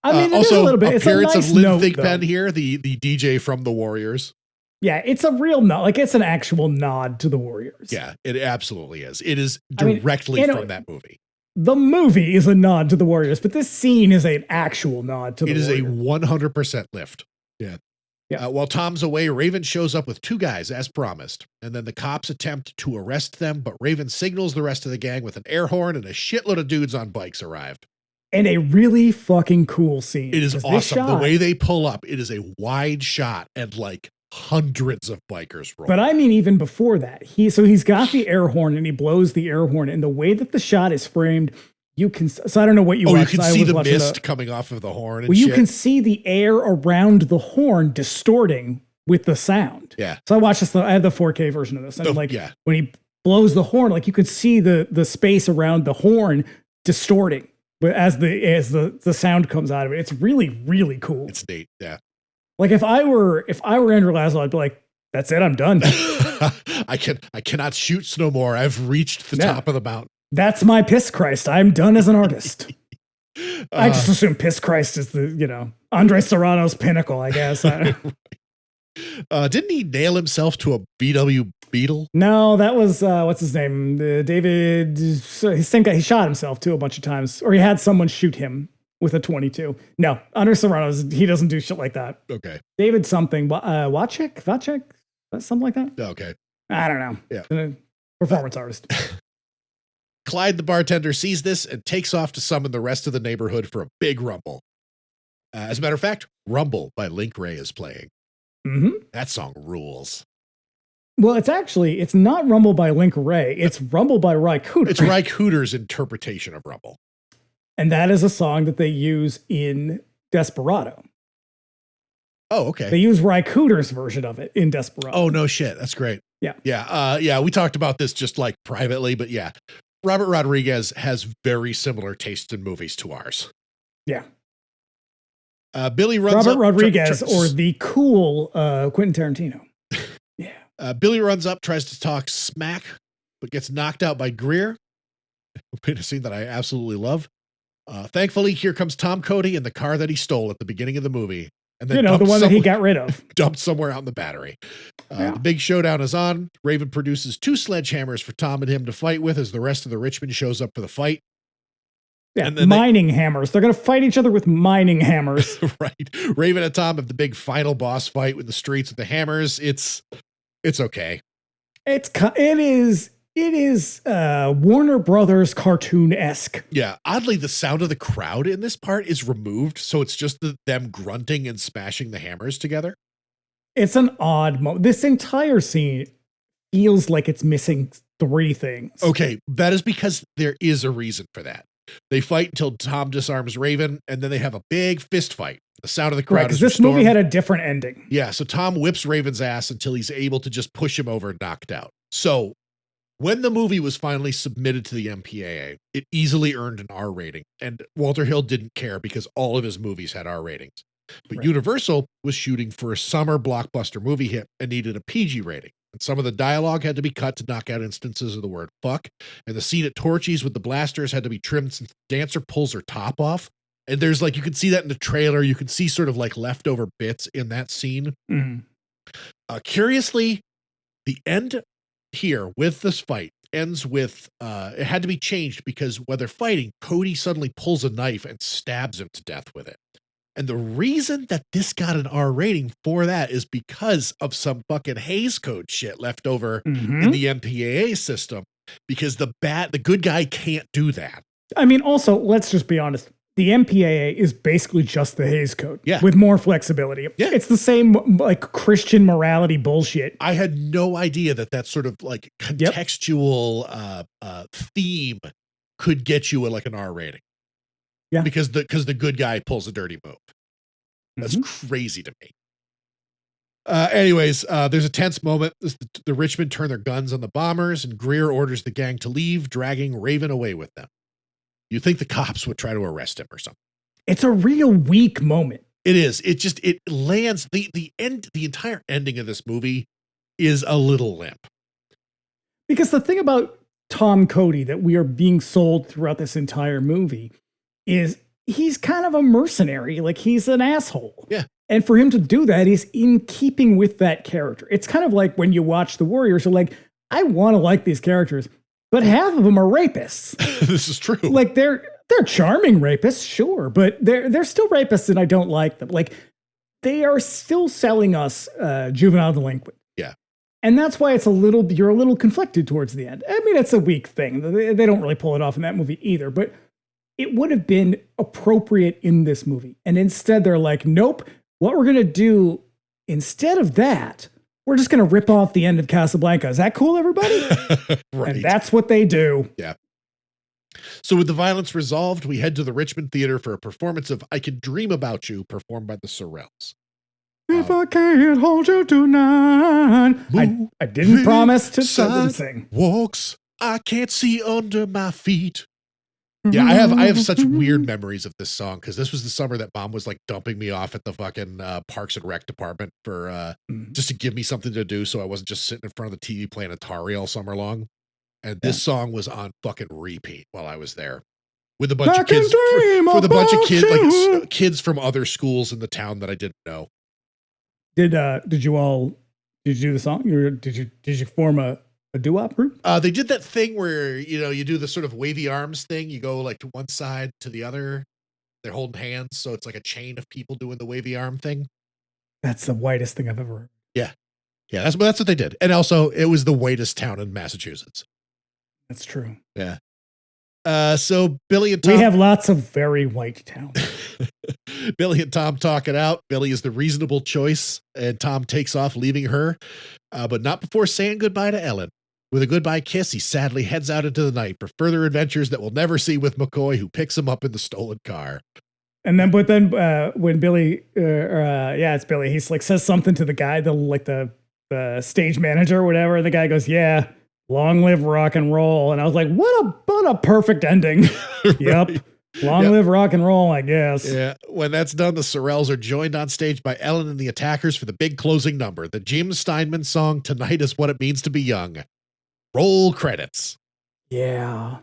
I mean, also, a little bit. appearance it's a nice of Lynn note, Thigpen though. here, the DJ from the Warriors. Yeah, it's a real nod. Like, it's an actual nod to the Warriors. Yeah, it absolutely is. It is directly from that movie. The movie is a nod to the Warriors, but this scene is an actual nod to the Warriors. It is a 100% lift. Yeah. While Tom's away, Raven shows up with two guys as promised, and then the cops attempt to arrest them, but Raven signals the rest of the gang with an air horn, and a shitload of dudes on bikes arrived. And a really fucking cool scene. It is awesome. The way they pull up, it is a wide shot and like hundreds of bikers roll. But I mean, even before that, he's got the air horn and he blows the air horn, and the way that the shot is framed, you can. So I don't know what you. You can see the mist coming off of the horn. And you can see the air around the horn distorting with the sound. Yeah. So I watched this. I had the 4K version of this, and when he blows the horn, like you could see the space around the horn distorting, but as the sound comes out of it, it's really, really cool. It's neat. Yeah. Like if I were Andrew Laszlo, I'd be like, "That's it, I'm done. I cannot shoot no more. I've reached the top of the mountain. That's my piss Christ. I'm done as an artist." I just assume piss Christ is the Andre Serrano's pinnacle, I guess. Didn't he nail himself to a VW Beetle? No, that was what's his name, David. His same guy. He shot himself too a bunch of times, or he had someone shoot him with a 22. No, Andre Serrano's, he doesn't do shit like that. Okay. David something, Wachek, something like that. Okay. I don't know. Yeah. Performance artist. Clyde, the bartender, sees this and takes off to summon the rest of the neighborhood for a big rumble. As a matter of fact, Rumble by Link Ray is playing. Mm-hmm. That song rules. Well, it's not Rumble by Link Ray. It's Rumble by Ryk Hooter. It's Ryk Hooter's interpretation of Rumble. And that is a song that they use in Desperado. Oh, okay. They use Ryk Hooter's version of it in Desperado. Oh, no shit. That's great. Yeah. Yeah. We talked about this just like privately, but yeah. Robert Rodriguez has very similar tastes in movies to ours. Yeah. Billy runs Robert Rodriguez or the cool Quentin Tarantino. Yeah. Billy runs up, tries to talk smack, but gets knocked out by Greer. A scene that I absolutely love. Thankfully, here comes Tom Cody in the car that he stole at the beginning of the movie. And then the one that he got rid of. Dumped somewhere out in the battery. The big showdown is on. Raven produces 2 sledgehammers for Tom and him to fight with as the rest of the Richmond shows up for the fight. Yeah, and then mining hammers. They're going to fight each other with mining hammers. Right. Raven and Tom have the big final boss fight in the streets with the hammers. It's okay. It is Warner Brothers cartoon-esque. Yeah. Oddly, the sound of the crowd in this part is removed, so it's just them grunting and smashing the hammers together. It's an odd moment. This entire scene feels like it's missing 3 things. Okay, that is because there is a reason for that. They fight until Tom disarms Raven, and then they have a big fist fight. The sound of the crowd is this restored. movie had a different ending. Yeah, so Tom whips Raven's ass until he's able to just push him over and knocked out. So when the movie was finally submitted to the MPAA, it easily earned an R rating, and Walter Hill didn't care because all of his movies had R ratings. But Universal was shooting for a summer blockbuster movie hit and needed a PG rating. And some of the dialogue had to be cut to knock out instances of the word fuck. And the scene at Torchy's with the blasters had to be trimmed since the dancer pulls her top off. And there's you can see that in the trailer. You can see sort of leftover bits in that scene. Mm-hmm. Curiously, the end here with this fight ends with, it had to be changed because while they're fighting, Cody suddenly pulls a knife and stabs him to death with it. And the reason that this got an R rating for that is because of some fucking Hays Code shit left over in the MPAA system, because the good guy can't do that. I mean, also, let's just be honest. the MPAA is basically just the Hays Code with more flexibility. Yeah. It's the same like Christian morality bullshit. I had no idea that sort of like contextual theme could get you like an R rating. Yeah. Because the good guy pulls a dirty move. That's crazy to me. Anyways, there's a tense moment. The Richmond turn their guns on the bombers, and Greer orders the gang to leave, dragging Raven away with them. You think the cops would try to arrest him or something. It's a real weak moment. It is. It lands the entire ending of this movie is a little limp. Because the thing about Tom Cody that we are being sold throughout this entire movie is he's kind of a mercenary. Like, he's an asshole. Yeah. And for him to do that is in keeping with that character. It's kind of like when you watch The Warriors, you're like, I want to like these characters, but half of them are rapists. This is true. Like, they're charming rapists, sure, but they're still rapists and I don't like them. Like, they are still selling us juvenile delinquent. Yeah. And that's why you're a little conflicted towards the end. I mean, it's a weak thing. They don't really pull it off in that movie either, but it would have been appropriate in this movie. And instead they're like, nope, what we're going to do instead of that, we're just going to rip off the end of Casablanca. Is that cool, everybody? Right. And that's what they do. Yeah. So with the violence resolved, we head to the Richmond Theater for a performance of I Can Dream About You, performed by the Sorrells. If I can't hold you tonight. I didn't promise to sing. Walks, I can't see under my feet. Yeah, I have such weird memories of this song because this was the summer that Mom was like dumping me off at the fucking Parks and Rec department for just to give me something to do, so I wasn't just sitting in front of the TV playing Atari all summer long. And this song was on fucking repeat while I was there with a bunch of kids with a bunch of kids like kids from other schools in the town that I didn't know. Did you do the song? Did you form a doo-wop group? They did that thing where, you do the sort of wavy arms thing. You go like to one side to the other. They're holding hands. So it's like a chain of people doing the wavy arm thing. That's the whitest thing I've ever heard. Yeah. Yeah. That's what they did. And also it was the whitest town in Massachusetts. That's true. Yeah. So Billy and Tom. We have lots of very white towns. Billy and Tom talk it out. Billy is the reasonable choice, and Tom takes off, leaving her, but not before saying goodbye to Ellen. With a goodbye kiss, he sadly heads out into the night for further adventures that we'll never see with McCoy, who picks him up in the stolen car. And then, when Billy, it's Billy, he's like says something to the guy, the stage manager or whatever, and the guy goes, "Yeah, long live rock and roll." And I was like, what a perfect ending. Right. Yep. Long live rock and roll, I guess. Yeah. When that's done, the Sorrells are joined on stage by Ellen and the Attackers for the big closing number, the Jim Steinman song, Tonight Is What It Means to Be Young. Roll credits. Yeah.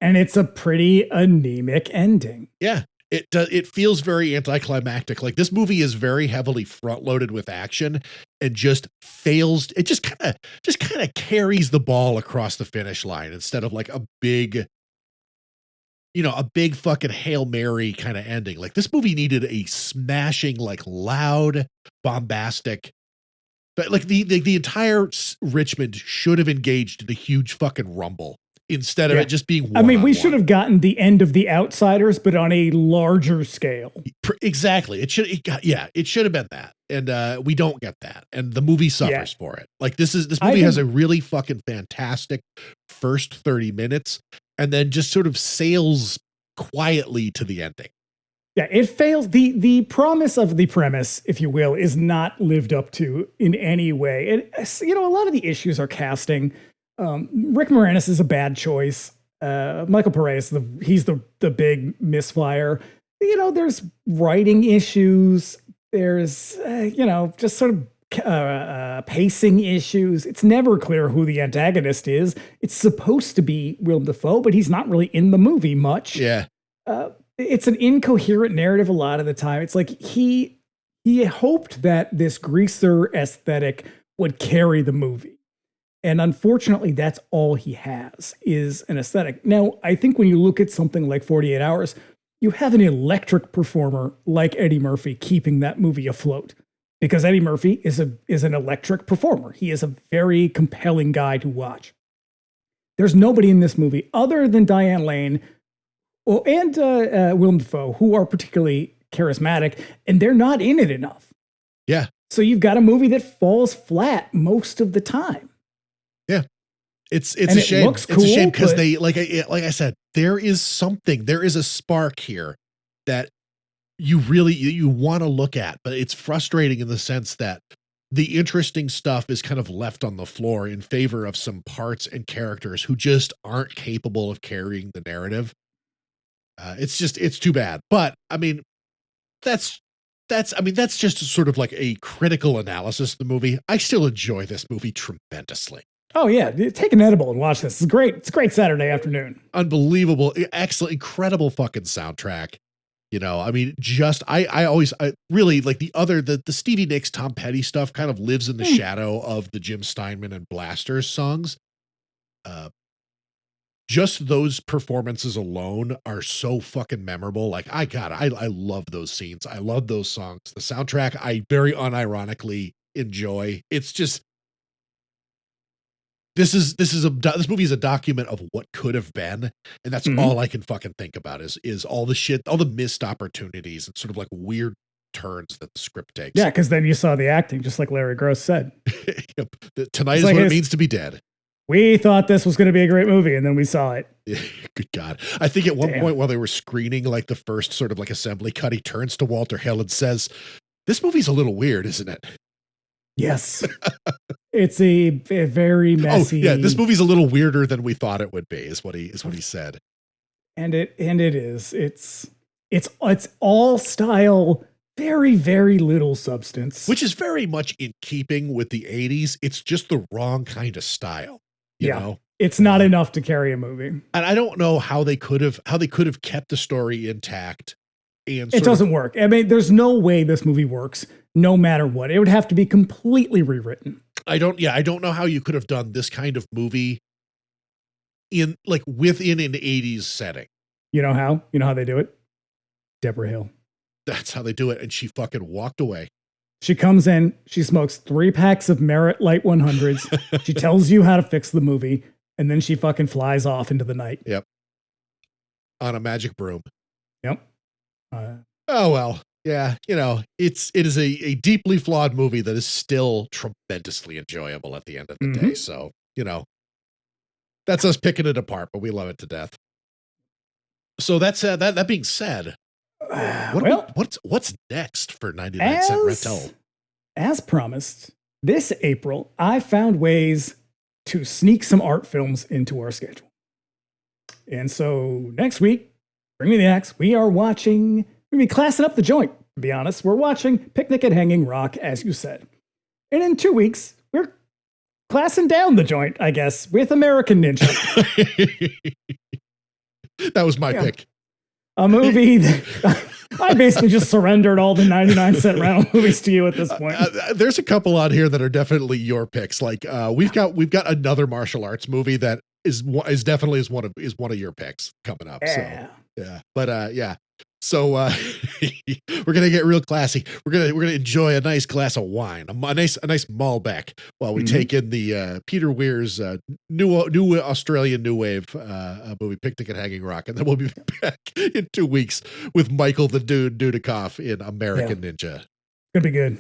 And it's a pretty anemic ending. Yeah. It feels very anticlimactic. Like, this movie is very heavily front loaded with action and just fails. It just kind of carries the ball across the finish line instead of like a big fucking Hail Mary kind of ending. Like, this movie needed a smashing, like loud, bombastic, but like the entire Richmond should have engaged in a huge fucking rumble instead of it just being one. I mean, we should have gotten the end of The Outsiders, but on a larger scale. Exactly. It should have been that. And we don't get that. And the movie suffers for it. Like, this movie has a really fucking fantastic first 30 minutes and then just sort of sails quietly to the ending. Yeah, it fails. The promise of the premise, if you will, is not lived up to in any way. And, a lot of the issues are casting. Rick Moranis is a bad choice. Michael Pare he's the big misfire. There's writing issues. There's, just sort of pacing issues. It's never clear who the antagonist is. It's supposed to be Willem Dafoe, but he's not really in the movie much. Yeah. It's an incoherent narrative a lot of the time. It's like he hoped that this greaser aesthetic would carry the movie. And unfortunately, that's all he has is an aesthetic. Now, I think when you look at something like 48 Hours, you have an electric performer like Eddie Murphy keeping that movie afloat. Because Eddie Murphy is an electric performer. He is a very compelling guy to watch. There's nobody in this movie other than Diane Lane Well, and Willem Dafoe, who are particularly charismatic, and they're not in it enough. Yeah. So you've got a movie that falls flat most of the time. Yeah. It's And a it shame. looks It's a shame cool, because but- they, like I said, there is a spark here that you really, you want to look at, but it's frustrating in the sense that the interesting stuff is kind of left on the floor in favor of some parts and characters who just aren't capable of carrying the narrative. It's too bad. But I mean, that's just sort of like a critical analysis of the movie. I still enjoy this movie tremendously. Oh yeah, take an edible and watch this. It's great. It's a great Saturday afternoon. Unbelievable, excellent, incredible fucking soundtrack. You know, I mean, just I really like the Stevie Nicks, Tom Petty stuff kind of lives in the shadow of the Jim Steinman and Blasters songs. Just those performances alone are so fucking memorable. Like I love those scenes. I love those songs. The soundtrack I very unironically enjoy. It's just this movie is a document of what could have been, and that's all I can fucking think about is all the shit, all the missed opportunities and sort of like weird turns that the script takes. Yeah, because then you saw the acting, just like Larry Gross said. Yep. Tonight is like what it means to be dead. We thought this was going to be a great movie, and then we saw it. Good God. I think at one point while they were screening like the first sort of like assembly cut, he turns to Walter Hill and says, "This movie's a little weird, isn't it?" Yes. It's a very messy. Oh, yeah, this movie's a little weirder than we thought it would be, is what he said. And it is. It's all style, very, very little substance. Which is very much in keeping with the 80s. It's just the wrong kind of style. You know? It's not enough to carry a movie. And I don't know how they could have kept the story intact. And It doesn't work. I mean, there's no way this movie works, no matter what. It would have to be completely rewritten. I don't know how you could have done this kind of movie in like within an 80s setting. You know how? You know how they do it? Deborah Hill. That's how they do it. And she fucking walked away. She comes in, she smokes 3 packs of Merit Light 100s. She tells you how to fix the movie, and then she fucking flies off into the night. Yep. On a magic broom. Yep. Oh, well. Yeah. You know, it is a deeply flawed movie that is still tremendously enjoyable at the end of the day. So, you know, that's us picking it apart, but we love it to death. So that's that being said, what's next for 99-cent rental? As promised, this April, I found ways to sneak some art films into our schedule. And so next week, bring me the axe. We are watching, we're going to be classing up the joint, to be honest. We're watching Picnic at Hanging Rock, as you said. And in 2 weeks, we're classing down the joint, I guess, with American Ninja. That was my pick. A movie that I basically just surrendered all the 99-cent rental movies to you at this point. There's a couple on here that are definitely your picks. Like we've got another martial arts movie that is definitely one of your picks coming up. Yeah. So yeah, but yeah. So we're gonna get real classy. We're gonna enjoy a nice glass of wine, a nice Malbec, while we take in the Peter Weir's new Australian new wave movie Picnic at Hanging Rock, and then we'll be back in 2 weeks with Michael the Dude Dudikoff in American Ninja. Gonna be good.